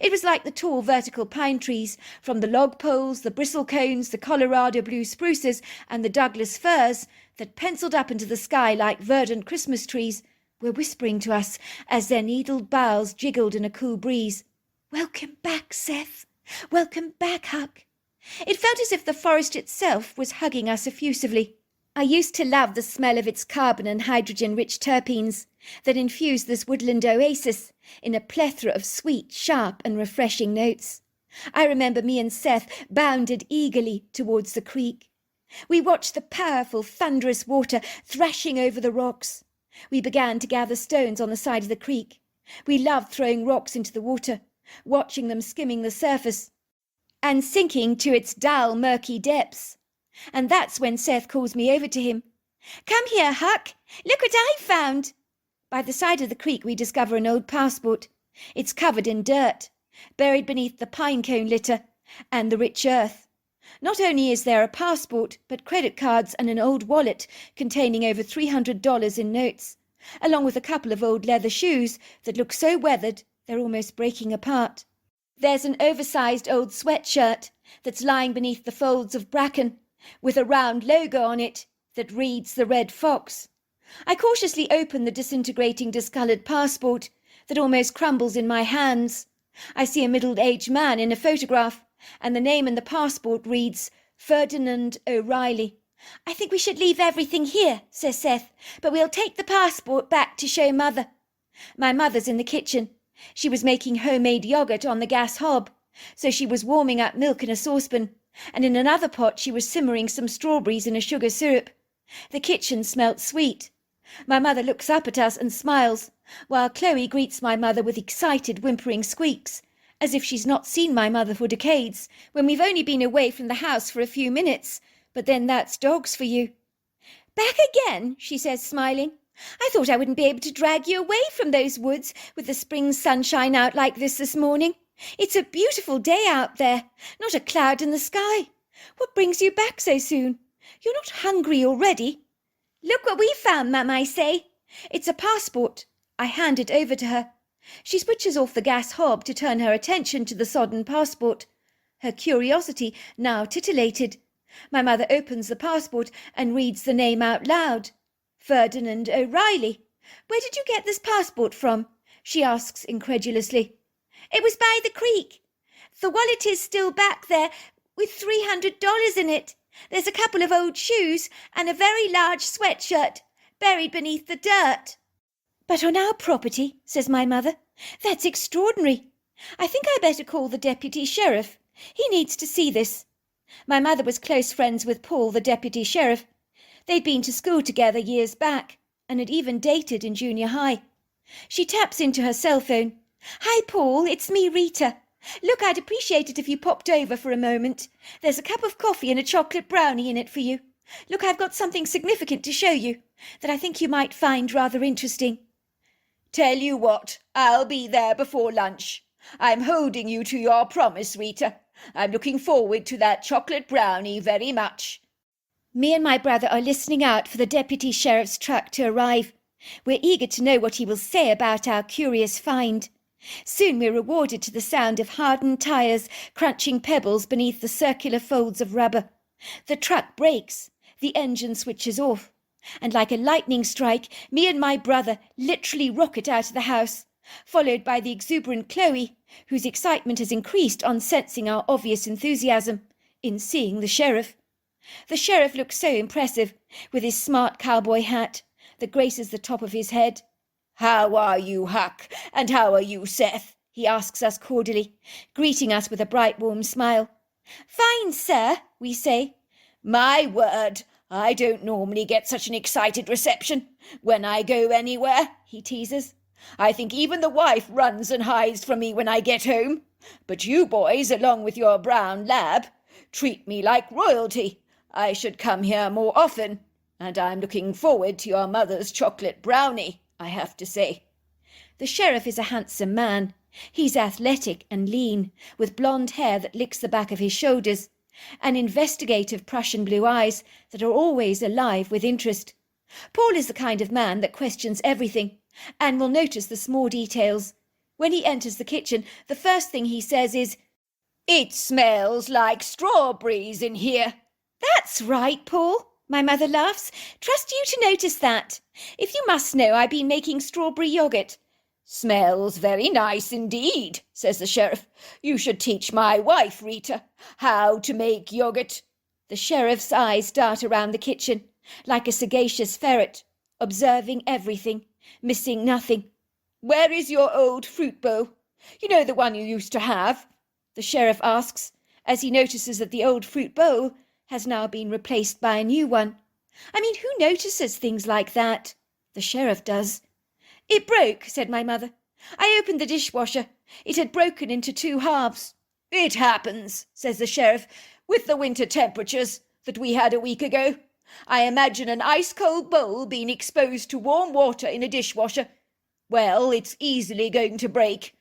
It was like the tall vertical pine trees, from the log poles, the bristle cones, the Colorado blue spruces, and the Douglas firs, that penciled up into the sky like verdant Christmas trees, were whispering to us as their needled boughs jiggled in a cool breeze. "Welcome back, Seth. Welcome back, Huck." It felt as if the forest itself was hugging us effusively. I used to love the smell of its carbon and hydrogen-rich terpenes that infused this woodland oasis in a plethora of sweet, sharp and refreshing notes. I remember me and Seth bounded eagerly towards the creek. We watched the powerful, thunderous water thrashing over the rocks. We began to gather stones on the side of the creek. We loved throwing rocks into the water, watching them skimming the surface and sinking to its dull, murky depths. And that's when Seth calls me over to him. "Come here, Huck. Look what I found." By the side of the creek we discover an old passport. It's covered in dirt, buried beneath the pine cone litter and the rich earth. Not only is there a passport, but credit cards and an old wallet containing over $300 in notes, along with a couple of old leather shoes that look so weathered they're almost breaking apart. There's an oversized old sweatshirt that's lying beneath the folds of bracken, with a round logo on it that reads the Red Fox. I cautiously open the disintegrating, discoloured passport that almost crumbles in my hands. I see a middle-aged man in a photograph, and the name in the passport reads Ferdinand O'Reilly. "I think we should leave everything here," says Seth, "but we'll take the passport back to show Mother." My mother's in the kitchen. She was making homemade yoghurt on the gas hob, so she was warming up milk in a saucepan, and in another pot she was simmering some strawberries in a sugar syrup. The kitchen smelt sweet. My mother looks up at us and smiles, while Chloe greets my mother with excited whimpering squeaks, as if she's not seen my mother for decades, when we've only been away from the house for a few minutes. But then that's dogs for you. Back again, she says, smiling. I thought I wouldn't be able to drag you away from those woods with the spring sunshine out like this morning. It's a beautiful day out there, not a cloud in the sky. What brings you back so soon? You're not hungry already? Look what we found, Mum, I say. It's a passport. I hand it over to her. She switches off the gas hob to turn her attention to the sodden passport. Her curiosity now titillated. My mother opens the passport and reads the name out loud. Ferdinand O'Reilly. Where did you get this passport from? She asks incredulously. It was by the creek. The wallet is still back there with $300 in it. There's a couple of old shoes and a very large sweatshirt buried beneath the dirt. But on our property, says my mother. That's extraordinary. I think I better call the deputy sheriff. He needs to see this. My mother was close friends with Paul, the deputy sheriff. They'd been to school together years back and had even dated in junior high. She taps into her cell phone. Hi, Paul, it's me, Rita. Look, I'd appreciate it if you popped over for a moment. There's a cup of coffee and a chocolate brownie in it for you. Look, I've got something significant to show you that I think you might find rather interesting. Tell you what, I'll be there before lunch. I'm holding you to your promise, Rita. I'm looking forward to that chocolate brownie very much. Me and my brother are listening out for the deputy sheriff's truck to arrive. We're eager to know what he will say about our curious find. Soon we're rewarded to the sound of hardened tyres crunching pebbles beneath the circular folds of rubber. The truck brakes, the engine switches off, and like a lightning strike, me and my brother literally rocket out of the house, followed by the exuberant Chloe, whose excitement has increased on sensing our obvious enthusiasm in seeing the sheriff. The sheriff looks so impressive, with his smart cowboy hat that graces the top of his head. How are you, Huck? And how are you, Seth? He asks us cordially, greeting us with a bright, warm smile. Fine, sir, we say. My word, I don't normally get such an excited reception when I go anywhere, he teases. I think even the wife runs and hides from me when I get home. But you boys, along with your brown lab, treat me like royalty. I should come here more often, and I'm looking forward to your mother's chocolate brownie, I have to say. The sheriff is a handsome man. He's athletic and lean, with blonde hair that licks the back of his shoulders, and investigative Prussian blue eyes that are always alive with interest. Paul is the kind of man that questions everything, and will notice the small details. When he enters the kitchen, the first thing he says is, It smells like strawberries in here. That's right, Paul. My mother laughs. Trust you to notice that. If you must know, I've been making strawberry yoghurt. Smells very nice indeed, says the sheriff. You should teach my wife, Rita, how to make yoghurt. The sheriff's eyes dart around the kitchen, like a sagacious ferret, observing everything, missing nothing. Where is your old fruit bowl? You know, the one you used to have? The sheriff asks, as he notices that the old fruit bowl has now been replaced by a new one. I mean, who notices things like that? The sheriff does. It broke, said my mother. I opened the dishwasher. It had broken into 2 halves. It happens, says the sheriff, with the winter temperatures that we had a week ago. I imagine an ice-cold bowl being exposed to warm water in a dishwasher. Well, it's easily going to break,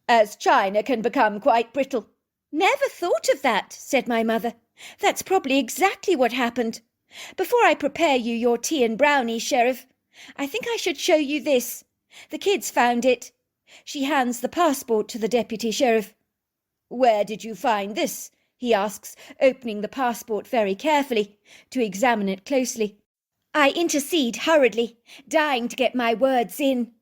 as china can become quite brittle. Never thought of that, said my mother. That's probably exactly what happened. Before I prepare you your tea and brownie, Sheriff, I think I should show you this. The kids found it. She hands the passport to the deputy sheriff. Where did you find this? He asks, opening the passport very carefully to examine it closely. I intercede hurriedly, dying to get my words in.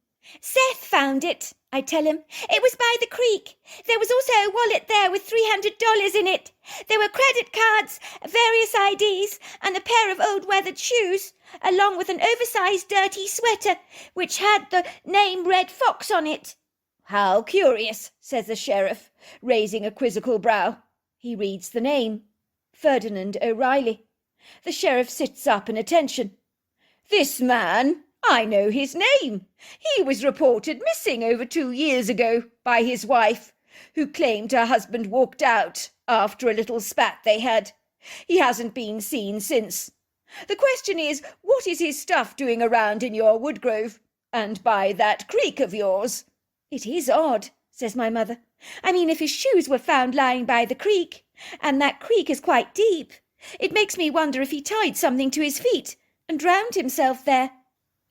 Seth found it, I tell him. It was by the creek. There was also a wallet there with $300 in it. There were credit cards, various IDs, and a pair of old weathered shoes, along with an oversized dirty sweater, which had the name Red Fox on it. How curious, says the sheriff, raising a quizzical brow. He reads the name. Ferdinand O'Reilly. The sheriff sits up in attention. This man, I know his name. He was reported missing over 2 years ago by his wife, who claimed her husband walked out after a little spat they had. He hasn't been seen since. The question is, what is his stuff doing around in your woodgrove, and by that creek of yours? It is odd, says my mother. I mean, if his shoes were found lying by the creek, and that creek is quite deep, it makes me wonder if he tied something to his feet and drowned himself there.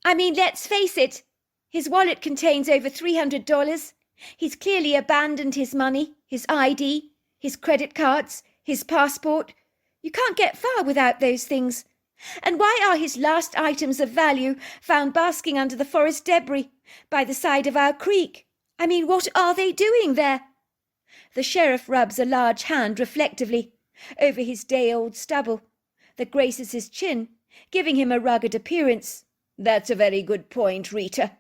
I mean, let's face it, his wallet contains over $300. He's clearly abandoned his money, his ID, his credit cards, his passport. You can't get far without those things. And why are his last items of value found basking under the forest debris by the side of our creek? I mean, what are they doing there? The sheriff rubs a large hand reflectively over his day-old stubble that graces his chin, giving him a rugged appearance. That's a very good point, Rita.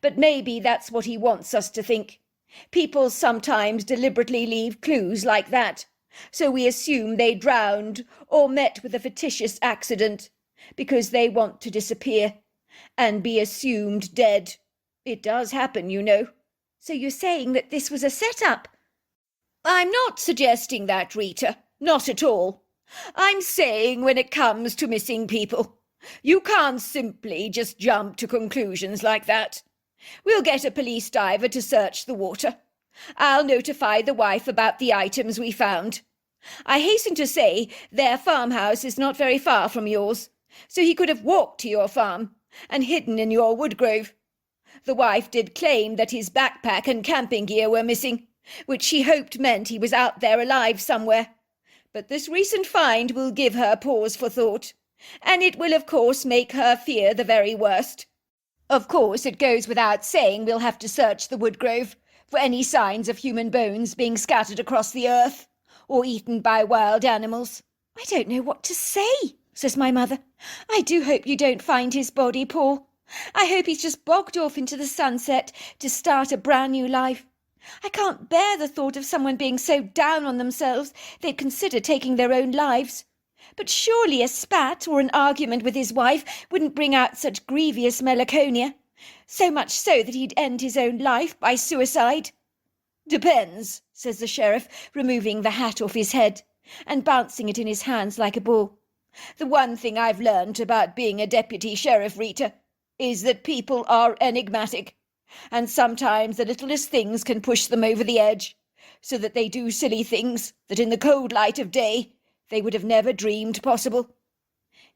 But maybe that's what he wants us to think. People sometimes deliberately leave clues like that, so we assume they drowned or met with a fictitious accident because they want to disappear and be assumed dead. It does happen, you know. So you're saying that this was a set-up? I'm not suggesting that, Rita. Not at all. I'm saying when it comes to missing people, you can't simply just jump to conclusions like that. We'll get a police diver to search the water. I'll notify the wife about the items we found. I hasten to say their farmhouse is not very far from yours, so he could have walked to your farm and hidden in your woodgrove. The wife did claim that his backpack and camping gear were missing, which she hoped meant he was out there alive somewhere. But this recent find will give her pause for thought, and it will of course make her fear the very worst. Of course, it goes without saying we'll have to search the woodgrove for any signs of human bones being scattered across the earth or eaten by wild animals. I don't know what to say, says my mother. I do hope you don't find his body, Paul. I hope he's just bogged off into the sunset to start a brand new life. I can't bear the thought of someone being so down on themselves they'd consider taking their own lives. But surely a spat or an argument with his wife wouldn't bring out such grievous melancholia, so much so that he'd end his own life by suicide. Depends, says the sheriff, removing the hat off his head and bouncing it in his hands like a ball. The one thing I've learned about being a deputy sheriff, Rita, is that people are enigmatic, and sometimes the littlest things can push them over the edge, so that they do silly things that in the cold light of day they would have never dreamed possible.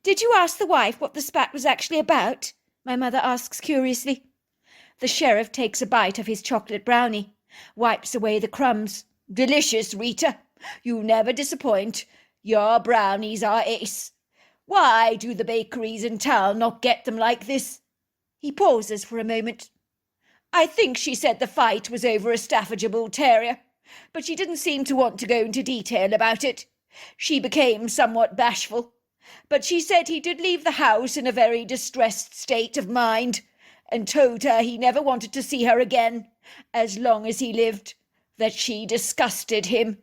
Did you ask the wife what the spat was actually about? My mother asks curiously. The sheriff takes a bite of his chocolate brownie, wipes away the crumbs. Delicious, Rita. You never disappoint. Your brownies are ace. Why do the bakeries in town not get them like this? He pauses for a moment. I think she said the fight was over a Staffordshire Bull Terrier, but she didn't seem to want to go into detail about it. She became somewhat bashful, but she said he did leave the house in a very distressed state of mind, and told her he never wanted to see her again, as long as he lived, that she disgusted him.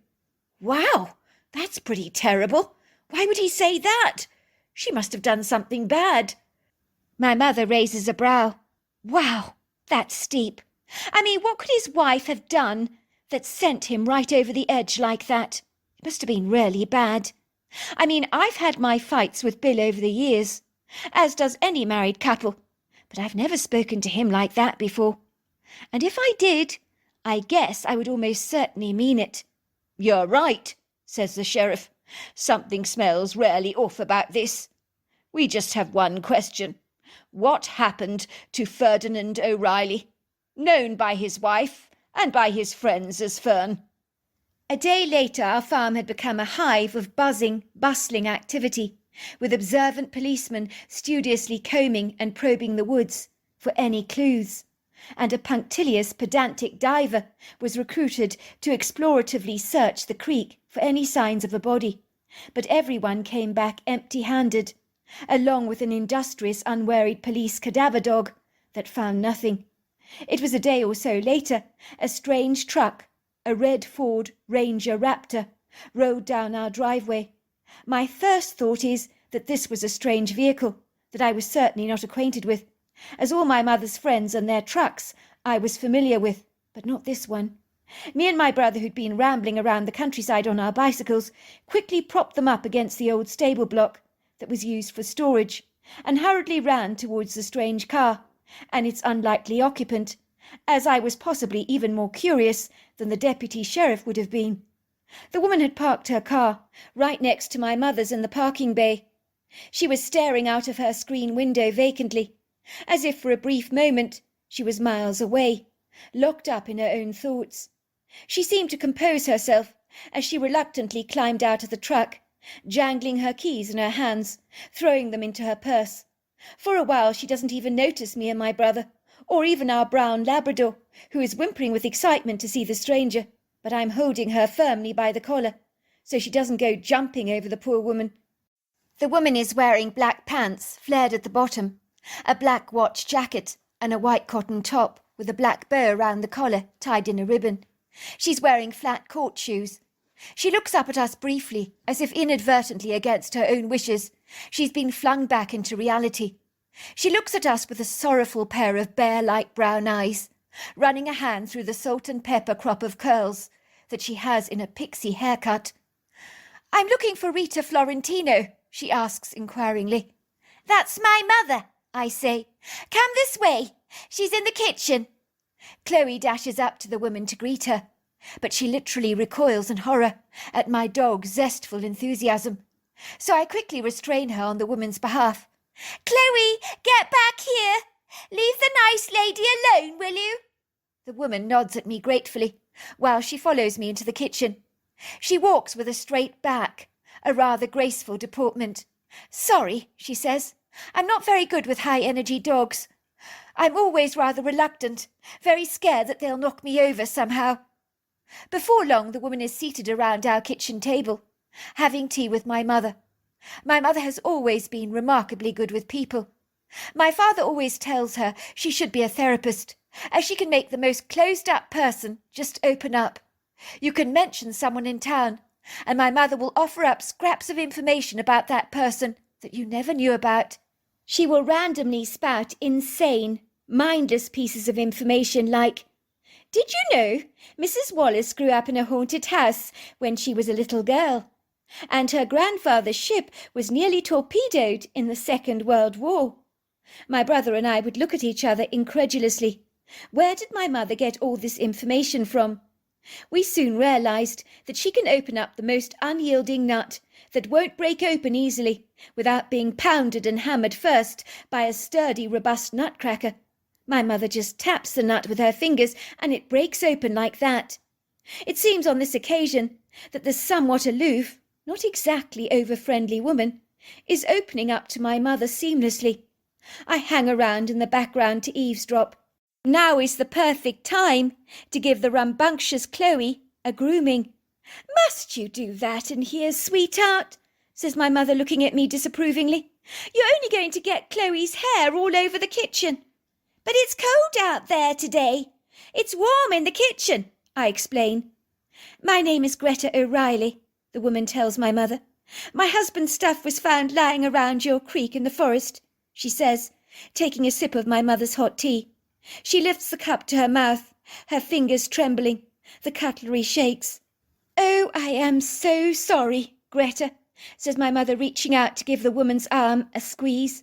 Wow, that's pretty terrible. Why would he say that? She must have done something bad. My mother raises a brow. Wow, that's steep. I mean, what could his wife have done that sent him right over the edge like that? It must have been really bad. I mean, I've had my fights with Bill over the years, as does any married couple, but I've never spoken to him like that before. And if I did, I guess I would almost certainly mean it. You're right, says the sheriff. Something smells rarely off about this. We just have one question. What happened to Ferdinand O'Reilly, known by his wife and by his friends as Fern? A day later, our farm had become a hive of buzzing, bustling activity, with observant policemen studiously combing and probing the woods for any clues, and a punctilious, pedantic diver was recruited to exploratively search the creek for any signs of a body. But everyone came back empty-handed, along with an industrious, unwearied police cadaver dog that found nothing. It was a day or so later, a strange truck, a red Ford Ranger Raptor, rolled down our driveway, My first thought is that this was a strange vehicle that I was certainly not acquainted with, as all my mother's friends and their trucks I was familiar with, but not this one. Me and my brother, who'd been rambling around the countryside on our bicycles, quickly propped them up against the old stable block that was used for storage, and hurriedly ran towards the strange car and its unlikely occupant, as I was possibly even more curious than the deputy sheriff would have been. The woman had parked her car right next to my mother's in the parking bay. She was staring out of her screen window vacantly, as if for a brief moment she was miles away, locked up in her own thoughts. She seemed to compose herself as she reluctantly climbed out of the truck, jangling her keys in her hands, throwing them into her purse. For a while she doesn't even notice me and my brother, or even our brown Labrador, who is whimpering with excitement to see the stranger, but I'm holding her firmly by the collar, so she doesn't go jumping over the poor woman. The woman is wearing black pants, flared at the bottom, a black watch jacket, and a white cotton top with a black bow around the collar tied in a ribbon. She's wearing flat court shoes. She looks up at us briefly, as if inadvertently against her own wishes she's been flung back into reality. She looks at us with a sorrowful pair of bear-like brown eyes, running a hand through the salt and pepper crop of curls that she has in a pixie haircut. "I'm looking for Rita Florentino," she asks inquiringly. "That's my mother," I say. "Come this way. She's in the kitchen." Chloe dashes up to the woman to greet her, but she literally recoils in horror at my dog's zestful enthusiasm. So I quickly restrain her on the woman's behalf. "Chloe, get back here. Leave the nice lady alone, will you?" The woman nods at me gratefully, while she follows me into the kitchen. She walks with a straight back, a rather graceful deportment. "Sorry," she says. "I'm not very good with high-energy dogs. I'm always rather reluctant, very scared that they'll knock me over somehow." Before long, the woman is seated around our kitchen table, having tea with my mother. My mother has always been remarkably good with people. My father always tells her she should be a therapist, as she can make the most closed-up person just open up. You can mention someone in town, and my mother will offer up scraps of information about that person that you never knew about. She will randomly spout insane, mindless pieces of information like, "Did you know Mrs. Wallace grew up in a haunted house when she was a little girl? And her grandfather's ship was nearly torpedoed in the Second World War." My brother and I would look at each other incredulously. Where did my mother get all this information from? We soon realized that she can open up the most unyielding nut that won't break open easily without being pounded and hammered first by a sturdy, robust nutcracker. My mother just taps the nut with her fingers and it breaks open like that. It seems on this occasion that the somewhat aloof, not exactly over-friendly woman is opening up to my mother seamlessly. I hang around in the background to eavesdrop. Now is the perfect time to give the rambunctious Chloe a grooming. "Must you do that in here, sweetheart?" says my mother, looking at me disapprovingly. "You're only going to get Chloe's hair all over the kitchen." "But it's cold out there today. It's warm in the kitchen," I explain. "My name is Greta O'Reilly," the woman tells my mother. "My husband's stuff was found lying around your creek in the forest," she says, taking a sip of my mother's hot tea. She lifts the cup to her mouth, her fingers trembling. The cutlery shakes. "Oh, I am so sorry, Greta," says my mother, reaching out to give the woman's arm a squeeze.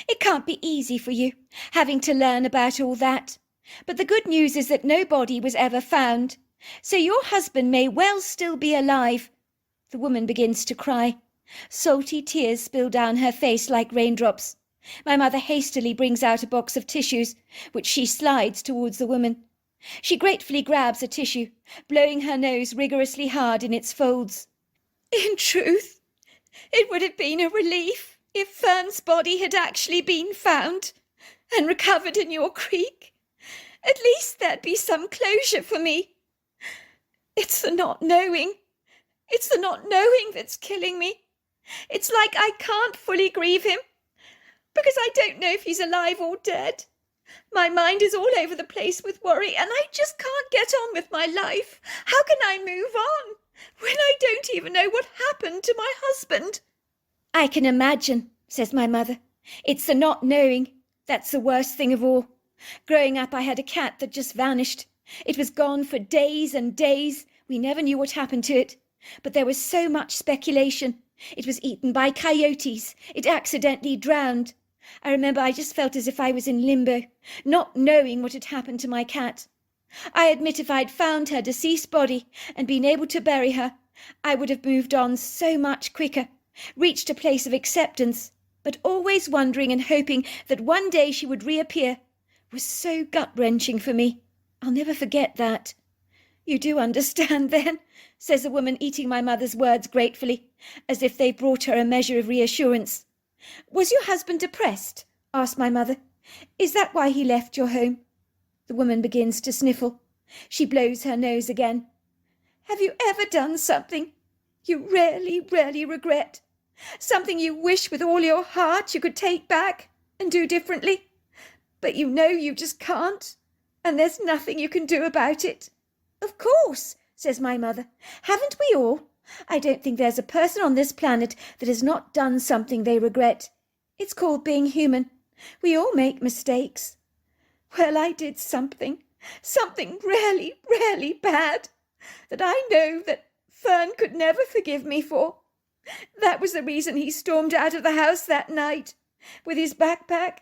"It can't be easy for you, having to learn about all that. But the good news is that no body was ever found, so your husband may well still be alive." The woman begins to cry. Salty tears spill down her face like raindrops. My mother hastily brings out a box of tissues, which she slides towards the woman. She gratefully grabs a tissue, blowing her nose rigorously hard in its folds. "In truth, it would have been a relief if Fern's body had actually been found and recovered in your creek. At least there'd be some closure for me. It's the not knowing. It's the not knowing that's killing me. It's like I can't fully grieve him, because I don't know if he's alive or dead. My mind is all over the place with worry, and I just can't get on with my life. How can I move on when I don't don't even know what happened to my husband." "I can imagine," says my mother. "It's the not knowing. That's the worst thing of all. Growing up, I had a cat that just vanished. It was gone for days and days. We never knew what happened to it. But there was so much speculation. It was eaten by coyotes. It accidentally drowned. I remember I just felt as if I was in limbo, not knowing what had happened to my cat. I admit if I'd found her deceased body and been able to bury her, I would have moved on so much quicker, reached a place of acceptance, but always wondering and hoping that one day she would reappear was so gut-wrenching for me. I'll never forget that." "You do understand, then?" says the woman, eating my mother's words gratefully, as if they brought her a measure of reassurance. "Was your husband depressed?" asked my mother. "Is that why he left your home?" The woman begins to sniffle. She blows her nose again. "Have you ever done something you really, really regret? Something you wish with all your heart you could take back and do differently? But you know you just can't, and there's nothing you can do about it." "Of course," says my mother. "Haven't we all? I don't think there's a person on this planet that has not done something they regret. It's called being human. We all make mistakes." "Well, I did something really, really bad, that I know that Fern could never forgive me for. That was the reason he stormed out of the house that night, with his backpack.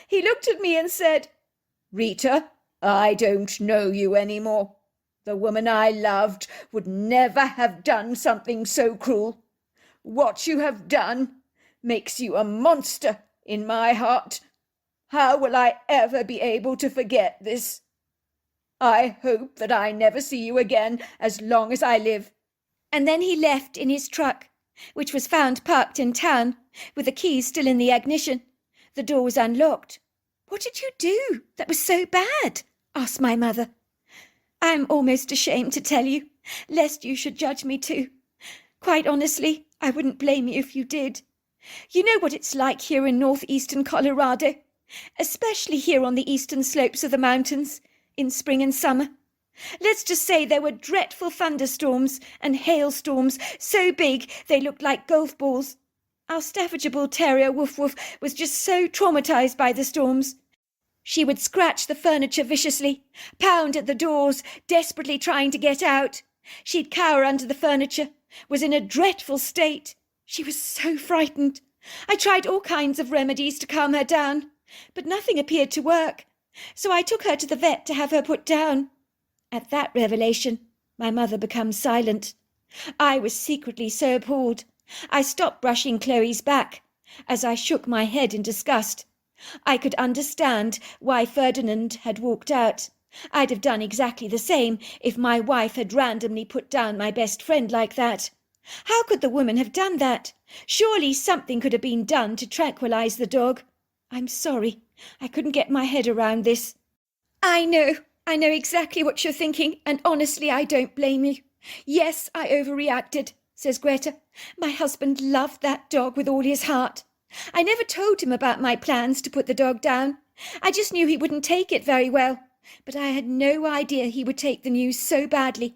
He looked at me and said, 'Rita, I don't know you anymore. The woman I loved would never have done something so cruel. What you have done makes you a monster in my heart. How will I ever be able to forget this? I hope that I never see you again as long as I live.'" And then he left in his truck, which was found parked in town, with the keys still in the ignition. The door was unlocked. "What did you do that was so bad?" asked my mother. "I'm almost ashamed to tell you, lest you should judge me too. Quite honestly, I wouldn't blame you if you did. You know what it's like here in northeastern Colorado, especially here on the eastern slopes of the mountains, in spring and summer. Let's just say there were dreadful thunderstorms and hailstorms so big they looked like golf balls. Our Staffordshire Bull Terrier Woof Woof was just so traumatized by the storms. She would scratch the furniture viciously, pound at the doors, desperately trying to get out. She'd cower under the furniture, was in a dreadful state. She was so frightened. I tried all kinds of remedies to calm her down, but nothing appeared to work. So I took her to the vet to have her put down. At that revelation, my mother becomes silent. I was secretly so appalled. I stopped brushing Chloe's back, as I shook my head in disgust. I could understand why Ferdinand had walked out. I'd have done exactly the same if my wife had randomly put down my best friend like that. How could the woman have done that? Surely something could have been done to tranquilize the dog. I'm sorry, I couldn't get my head around this. I know exactly what you're thinking, and honestly, I don't blame you. Yes, I overreacted, says Greta. My husband loved that dog with all his heart. I never told him about my plans to put the dog down. I just knew he wouldn't take it very well, but I had no idea he would take the news so badly.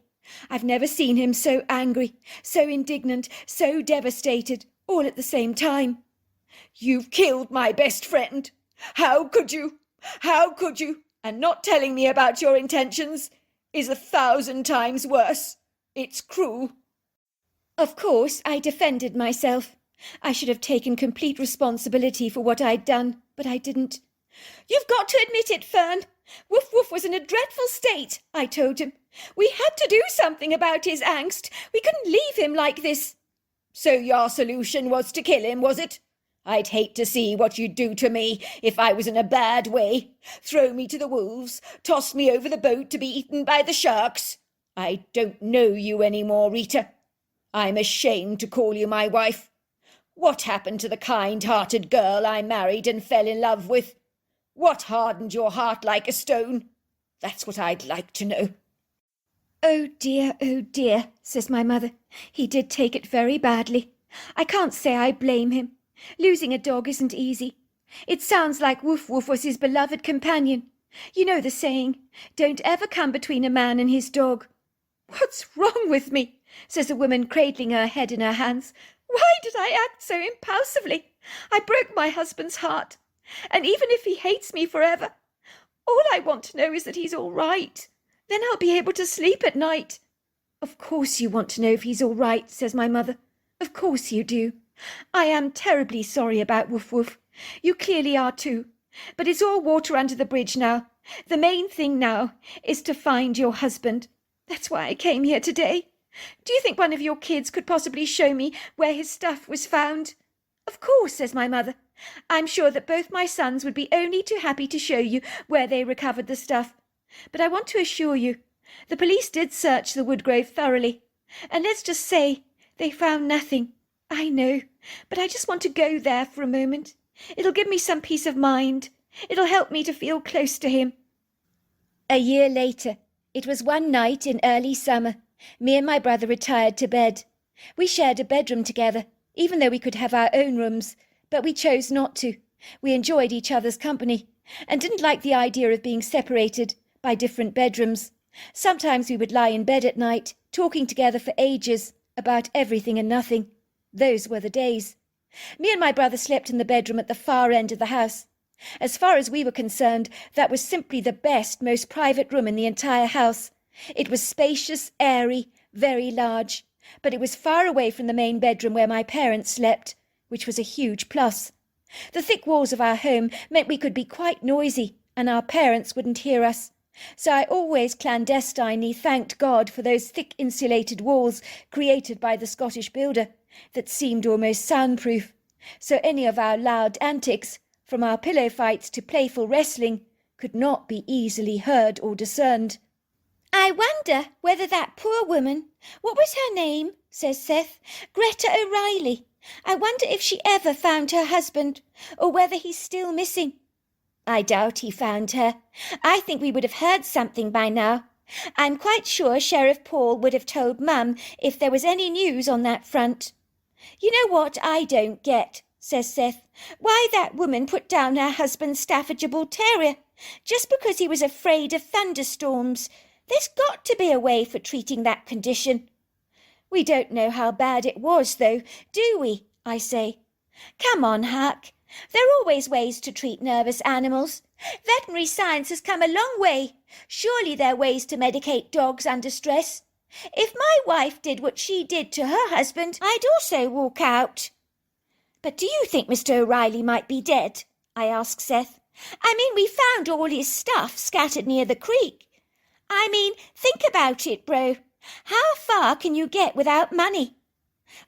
I've never seen him so angry, so indignant, so devastated, all at the same time. You've killed my best friend. How could you? How could you? And not telling me about your intentions is 1,000 times worse. It's cruel. Of course, I defended myself. I should have taken complete responsibility for what I'd done, but I didn't. You've got to admit it, Fern. Woof Woof was in a dreadful state, I told him. We had to do something about his angst. We couldn't leave him like this. So your solution was to kill him, was it? I'd hate to see what you'd do to me if I was in a bad way. Throw me to the wolves, toss me over the boat to be eaten by the sharks. I don't know you any more, Rita. I'm ashamed to call you my wife. What happened to the kind-hearted girl I married and fell in love with? What hardened your heart like a stone? That's what I'd like to know. Oh dear, says my mother. He did take it very badly. I can't say I blame him. Losing a dog isn't easy. It sounds like Woof Woof was his beloved companion. You know the saying, don't ever come between a man and his dog. What's wrong with me? says the woman, cradling her head in her hands. Why did I act so impulsively? I broke my husband's heart. And even if he hates me forever, all I want to know is that he's all right. Then I'll be able to sleep at night. Of course you want to know if he's all right, says my mother. Of course you do. I am terribly sorry about Woof Woof. You clearly are too. But it's all water under the bridge now. The main thing now is to find your husband. That's why I came here today. Do you think one of your kids could possibly show me where his stuff was found? Of course, says my mother. I'm sure that both my sons would be only too happy to show you where they recovered the stuff. But I want to assure you, the police did search the woodgrove thoroughly. And let's just say they found nothing. I know, but I just want to go there for a moment. It'll give me some peace of mind. It'll help me to feel close to him. A year later, it was one night in early summer. Me and my brother retired to bed. We shared a bedroom together, even though we could have our own rooms, but we chose not to. We enjoyed each other's company and didn't like the idea of being separated by different bedrooms. Sometimes we would lie in bed at night, talking together for ages about everything and nothing. Those were the days. Me and my brother slept in the bedroom at the far end of the house. As far as we were concerned, that was simply the best, most private room in the entire house. It was spacious, airy, very large, but it was far away from the main bedroom where my parents slept, which was a huge plus. The thick walls of our home meant we could be quite noisy, and our parents wouldn't hear us. So I always clandestinely thanked God for those thick insulated walls created by the Scottish builder that seemed almost soundproof, so any of our loud antics, from our pillow fights to playful wrestling, could not be easily heard or discerned. I wonder whether that poor woman, what was her name, says Seth, Greta O'Reilly, I wonder if she ever found her husband, or whether he's still missing. I doubt he found her. I think we would have heard something by now. I'm quite sure Sheriff Paul would have told Mum if there was any news on that front. You know what I don't get, says Seth, why that woman put down her husband's Staffordshire Bull Terrier, just because he was afraid of thunderstorms. There's got to be a way for treating that condition. We don't know how bad it was, though, do we? I say. Come on, Huck. There are always ways to treat nervous animals. Veterinary science has come a long way. Surely there are ways to medicate dogs under stress. If my wife did what she did to her husband, I'd also walk out. But do you think Mr. O'Reilly might be dead? I asked Seth. I mean, we found all his stuff scattered near the creek. I mean, think about it, bro. How far can you get without money?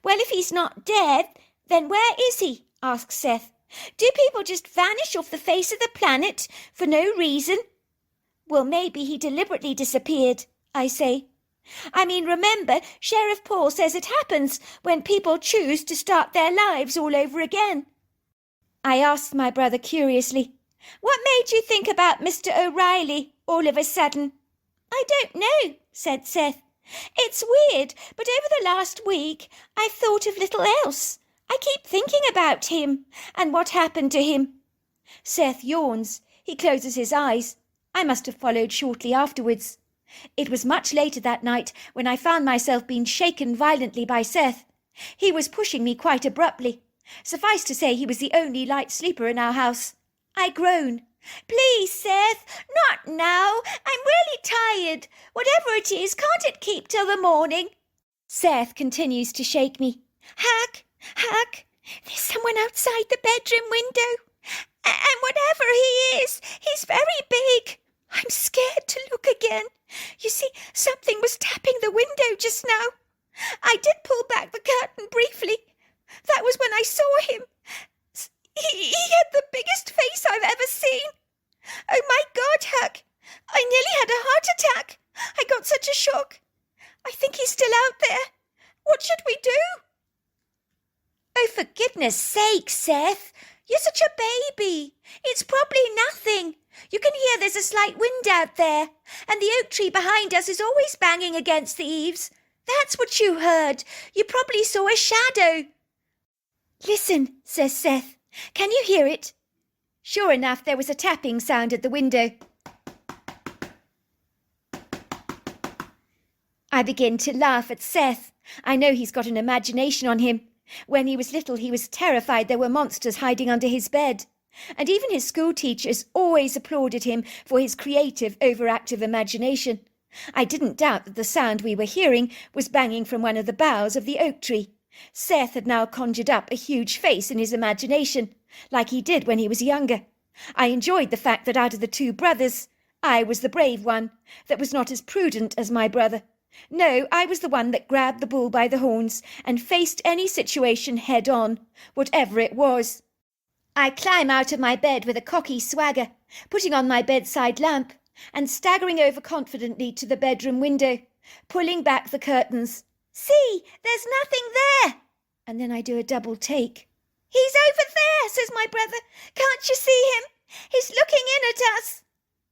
Well, if he's not dead, then where is he? Asked Seth. Do people just vanish off the face of the planet for no reason? Well, maybe he deliberately disappeared, I say. I mean, remember, Sheriff Paul says it happens when people choose to start their lives all over again. I asked my brother curiously, what made you think about Mr. O'Reilly all of a sudden? I don't know, said Seth. It's weird, but over the last week I've thought of little else. I keep thinking about him and what happened to him. Seth yawns. He closes his eyes. I must have followed shortly afterwards. It was much later that night when I found myself being shaken violently by Seth. He was pushing me quite abruptly. Suffice to say, he was the only light sleeper in our house. I groan. Please, Seth, not now. I'm really tired. Whatever it is, can't it keep till the morning? Seth continues to shake me. Huck, there's someone outside the bedroom window. And whatever he is, he's very big. I'm scared to look again. You see, something was tapping the window just now. I did pull back the curtain briefly. That was when I saw him. He had the biggest face I've ever seen. Oh, my God, Huck. I nearly had a heart attack. I got such a shock. I think he's still out there. What should we do? Oh, for goodness sake, Seth. You're such a baby. It's probably nothing. You can hear there's a slight wind out there, and the oak tree behind us is always banging against the eaves. That's what you heard. You probably saw a shadow. Listen, says Seth. Can you hear it? Sure enough, there was a tapping sound at the window. I begin to laugh at Seth. I know he's got an imagination on him. When he was little, he was terrified there were monsters hiding under his bed. And even his school teachers always applauded him for his creative, overactive imagination. I didn't doubt that the sound we were hearing was banging from one of the boughs of the oak tree. Seth had now conjured up a huge face in his imagination, like he did when he was younger. I enjoyed the fact that out of the two brothers, I was the brave one, that was not as prudent as my brother. No, I was the one that grabbed the bull by the horns and faced any situation head on, whatever it was. I climb out of my bed with a cocky swagger, putting on my bedside lamp, and staggering over confidently to the bedroom window, pulling back the curtains. See, there's nothing there! And then I do a double take. He's over there, says my brother. Can't you see him? He's looking in at us.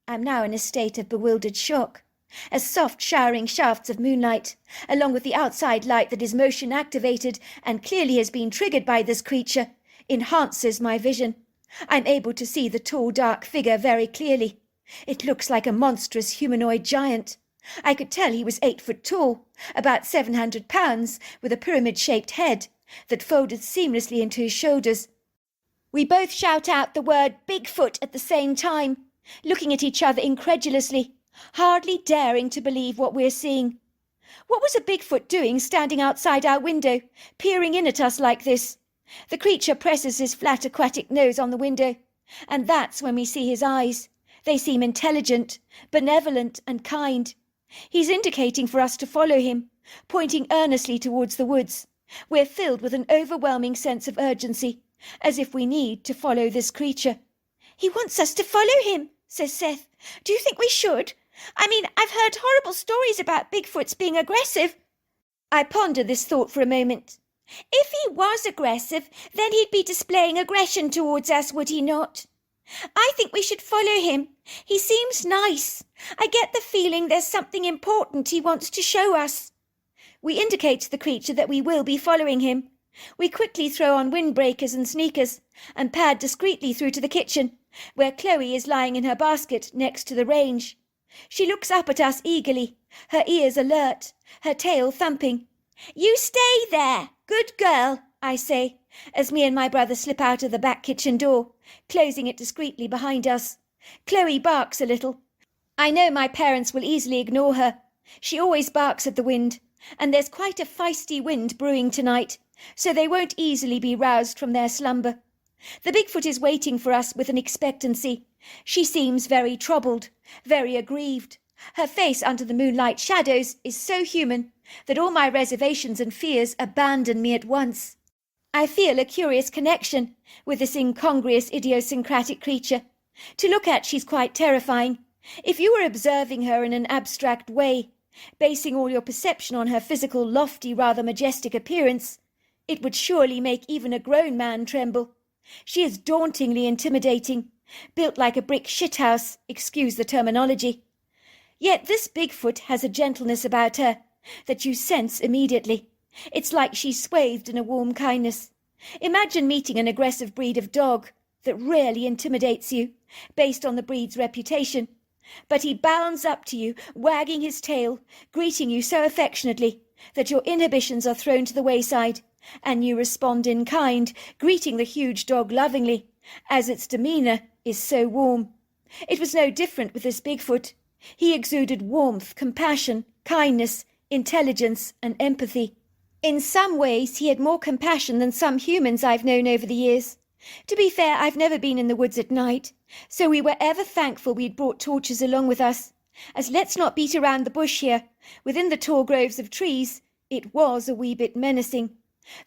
I'm now in a state of bewildered shock, as soft showering shafts of moonlight, along with the outside light that is motion activated and clearly has been triggered by this creature, enhances my vision. I'm able to see the tall, dark figure very clearly. It looks like a monstrous humanoid giant. I could tell he was 8 foot tall, about 700 pounds, with a pyramid-shaped head that folded seamlessly into his shoulders. We both shout out the word Bigfoot at the same time, looking at each other incredulously, hardly daring to believe what we're seeing. What was a Bigfoot doing standing outside our window, peering in at us like this? The creature presses his flat aquatic nose on the window, and that's when we see his eyes. They seem intelligent, benevolent and kind. He's indicating for us to follow him, pointing earnestly towards the woods. We're filled with an overwhelming sense of urgency, as if we need to follow this creature. He wants us to follow him, says Seth. Do you think we should? I mean, I've heard horrible stories about Bigfoots being aggressive. I ponder this thought for a moment. If he was aggressive, then he'd be displaying aggression towards us, would he not? I think we should follow him. He seems nice. I get the feeling there's something important he wants to show us. We indicate to the creature that we will be following him. We quickly throw on windbreakers and sneakers and pad discreetly through to the kitchen, where Chloe is lying in her basket next to the range. She looks up at us eagerly, her ears alert, her tail thumping. You stay there, good girl, I say, as me and my brother slip out of the back kitchen door, closing it discreetly behind us. Chloe barks a little. I know my parents will easily ignore her. She always barks at the wind, and there's quite a feisty wind brewing tonight, so they won't easily be roused from their slumber. The Bigfoot is waiting for us with an expectancy. She seems very troubled, very aggrieved. Her face under the moonlight shadows is so human that all my reservations and fears abandon me at once. I feel a curious connection with this incongruous, idiosyncratic creature. To look at, she's quite terrifying. If you were observing her in an abstract way, basing all your perception on her physical, lofty, rather majestic appearance, it would surely make even a grown man tremble. She is dauntingly intimidating, built like a brick shithouse, excuse the terminology. Yet this Bigfoot has a gentleness about her that you sense immediately. It's like she's swathed in a warm kindness. Imagine meeting an aggressive breed of dog that rarely intimidates you, based on the breed's reputation. But he bounds up to you, wagging his tail, greeting you so affectionately that your inhibitions are thrown to the wayside, and you respond in kind, greeting the huge dog lovingly, as its demeanour is so warm. It was no different with this Bigfoot. He exuded warmth, compassion, kindness, intelligence, and empathy. In some ways he had more compassion than some humans I've known over the years. To be fair, I've never been in the woods at night, so we were ever thankful we'd brought torches along with us, as let's not beat around the bush here. Within the tall groves of trees, it was a wee bit menacing.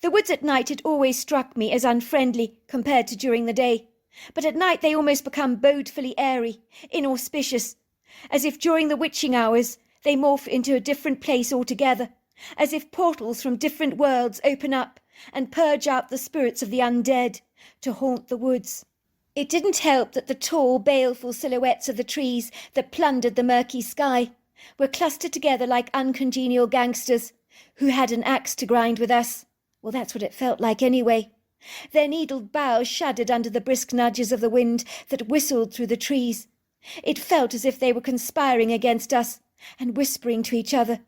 The woods at night had always struck me as unfriendly compared to during the day, but at night they almost become bodefully airy, inauspicious, as if during the witching hours they morph into a different place altogether, as if portals from different worlds open up and purge out the spirits of the undead to haunt the woods. It didn't help that the tall, baleful silhouettes of the trees that plundered the murky sky were clustered together like uncongenial gangsters who had an axe to grind with us. Well, that's what it felt like anyway. Their needled boughs shuddered under the brisk nudges of the wind that whistled through the trees. It felt as if they were conspiring against us and whispering to each other.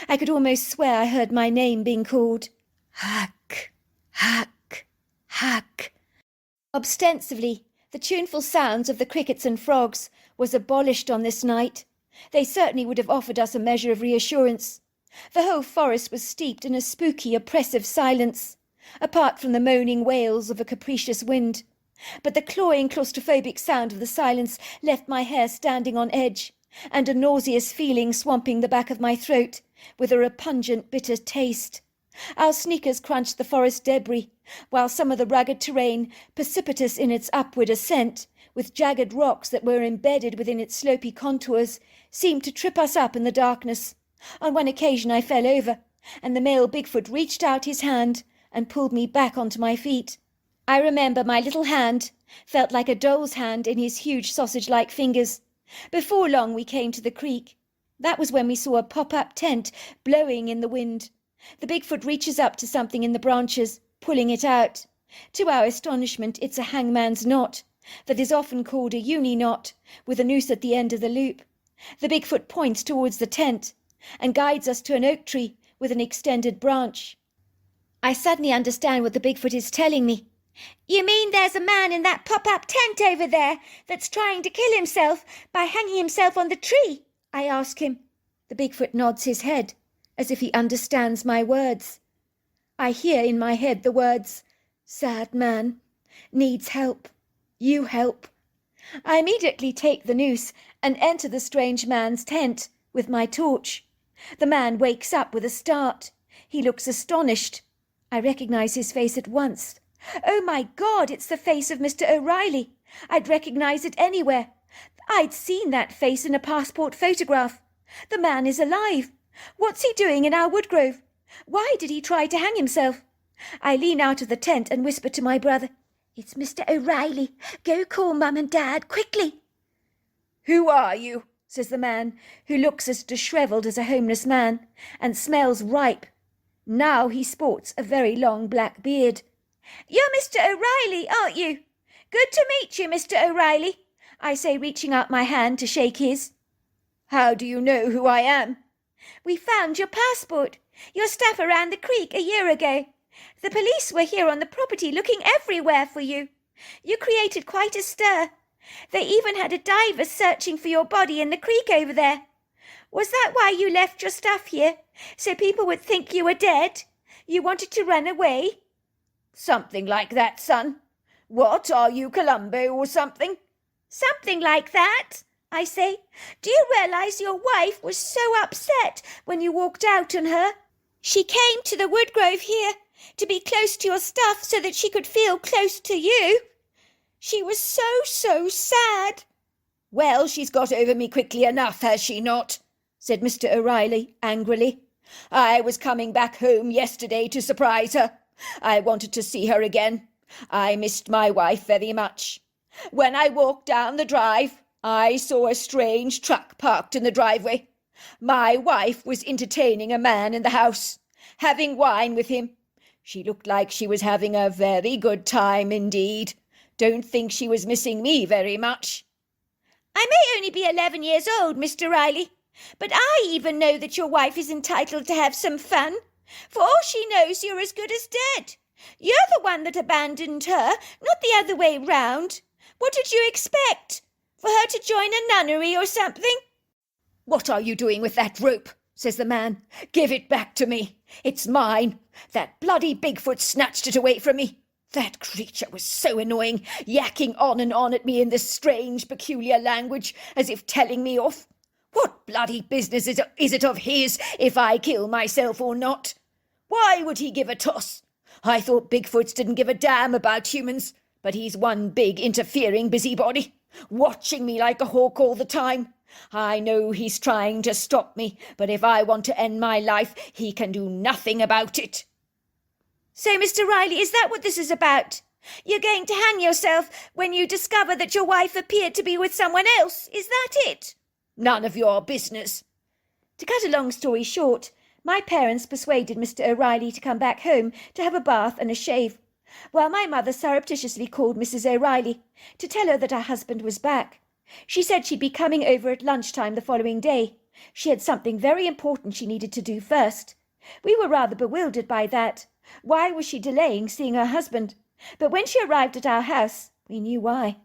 I could almost swear I heard my name being called. Hack, hack, hack. Ostensibly, the tuneful sounds of the crickets and frogs was abolished on this night. They certainly would have offered us a measure of reassurance. The whole forest was steeped in a spooky, oppressive silence, apart from the moaning wails of a capricious wind. But the clawing, claustrophobic sound of the silence left my hair standing on edge, and a nauseous feeling swamping the back of my throat, with a repugnant, bitter taste. Our sneakers crunched the forest debris, while some of the rugged terrain, precipitous in its upward ascent, with jagged rocks that were embedded within its slopy contours, seemed to trip us up in the darkness. On one occasion I fell over, and the male Bigfoot reached out his hand and pulled me back onto my feet. I remember my little hand felt like a doll's hand in his huge sausage-like fingers. Before long we came to the creek. That was when we saw a pop-up tent blowing in the wind. The Bigfoot reaches up to something in the branches, pulling it out. To our astonishment, it's a hangman's knot, that is often called a uni knot, with a noose at the end of the loop. The Bigfoot points towards the tent and guides us to an oak tree with an extended branch. I suddenly understand what the Bigfoot is telling me. "You mean there's a man in that pop-up tent over there that's trying to kill himself by hanging himself on the tree?" I ask him. The Bigfoot nods his head, as if he understands my words. I hear in my head the words, "Sad man, needs help, you help." I immediately take the noose and enter the strange man's tent with my torch. The man wakes up with a start. He looks astonished. I recognize his face at once. Oh my God, it's the face of Mr. O'Reilly. I'd recognize it anywhere. I'd seen that face in a passport photograph. The man is alive. What's he doing in our woodgrove? Why did he try to hang himself? I lean out of the tent and whisper to my brother, "It's Mr. O'Reilly. Go call Mum and Dad, quickly." "Who are you?" says the man, who looks as dishevelled as a homeless man, and smells ripe. Now he sports a very long black beard. "You're Mr. O'Reilly, aren't you? Good to meet you, Mr. O'Reilly," I say, reaching out my hand to shake his. "How do you know who I am?" "We found your passport, your stuff around the creek a year ago. The police were here on the property looking everywhere for you. You created quite a stir. They even had a diver searching for your body in the creek over there. Was that why you left your stuff here? So people would think you were dead? You wanted to run away?" "Something like that, son. What, are you Columbo or something?" "Something like that," I say. "Do you realise your wife was so upset when you walked out on her? She came to the woodgrove here to be close to your stuff so that she could feel close to you. She was so sad." "Well, she's got over me quickly enough, has she not?" said Mr. O'Reilly angrily. "I was coming back home yesterday to surprise her. I wanted to see her again. I missed my wife very much. When I walked down the drive, I saw a strange truck parked in the driveway. My wife was entertaining a man in the house, having wine with him. She looked like she was having a very good time indeed. Don't think she was missing me very much." "I may only be 11 years old, Mr. Riley, but I even know that your wife is entitled to have some fun. For all she knows, you're as good as dead. You're the one that abandoned her, not the other way round. What did you expect? For her to join a nunnery or something?" "What are you doing with that rope?" says the man. "Give it back to me. It's mine. That bloody Bigfoot snatched it away from me. That creature was so annoying, yakking on and on at me in this strange, peculiar language, as if telling me off. What bloody business is it of his if I kill myself or not? Why would he give a toss? I thought Bigfoots didn't give a damn about humans, but he's one big interfering busybody, watching me like a hawk all the time. I know he's trying to stop me, but if I want to end my life, he can do nothing about it." "So, Mr. Riley, is that what this is about? You're going to hang yourself when you discover that your wife appeared to be with someone else? Is that it?" "None of your business." To cut a long story short, my parents persuaded Mr. O'Reilly to come back home to have a bath and a shave, while my mother surreptitiously called Mrs. O'Reilly to tell her that her husband was back. She said she'd be coming over at lunchtime the following day, She had something very important she needed to do first. We were rather bewildered by that. Why was she delaying seeing her husband? But when she arrived at our house, we knew why.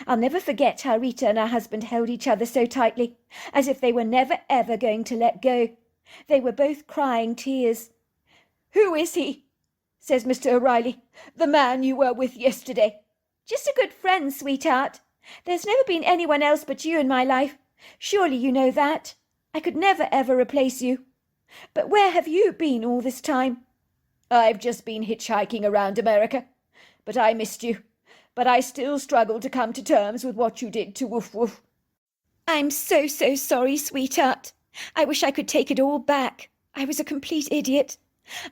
I'll never forget how Rita and her husband held each other so tightly, as if they were never ever going to let go. They were both crying tears. "Who is he?" says Mr. O'Reilly. "The man you were with yesterday." "Just a good friend, sweetheart. There's never been anyone else but you in my life. Surely you know that. I could never ever replace you. But where have you been all this time?" "I've just been hitchhiking around America. But I missed you. But I still struggle to come to terms with what you did to Woof Woof." "I'm so sorry, sweetheart. I wish I could take it all back. I was a complete idiot.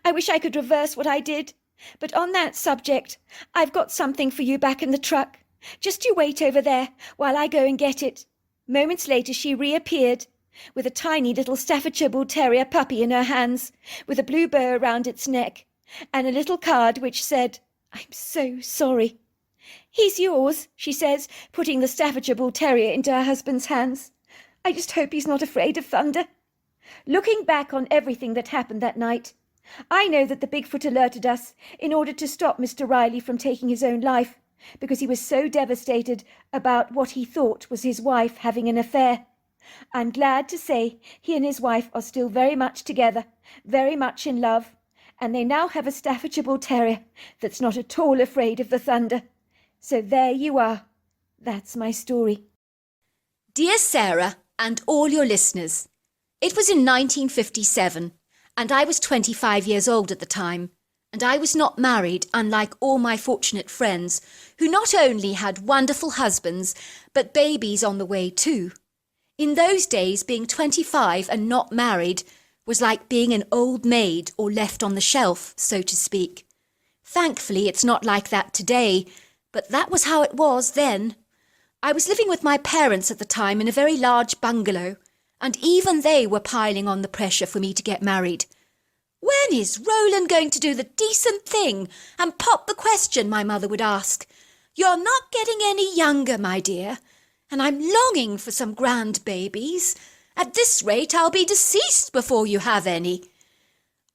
I wish I could reverse what I did. But on that subject, I've got something for you back in the truck. Just you wait over there while I go and get it." Moments later she reappeared, with a tiny little Staffordshire Bull Terrier puppy in her hands, with a blue bow around its neck, and a little card which said, "I'm so sorry." "He's yours," she says, putting the Staffordshire Bull Terrier into her husband's hands. "I just hope he's not afraid of thunder." Looking back on everything that happened that night, I know that the Bigfoot alerted us in order to stop Mr. Riley from taking his own life, because he was so devastated about what he thought was his wife having an affair. I'm glad to say he and his wife are still very much together, very much in love, and they now have a Staffordshire Bull Terrier that's not at all afraid of the thunder. So there you are. That's my story. Dear Sarah and all your listeners, it was in 1957, and I was 25 years old at the time, and I was not married, unlike all my fortunate friends, who not only had wonderful husbands, but babies on the way too. In those days, being 25 and not married was like being an old maid or left on the shelf, so to speak. Thankfully, it's not like that today, but that was how it was then. I was living with my parents at the time in a very large bungalow, and even they were piling on the pressure for me to get married. "When is Roland going to do the decent thing and pop the question?" my mother would ask. "You're not getting any younger, my dear, and I'm longing for some grandbabies. At this rate, I'll be deceased before you have any."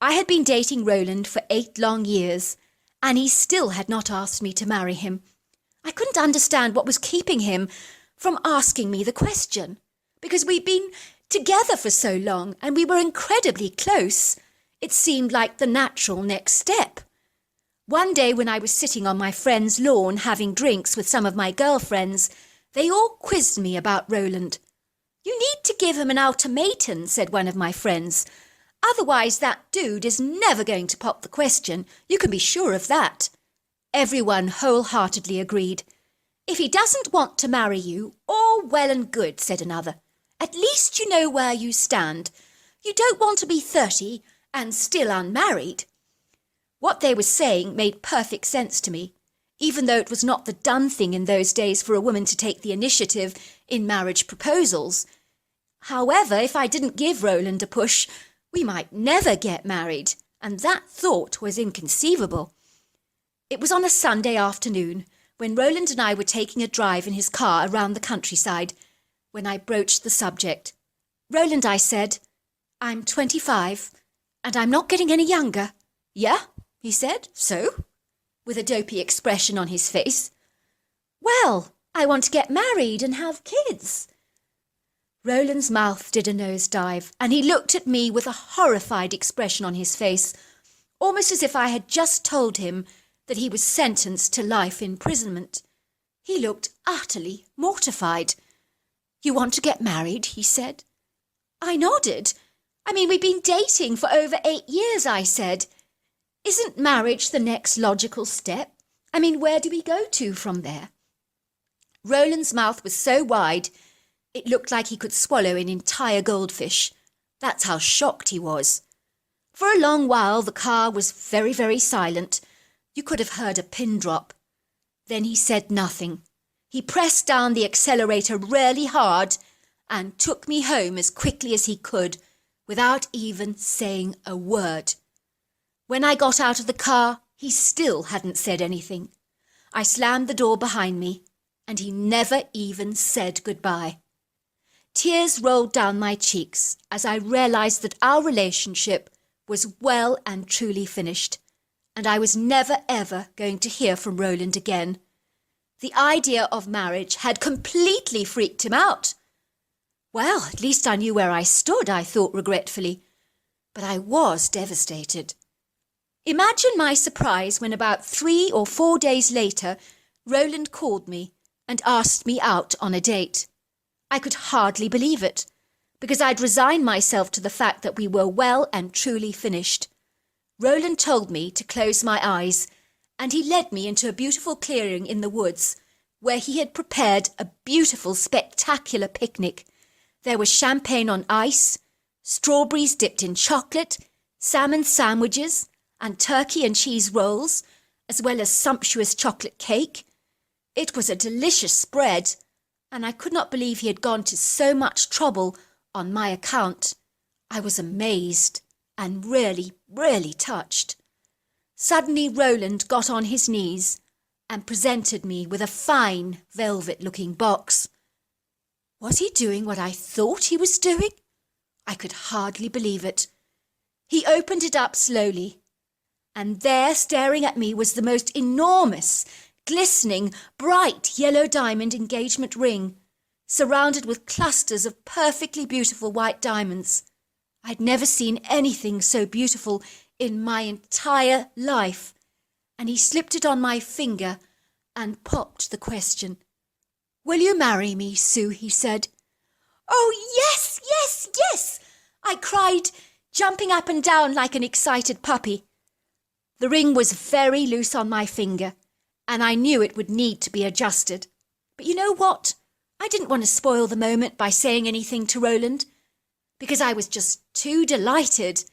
I had been dating Roland for 8 long years, and he still had not asked me to marry him. I couldn't understand what was keeping him from asking me the question, because we'd been together for so long and we were incredibly close. It seemed like the natural next step. One day when I was sitting on my friend's lawn having drinks with some of my girlfriends, they all quizzed me about Roland. "You need to give him an ultimatum," said one of my friends. "Otherwise that dude is never going to pop the question. You can be sure of that." Everyone wholeheartedly agreed. "If he doesn't want to marry you, all well and good," said another. "At least you know where you stand. You don't want to be 30 and still unmarried." What they were saying made perfect sense to me, even though it was not the done thing in those days for a woman to take the initiative in marriage proposals. However, if I didn't give Roland a push, we might never get married, and that thought was inconceivable. It was on a Sunday afternoon, when Roland and I were taking a drive in his car around the countryside, when I broached the subject. "Roland," I said, "I'm 25, and I'm not getting any younger." "Yeah?" he said. "So?" with a dopey expression on his face. "Well, I want to get married and have kids." Roland's mouth did a nosedive, and he looked at me with a horrified expression on his face, almost as if I had just told him that he was sentenced to life imprisonment. He looked utterly mortified. "You want to get married?" he said. I nodded. "I mean, we've been dating for over 8 years," I said. "Isn't marriage the next logical step? I mean, where do we go to from there?" Roland's mouth was so wide, it looked like he could swallow an entire goldfish. That's how shocked he was. For a long while the car was very, very silent. You could have heard a pin drop. Then he said nothing. He pressed down the accelerator really hard and took me home as quickly as he could, without even saying a word. When I got out of the car, he still hadn't said anything. I slammed the door behind me, and he never even said goodbye. Tears rolled down my cheeks as I realized that our relationship was well and truly finished, and I was never ever going to hear from Roland again. The idea of marriage had completely freaked him out. Well, at least I knew where I stood, I thought regretfully, but I was devastated. Imagine my surprise when about 3 or 4 days later, Roland called me and asked me out on a date. I could hardly believe it, because I'd resigned myself to the fact that we were well and truly finished. Roland told me to close my eyes, and he led me into a beautiful clearing in the woods, where he had prepared a beautiful, spectacular picnic. There was champagne on ice, strawberries dipped in chocolate, salmon sandwiches, and turkey and cheese rolls, as well as sumptuous chocolate cake. It was a delicious spread, and I could not believe he had gone to so much trouble on my account. I was amazed and really, really touched. Suddenly Roland got on his knees and presented me with a fine velvet-looking box. Was he doing what I thought he was doing? I could hardly believe it. He opened it up slowly, and there, staring at me, was the most enormous, glistening, bright yellow diamond engagement ring, surrounded with clusters of perfectly beautiful white diamonds. I'd never seen anything so beautiful in my entire life, and he slipped it on my finger and popped the question. "Will you marry me, Sue?" he said. "Oh, yes, yes, yes!" I cried, jumping up and down like an excited puppy. The ring was very loose on my finger, and I knew it would need to be adjusted. But you know what? I didn't want to spoil the moment by saying anything to Roland, because I was just too delighted.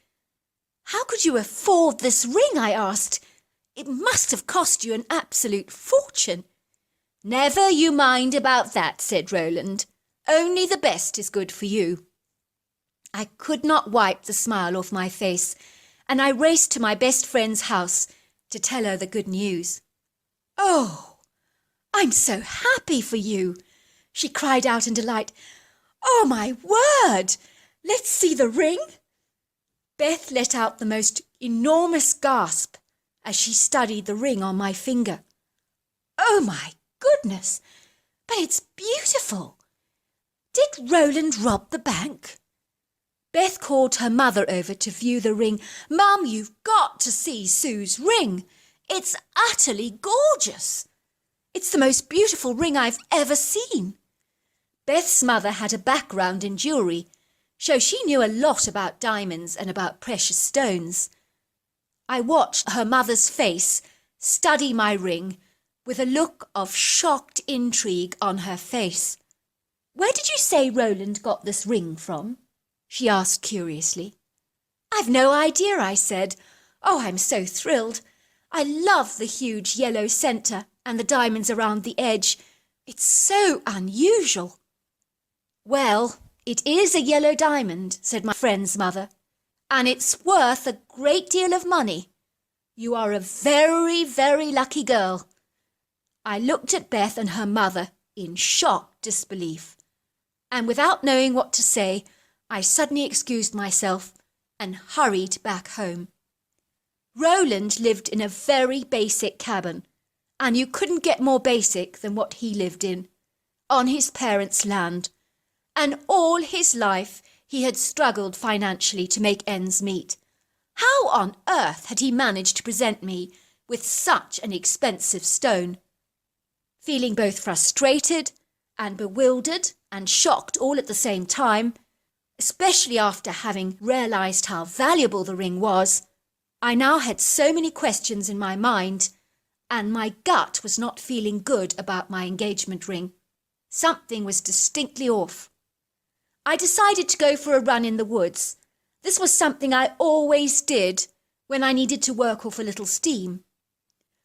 "How could you afford this ring?" I asked. "It must have cost you an absolute fortune." "Never you mind about that," said Roland. "Only the best is good for you." I could not wipe the smile off my face, and I raced to my best friend's house to tell her the good news. "Oh, I'm so happy for you," she cried out in delight. "Oh, my word! Let's see the ring." Beth let out the most enormous gasp as she studied the ring on my finger. "Oh, my goodness! But it's beautiful! Did Roland rob the bank?" Beth called her mother over to view the ring. "Mum, you've got to see Sue's ring. It's utterly gorgeous. It's the most beautiful ring I've ever seen." Beth's mother had a background in jewellery, so she knew a lot about diamonds and about precious stones. I watched her mother's face study my ring with a look of shocked intrigue on her face. "Where did you say Roland got this ring from?" she asked curiously. "I've no idea," I said. "Oh, I'm so thrilled. I love the huge yellow centre and the diamonds around the edge. It's so unusual." "Well, it is a yellow diamond," said my friend's mother, "and it's worth a great deal of money. You are a very, very lucky girl." I looked at Beth and her mother in shocked disbelief, and without knowing what to say, I suddenly excused myself and hurried back home. Roland lived in a very basic cabin, and you couldn't get more basic than what he lived in, on his parents' land, and all his life he had struggled financially to make ends meet. How on earth had he managed to present me with such an expensive stone? Feeling both frustrated and bewildered and shocked all at the same time, especially after having realised how valuable the ring was, I now had so many questions in my mind, and my gut was not feeling good about my engagement ring. Something was distinctly off. I decided to go for a run in the woods. This was something I always did when I needed to work off a little steam.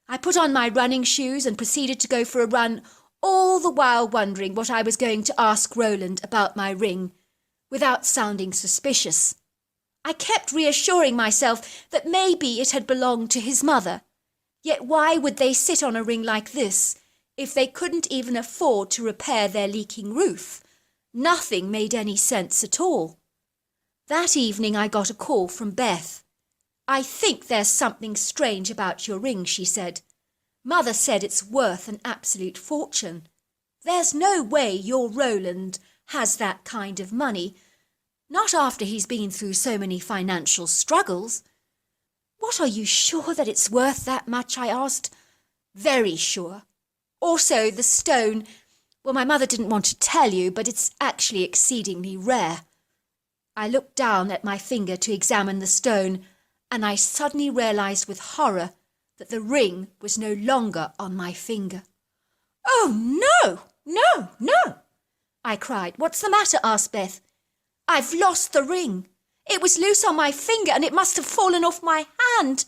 I put on my running shoes and proceeded to go for a run, all the while wondering what I was going to ask Roland about my ring, without sounding suspicious. I kept reassuring myself that maybe it had belonged to his mother. Yet why would they sit on a ring like this if they couldn't even afford to repair their leaking roof? Nothing made any sense at all. That evening I got a call from Beth. "I think there's something strange about your ring," she said. "Mother said it's worth an absolute fortune. There's no way your Roland has that kind of money, not after he's been through so many financial struggles." "What, are you sure that it's worth that much?" I asked. "Very sure. Also, the stone, well, my mother didn't want to tell you, but it's actually exceedingly rare." I looked down at my finger to examine the stone, and I suddenly realized with horror that the ring was no longer on my finger. "Oh, no, no, no!" I cried. "What's the matter?" asked Beth. "I've lost the ring. It was loose on my finger and it must have fallen off my hand.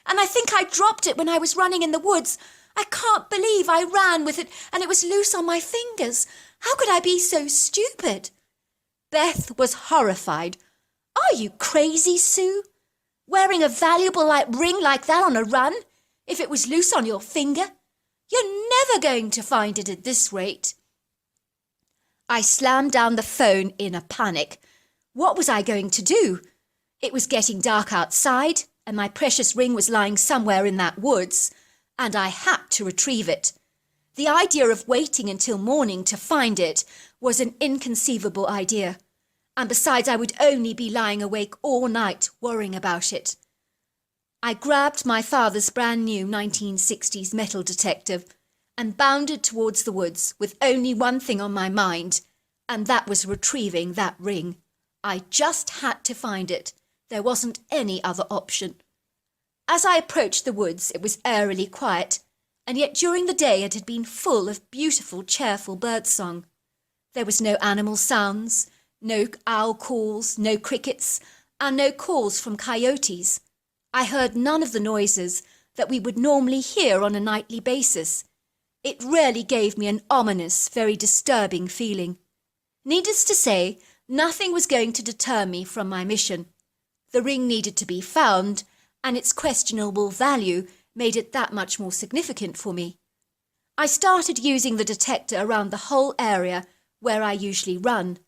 And I think I dropped it when I was running in the woods. I can't believe I ran with it and it was loose on my fingers. How could I be so stupid?" Beth was horrified. "Are you crazy, Sue? Wearing a valuable ring like that on a run? If it was loose on your finger? You're never going to find it at this rate." I slammed down the phone in a panic. What was I going to do? It was getting dark outside, and my precious ring was lying somewhere in that woods, and I had to retrieve it. The idea of waiting until morning to find it was an inconceivable idea, and besides I would only be lying awake all night worrying about it. I grabbed my father's brand new 1960s metal detector and bounded towards the woods with only one thing on my mind, and that was retrieving that ring. I just had to find it. There wasn't any other option. As I approached the woods, it was eerily quiet, and yet during the day it had been full of beautiful, cheerful birdsong. There was no animal sounds, no owl calls, no crickets, and no calls from coyotes. I heard none of the noises that we would normally hear on a nightly basis. It really gave me an ominous, very disturbing feeling. Needless to say, nothing was going to deter me from my mission. The ring needed to be found, and its questionable value made it that much more significant for me. I started using the detector around the whole area where I usually run,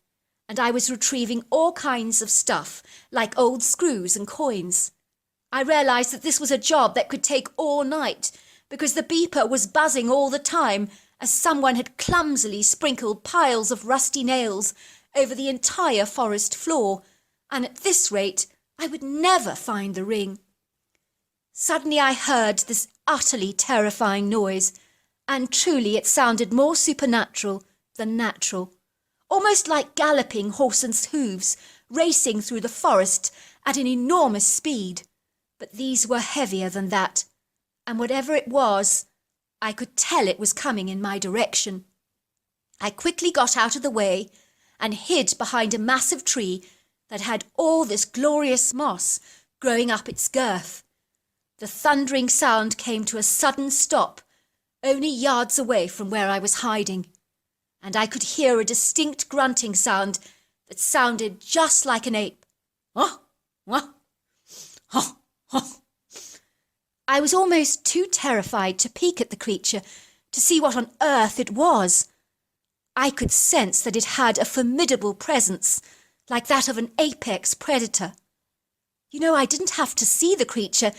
and I was retrieving all kinds of stuff, like old screws and coins. I realized that this was a job that could take all night, because the beeper was buzzing all the time as someone had clumsily sprinkled piles of rusty nails over the entire forest floor, and at this rate I would never find the ring. Suddenly I heard this utterly terrifying noise, and truly it sounded more supernatural than natural, almost like galloping horses' hooves racing through the forest at an enormous speed. But these were heavier than that, and whatever it was, I could tell it was coming in my direction. I quickly got out of the way and hid behind a massive tree that had all this glorious moss growing up its girth. The thundering sound came to a sudden stop, only yards away from where I was hiding, and I could hear a distinct grunting sound that sounded just like an ape. Oh, oh, oh, oh. I was almost too terrified to peek at the creature to see what on earth it was. I could sense that it had a formidable presence, like that of an apex predator. You know, I didn't have to see the creature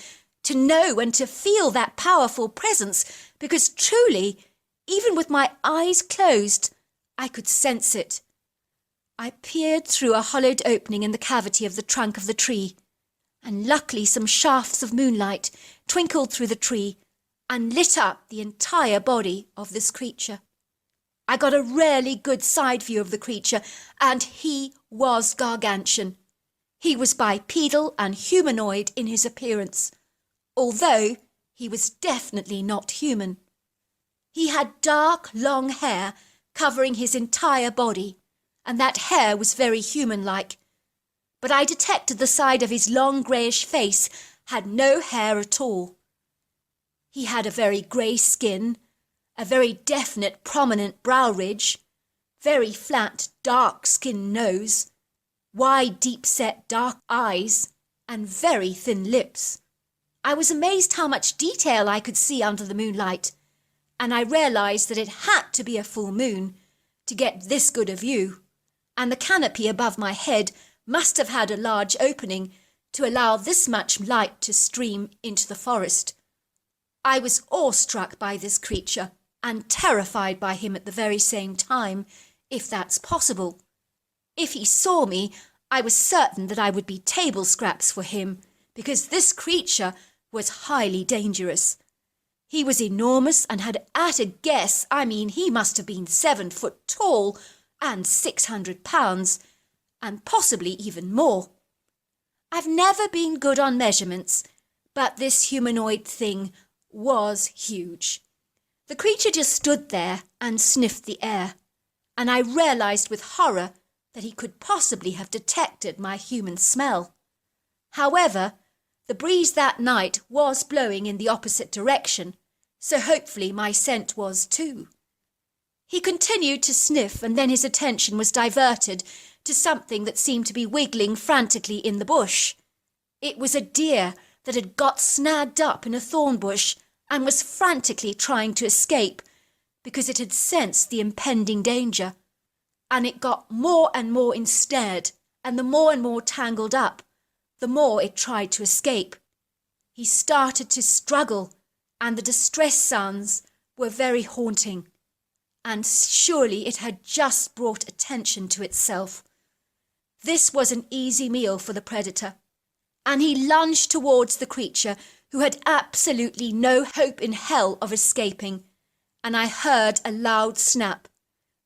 to know and to feel that powerful presence, because truly, even with my eyes closed, I could sense it. I peered through a hollowed opening in the cavity of the trunk of the tree, and luckily some shafts of moonlight twinkled through the tree and lit up the entire body of this creature. I got a really good side view of the creature, and he was gargantuan. He was bipedal and humanoid in his appearance, although he was definitely not human. He had dark, long hair covering his entire body, and that hair was very human-like. But I detected the side of his long greyish face had no hair at all. He had a very grey skin, a very definite prominent brow ridge, very flat dark skin nose, wide deep-set dark eyes, and very thin lips. I was amazed how much detail I could see under the moonlight, and I realised that it had to be a full moon to get this good a view. and the canopy above my head must have had a large opening to allow this much light to stream into the forest. I was awestruck by this creature and terrified by him at the very same time, if that's possible. If he saw me, I was certain that I would be table scraps for him, because this creature was highly dangerous. He was enormous and had, at a guess, he must have been 7 foot tall and 600 pounds, and possibly even more. I've never been good on measurements, but this humanoid thing was huge. The creature just stood there and sniffed the air, and I realized with horror that he could possibly have detected my human smell. However, the breeze that night was blowing in the opposite direction, so hopefully my scent was too. He continued to sniff, and then his attention was diverted to something that seemed to be wiggling frantically in the bush. It was a deer that had got snagged up in a thorn bush and was frantically trying to escape because it had sensed the impending danger. And it got more and more ensnared, and the more and more tangled up, the more it tried to escape. He started to struggle, and the distress sounds were very haunting. And surely it had just brought attention to itself. This was an easy meal for the predator, and he lunged towards the creature who had absolutely no hope in hell of escaping, and I heard a loud snap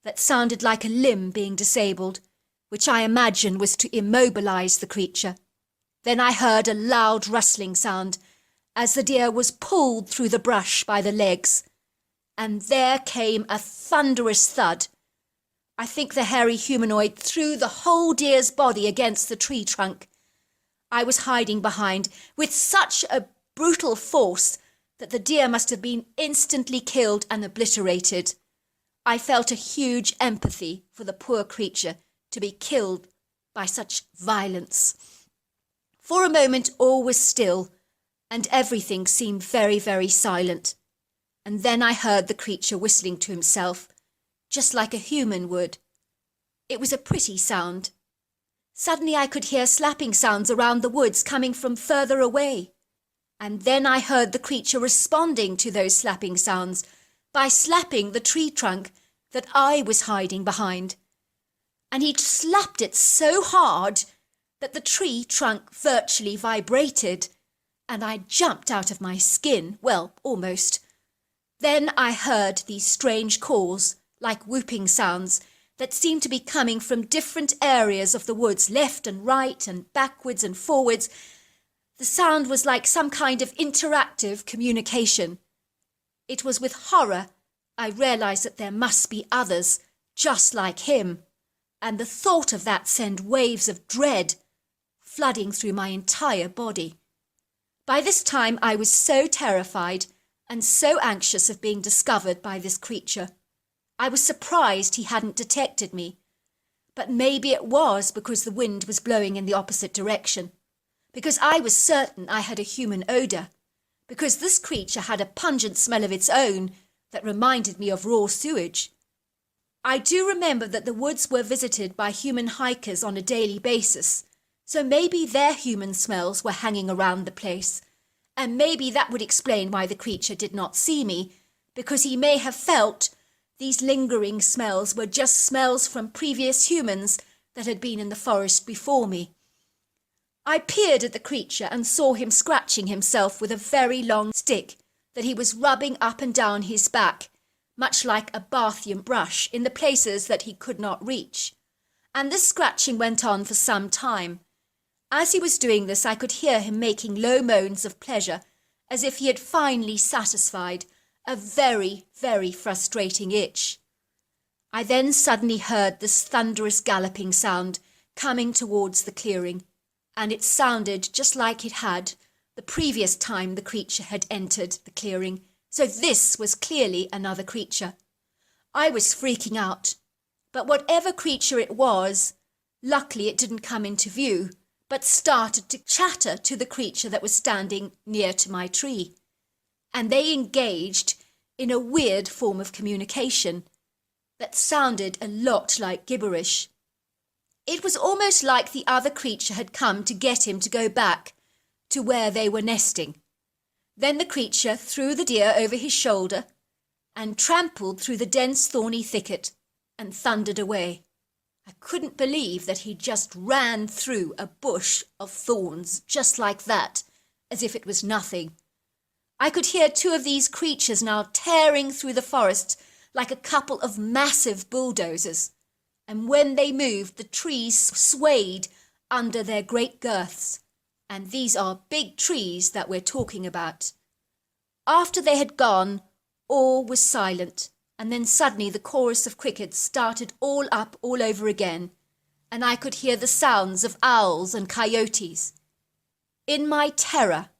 that sounded like a limb being disabled, which I imagine was to immobilize the creature. Then I heard a loud rustling sound as the deer was pulled through the brush by the legs, and there came a thunderous thud. I think the hairy humanoid threw the whole deer's body against the tree trunk I was hiding behind with such a brutal force that the deer must have been instantly killed and obliterated. I felt a huge empathy for the poor creature to be killed by such violence. For a moment all was still, and everything seemed very, very silent. And then I heard the creature whistling to himself, just like a human would. It was a pretty sound. Suddenly I could hear slapping sounds around the woods coming from further away. And then I heard the creature responding to those slapping sounds by slapping the tree trunk that I was hiding behind. And he slapped it so hard that the tree trunk virtually vibrated, and I jumped out of my skin, well, almost. Then I heard these strange calls, like whooping sounds, that seemed to be coming from different areas of the woods, left and right and backwards and forwards. The sound was like some kind of interactive communication. It was with horror I realized that there must be others just like him, and the thought of that sent waves of dread flooding through my entire body. By this time I was so terrified and so anxious of being discovered by this creature. I was surprised he hadn't detected me, but maybe it was because the wind was blowing in the opposite direction, because I was certain I had a human odour, because this creature had a pungent smell of its own that reminded me of raw sewage. I do remember that the woods were visited by human hikers on a daily basis, so maybe their human smells were hanging around the place, and maybe that would explain why the creature did not see me, because he may have felt these lingering smells were just smells from previous humans that had been in the forest before me. I peered at the creature and saw him scratching himself with a very long stick that he was rubbing up and down his back, much like a Bathian brush, in the places that he could not reach. And this scratching went on for some time. As he was doing this, I could hear him making low moans of pleasure, as if he had finally satisfied a very, very frustrating itch. I then suddenly heard this thunderous galloping sound coming towards the clearing, and it sounded just like it had the previous time the creature had entered the clearing, so this was clearly another creature. I was freaking out, but whatever creature it was, luckily it didn't come into view, but started to chatter to the creature that was standing near to my tree. And they engaged in a weird form of communication that sounded a lot like gibberish. It was almost like the other creature had come to get him to go back to where they were nesting. Then the creature threw the deer over his shoulder and trampled through the dense thorny thicket and thundered away. I couldn't believe that he just ran through a bush of thorns just like that, as if it was nothing. I could hear two of these creatures now tearing through the forest like a couple of massive bulldozers, and when they moved, the trees swayed under their great girths, and these are big trees that we're talking about. After they had gone, all was silent, and then suddenly the chorus of crickets started all up all over again, and I could hear the sounds of owls and coyotes. In my terror,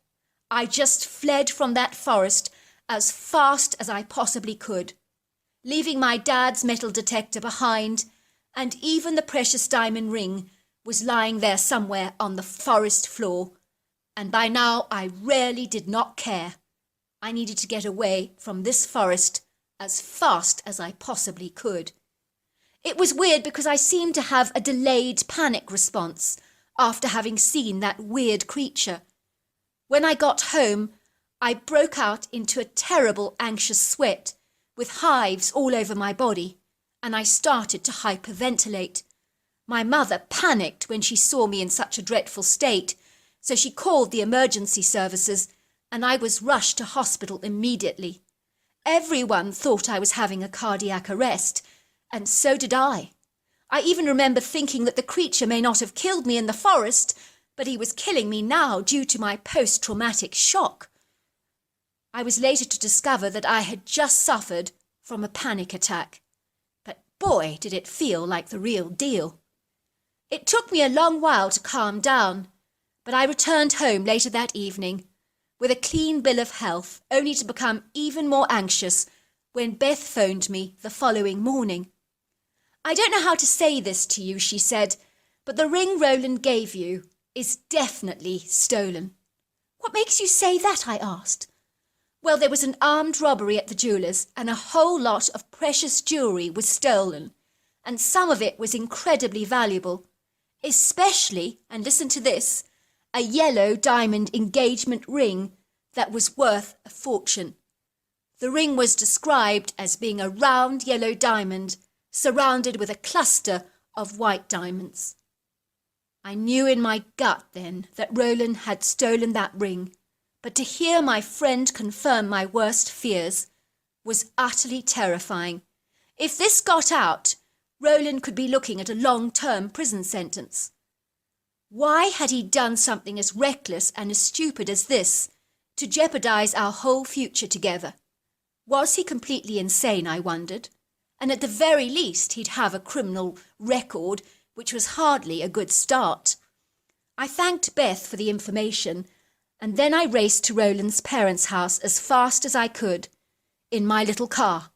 I just fled from that forest as fast as I possibly could, leaving my dad's metal detector behind, and even the precious diamond ring was lying there somewhere on the forest floor, and by now I really did not care. I needed to get away from this forest as fast as I possibly could. It was weird because I seemed to have a delayed panic response after having seen that weird creature. When I got home, I broke out into a terrible anxious sweat with hives all over my body, and I started to hyperventilate. My mother panicked when she saw me in such a dreadful state, so she called the emergency services, and I was rushed to hospital immediately. Everyone thought I was having a cardiac arrest, and so did I. I even remember thinking that the creature may not have killed me in the forest, but he was killing me now due to my post-traumatic shock. I was later to discover that I had just suffered from a panic attack. But boy, did it feel like the real deal. It took me a long while to calm down, but I returned home later that evening with a clean bill of health, only to become even more anxious when Beth phoned me the following morning. "I don't know how to say this to you," she said, "but the ring Roland gave you is definitely stolen." "What makes you say that?" I asked. "Well, there was an armed robbery at the jeweller's, and a whole lot of precious jewellery was stolen, and some of it was incredibly valuable, especially, and listen to this, a yellow diamond engagement ring that was worth a fortune. The ring was described as being a round yellow diamond surrounded with a cluster of white diamonds." I knew in my gut then that Roland had stolen that ring, but to hear my friend confirm my worst fears was utterly terrifying. If this got out, Roland could be looking at a long-term prison sentence. Why had he done something as reckless and as stupid as this to jeopardize our whole future together? Was he completely insane, I wondered? And at the very least, he'd have a criminal record, which was hardly a good start. I thanked Beth for the information, and then I raced to Roland's parents' house as fast as I could, in my little car.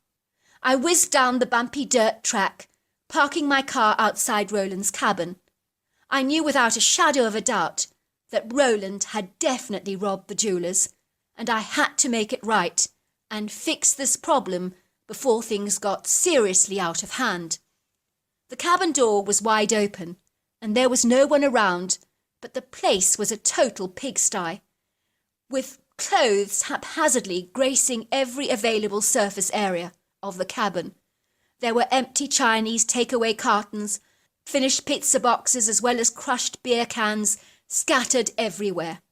I whizzed down the bumpy dirt track, parking my car outside Roland's cabin. I knew without a shadow of a doubt that Roland had definitely robbed the jewellers, and I had to make it right and fix this problem before things got seriously out of hand. The cabin door was wide open, and there was no one around, but the place was a total pigsty, with clothes haphazardly gracing every available surface area of the cabin. There were empty Chinese takeaway cartons, finished pizza boxes, as well as crushed beer cans scattered everywhere.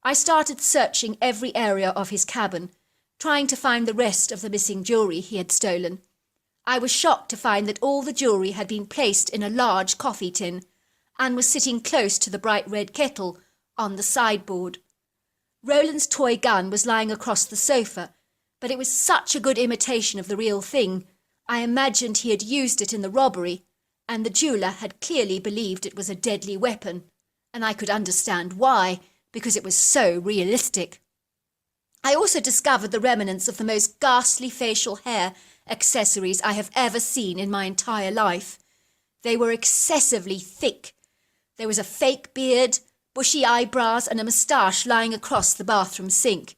I started searching every area of his cabin, trying to find the rest of the missing jewellery he had stolen. I was shocked to find that all the jewellery had been placed in a large coffee tin and was sitting close to the bright red kettle on the sideboard. Roland's toy gun was lying across the sofa, but it was such a good imitation of the real thing, I imagined he had used it in the robbery, and the jeweller had clearly believed it was a deadly weapon, and I could understand why, because it was so realistic. I also discovered the remnants of the most ghastly facial hair accessories I have ever seen in my entire life. They were excessively thick. There was a fake beard, bushy eyebrows, and a moustache lying across the bathroom sink,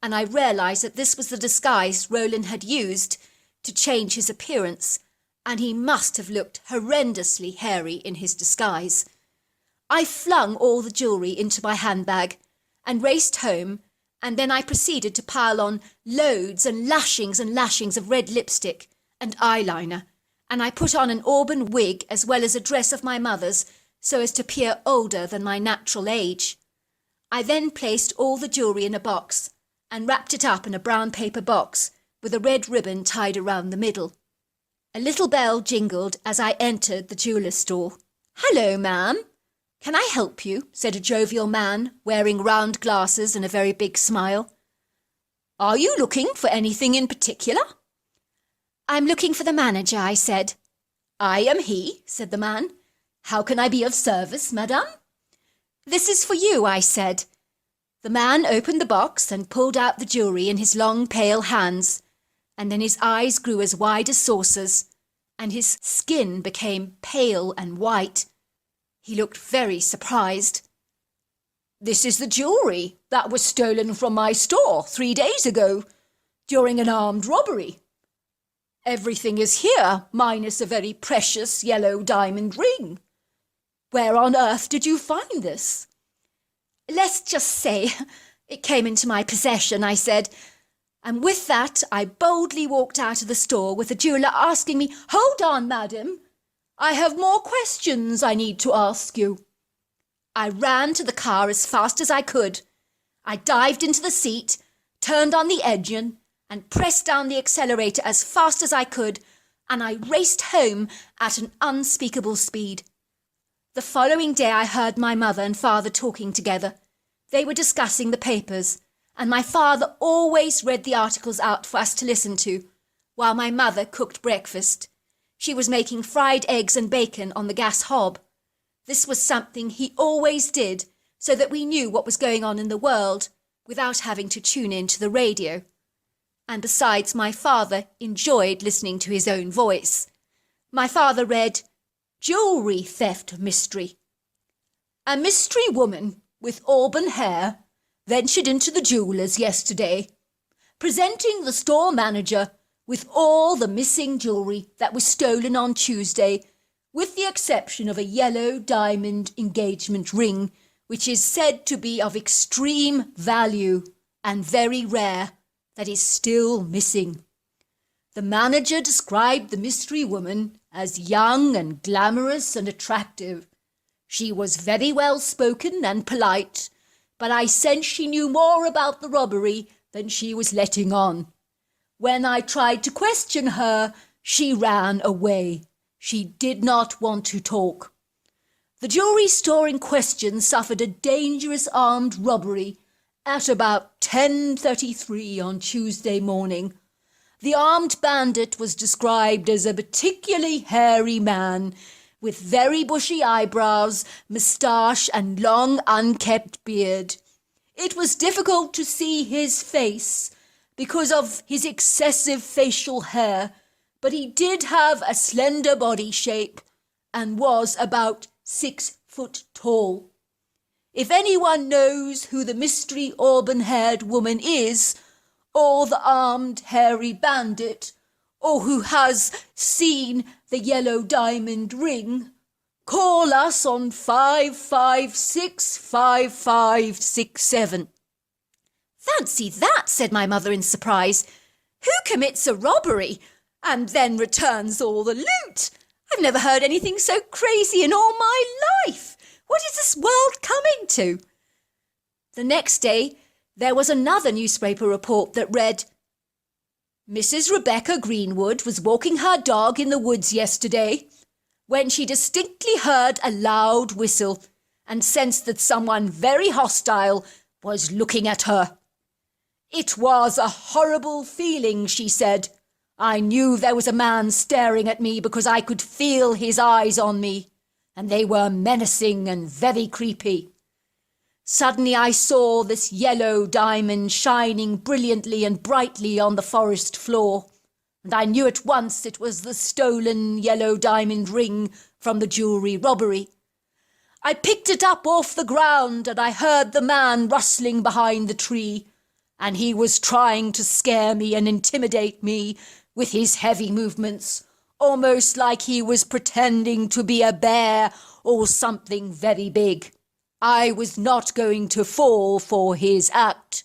and I realised that this was the disguise Roland had used to change his appearance and he must have looked horrendously hairy in his disguise. I flung all the jewellery into my handbag and raced home, and then I proceeded to pile on loads and lashings of red lipstick and eyeliner, and I put on an auburn wig as well as a dress of my mother's so as to appear older than my natural age. I then placed all the jewellery in a box and wrapped it up in a brown paper box with a red ribbon tied around the middle. A little bell jingled as I entered the jeweller's store. "Hello, ma'am. Can I help you?" said a jovial man wearing round glasses and a very big smile. "Are you looking for anything in particular?" "I'm looking for the manager," I said. "I am he," said the man. "How can I be of service, madame?" "This is for you," I said. The man opened the box and pulled out the jewellery in his long, pale hands, and then his eyes grew as wide as saucers, and his skin became pale and white. He looked very surprised. "This is the jewellery that was stolen from my store 3 days ago during an armed robbery. Everything is here, minus a very precious yellow diamond ring. Where on earth did you find this?" "Let's just say it came into my possession," I said. And with that, I boldly walked out of the store with the jeweller asking me, "Hold on, madam. I have more questions I need to ask you." I ran to the car as fast as I could. I dived into the seat, turned on the engine, and pressed down the accelerator as fast as I could, and I raced home at an unspeakable speed. The following day I heard my mother and father talking together. They were discussing the papers, and my father always read the articles out for us to listen to, while my mother cooked breakfast. She was making fried eggs and bacon on the gas hob. This was something he always did, so that we knew what was going on in the world, without having to tune in to the radio. And besides, my father enjoyed listening to his own voice. My father read, "Jewellery theft mystery. A mystery woman with auburn hair ventured into the jeweller's yesterday, presenting the store manager with all the missing jewellery that was stolen on Tuesday, with the exception of a yellow diamond engagement ring, which is said to be of extreme value and very rare, that is still missing. The manager described the mystery woman as young and glamorous and attractive. She was very well spoken and polite, but I sensed she knew more about the robbery than she was letting on. When I tried to question her, she ran away. She did not want to talk. The jewellery store in question suffered a dangerous armed robbery at about 10:33 on Tuesday morning. The armed bandit was described as a particularly hairy man with very bushy eyebrows, moustache and long unkempt beard. It was difficult to see his face because of his excessive facial hair, but he did have a slender body shape and was about 6 foot tall. If anyone knows who the mystery auburn-haired woman is, or the armed hairy bandit, or who has seen the yellow diamond ring, call us on 5565567. "Fancy that," said my mother in surprise. "Who commits a robbery and then returns all the loot? I've never heard anything so crazy in all my life. What is this world coming to?" The next day, there was another newspaper report that read, "Mrs. Rebecca Greenwood was walking her dog in the woods yesterday when she distinctly heard a loud whistle and sensed that someone very hostile was looking at her. It was a horrible feeling," she said. "I knew there was a man staring at me because I could feel his eyes on me, and they were menacing and very creepy. Suddenly I saw this yellow diamond shining brilliantly and brightly on the forest floor, and I knew at once it was the stolen yellow diamond ring from the jewellery robbery. I picked it up off the ground and I heard the man rustling behind the tree, and he was trying to scare me and intimidate me with his heavy movements, almost like he was pretending to be a bear or something very big. I was not going to fall for his act.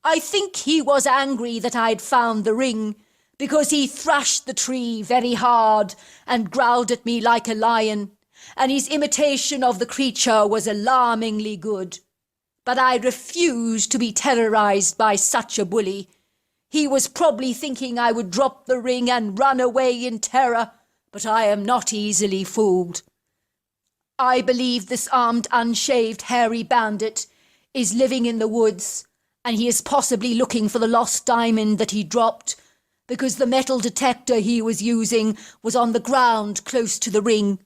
I think he was angry that I'd found the ring, because he thrashed the tree very hard and growled at me like a lion, and his imitation of the creature was alarmingly good. But I refused to be terrorized by such a bully. He was probably thinking I would drop the ring and run away in terror, but I am not easily fooled. I believe this armed, unshaved, hairy bandit is living in the woods, and he is possibly looking for the lost diamond that he dropped, because the metal detector he was using was on the ground close to the ring.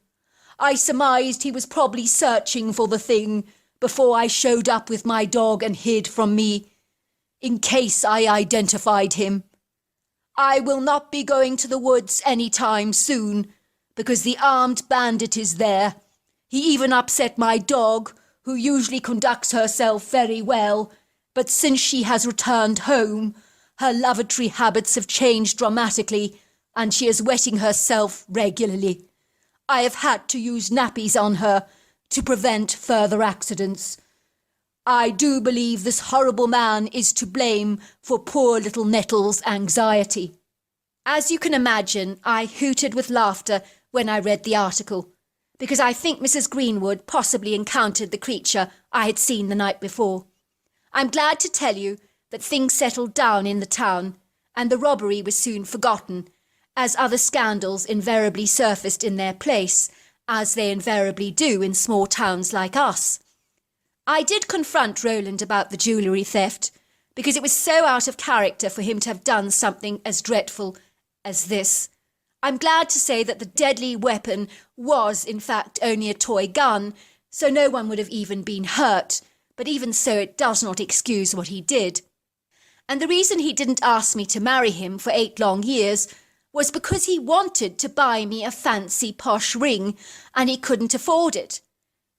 I surmised he was probably searching for the thing before I showed up with my dog and hid from me, in case I identified him. I will not be going to the woods any time soon, because the armed bandit is there. He even upset my dog, who usually conducts herself very well, but since she has returned home, her lavatory habits have changed dramatically, and she is wetting herself regularly. I have had to use nappies on her to prevent further accidents. I do believe this horrible man is to blame for poor little Nettle's anxiety. As you can imagine, I hooted with laughter when I read the article, because I think Mrs. Greenwood possibly encountered the creature I had seen the night before. I'm glad to tell you that things settled down in the town, and the robbery was soon forgotten, as other scandals invariably surfaced in their place, as they invariably do in small towns like us. I did confront Roland about the jewellery theft, because it was so out of character for him to have done something as dreadful as this. I'm glad to say that the deadly weapon was, in fact, only a toy gun, so no one would have even been hurt, but even so it does not excuse what he did. And the reason he didn't ask me to marry him for 8 long years was because he wanted to buy me a fancy posh ring, and he couldn't afford it.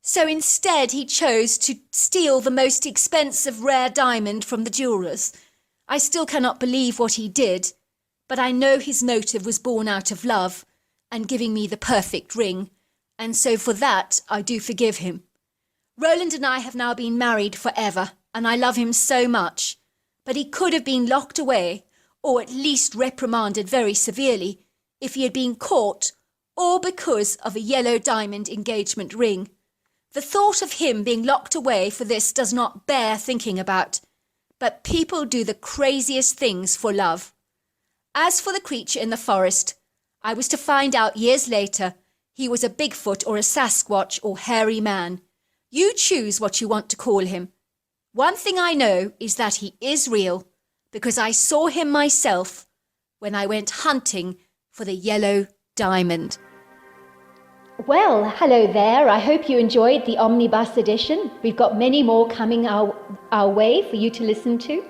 So instead he chose to steal the most expensive rare diamond from the jewellers. I still cannot believe what he did, but I know his motive was born out of love and giving me the perfect ring, and so for that I do forgive him. Roland and I have now been married forever, and I love him so much, but he could have been locked away, or at least reprimanded very severely, if he had been caught, or because of a yellow diamond engagement ring. The thought of him being locked away for this does not bear thinking about, but people do the craziest things for love. As for the creature in the forest, I was to find out years later he was a Bigfoot or a Sasquatch or hairy man. You choose what you want to call him. One thing I know is that he is real, because I saw him myself when I went hunting for the yellow diamond. Well, hello there. I hope you enjoyed the Omnibus edition. We've got many more coming our way for you to listen to.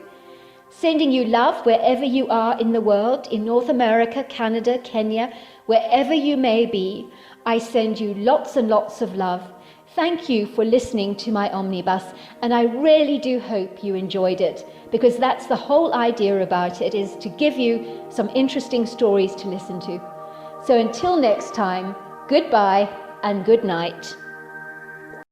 Sending you love wherever you are in the world, in North America, Canada, Kenya, wherever you may be. I send you lots and lots of love. Thank you for listening to my Omnibus, and I really do hope you enjoyed it, because that's the whole idea about it, is to give you some interesting stories to listen to. So until next time, goodbye and good night.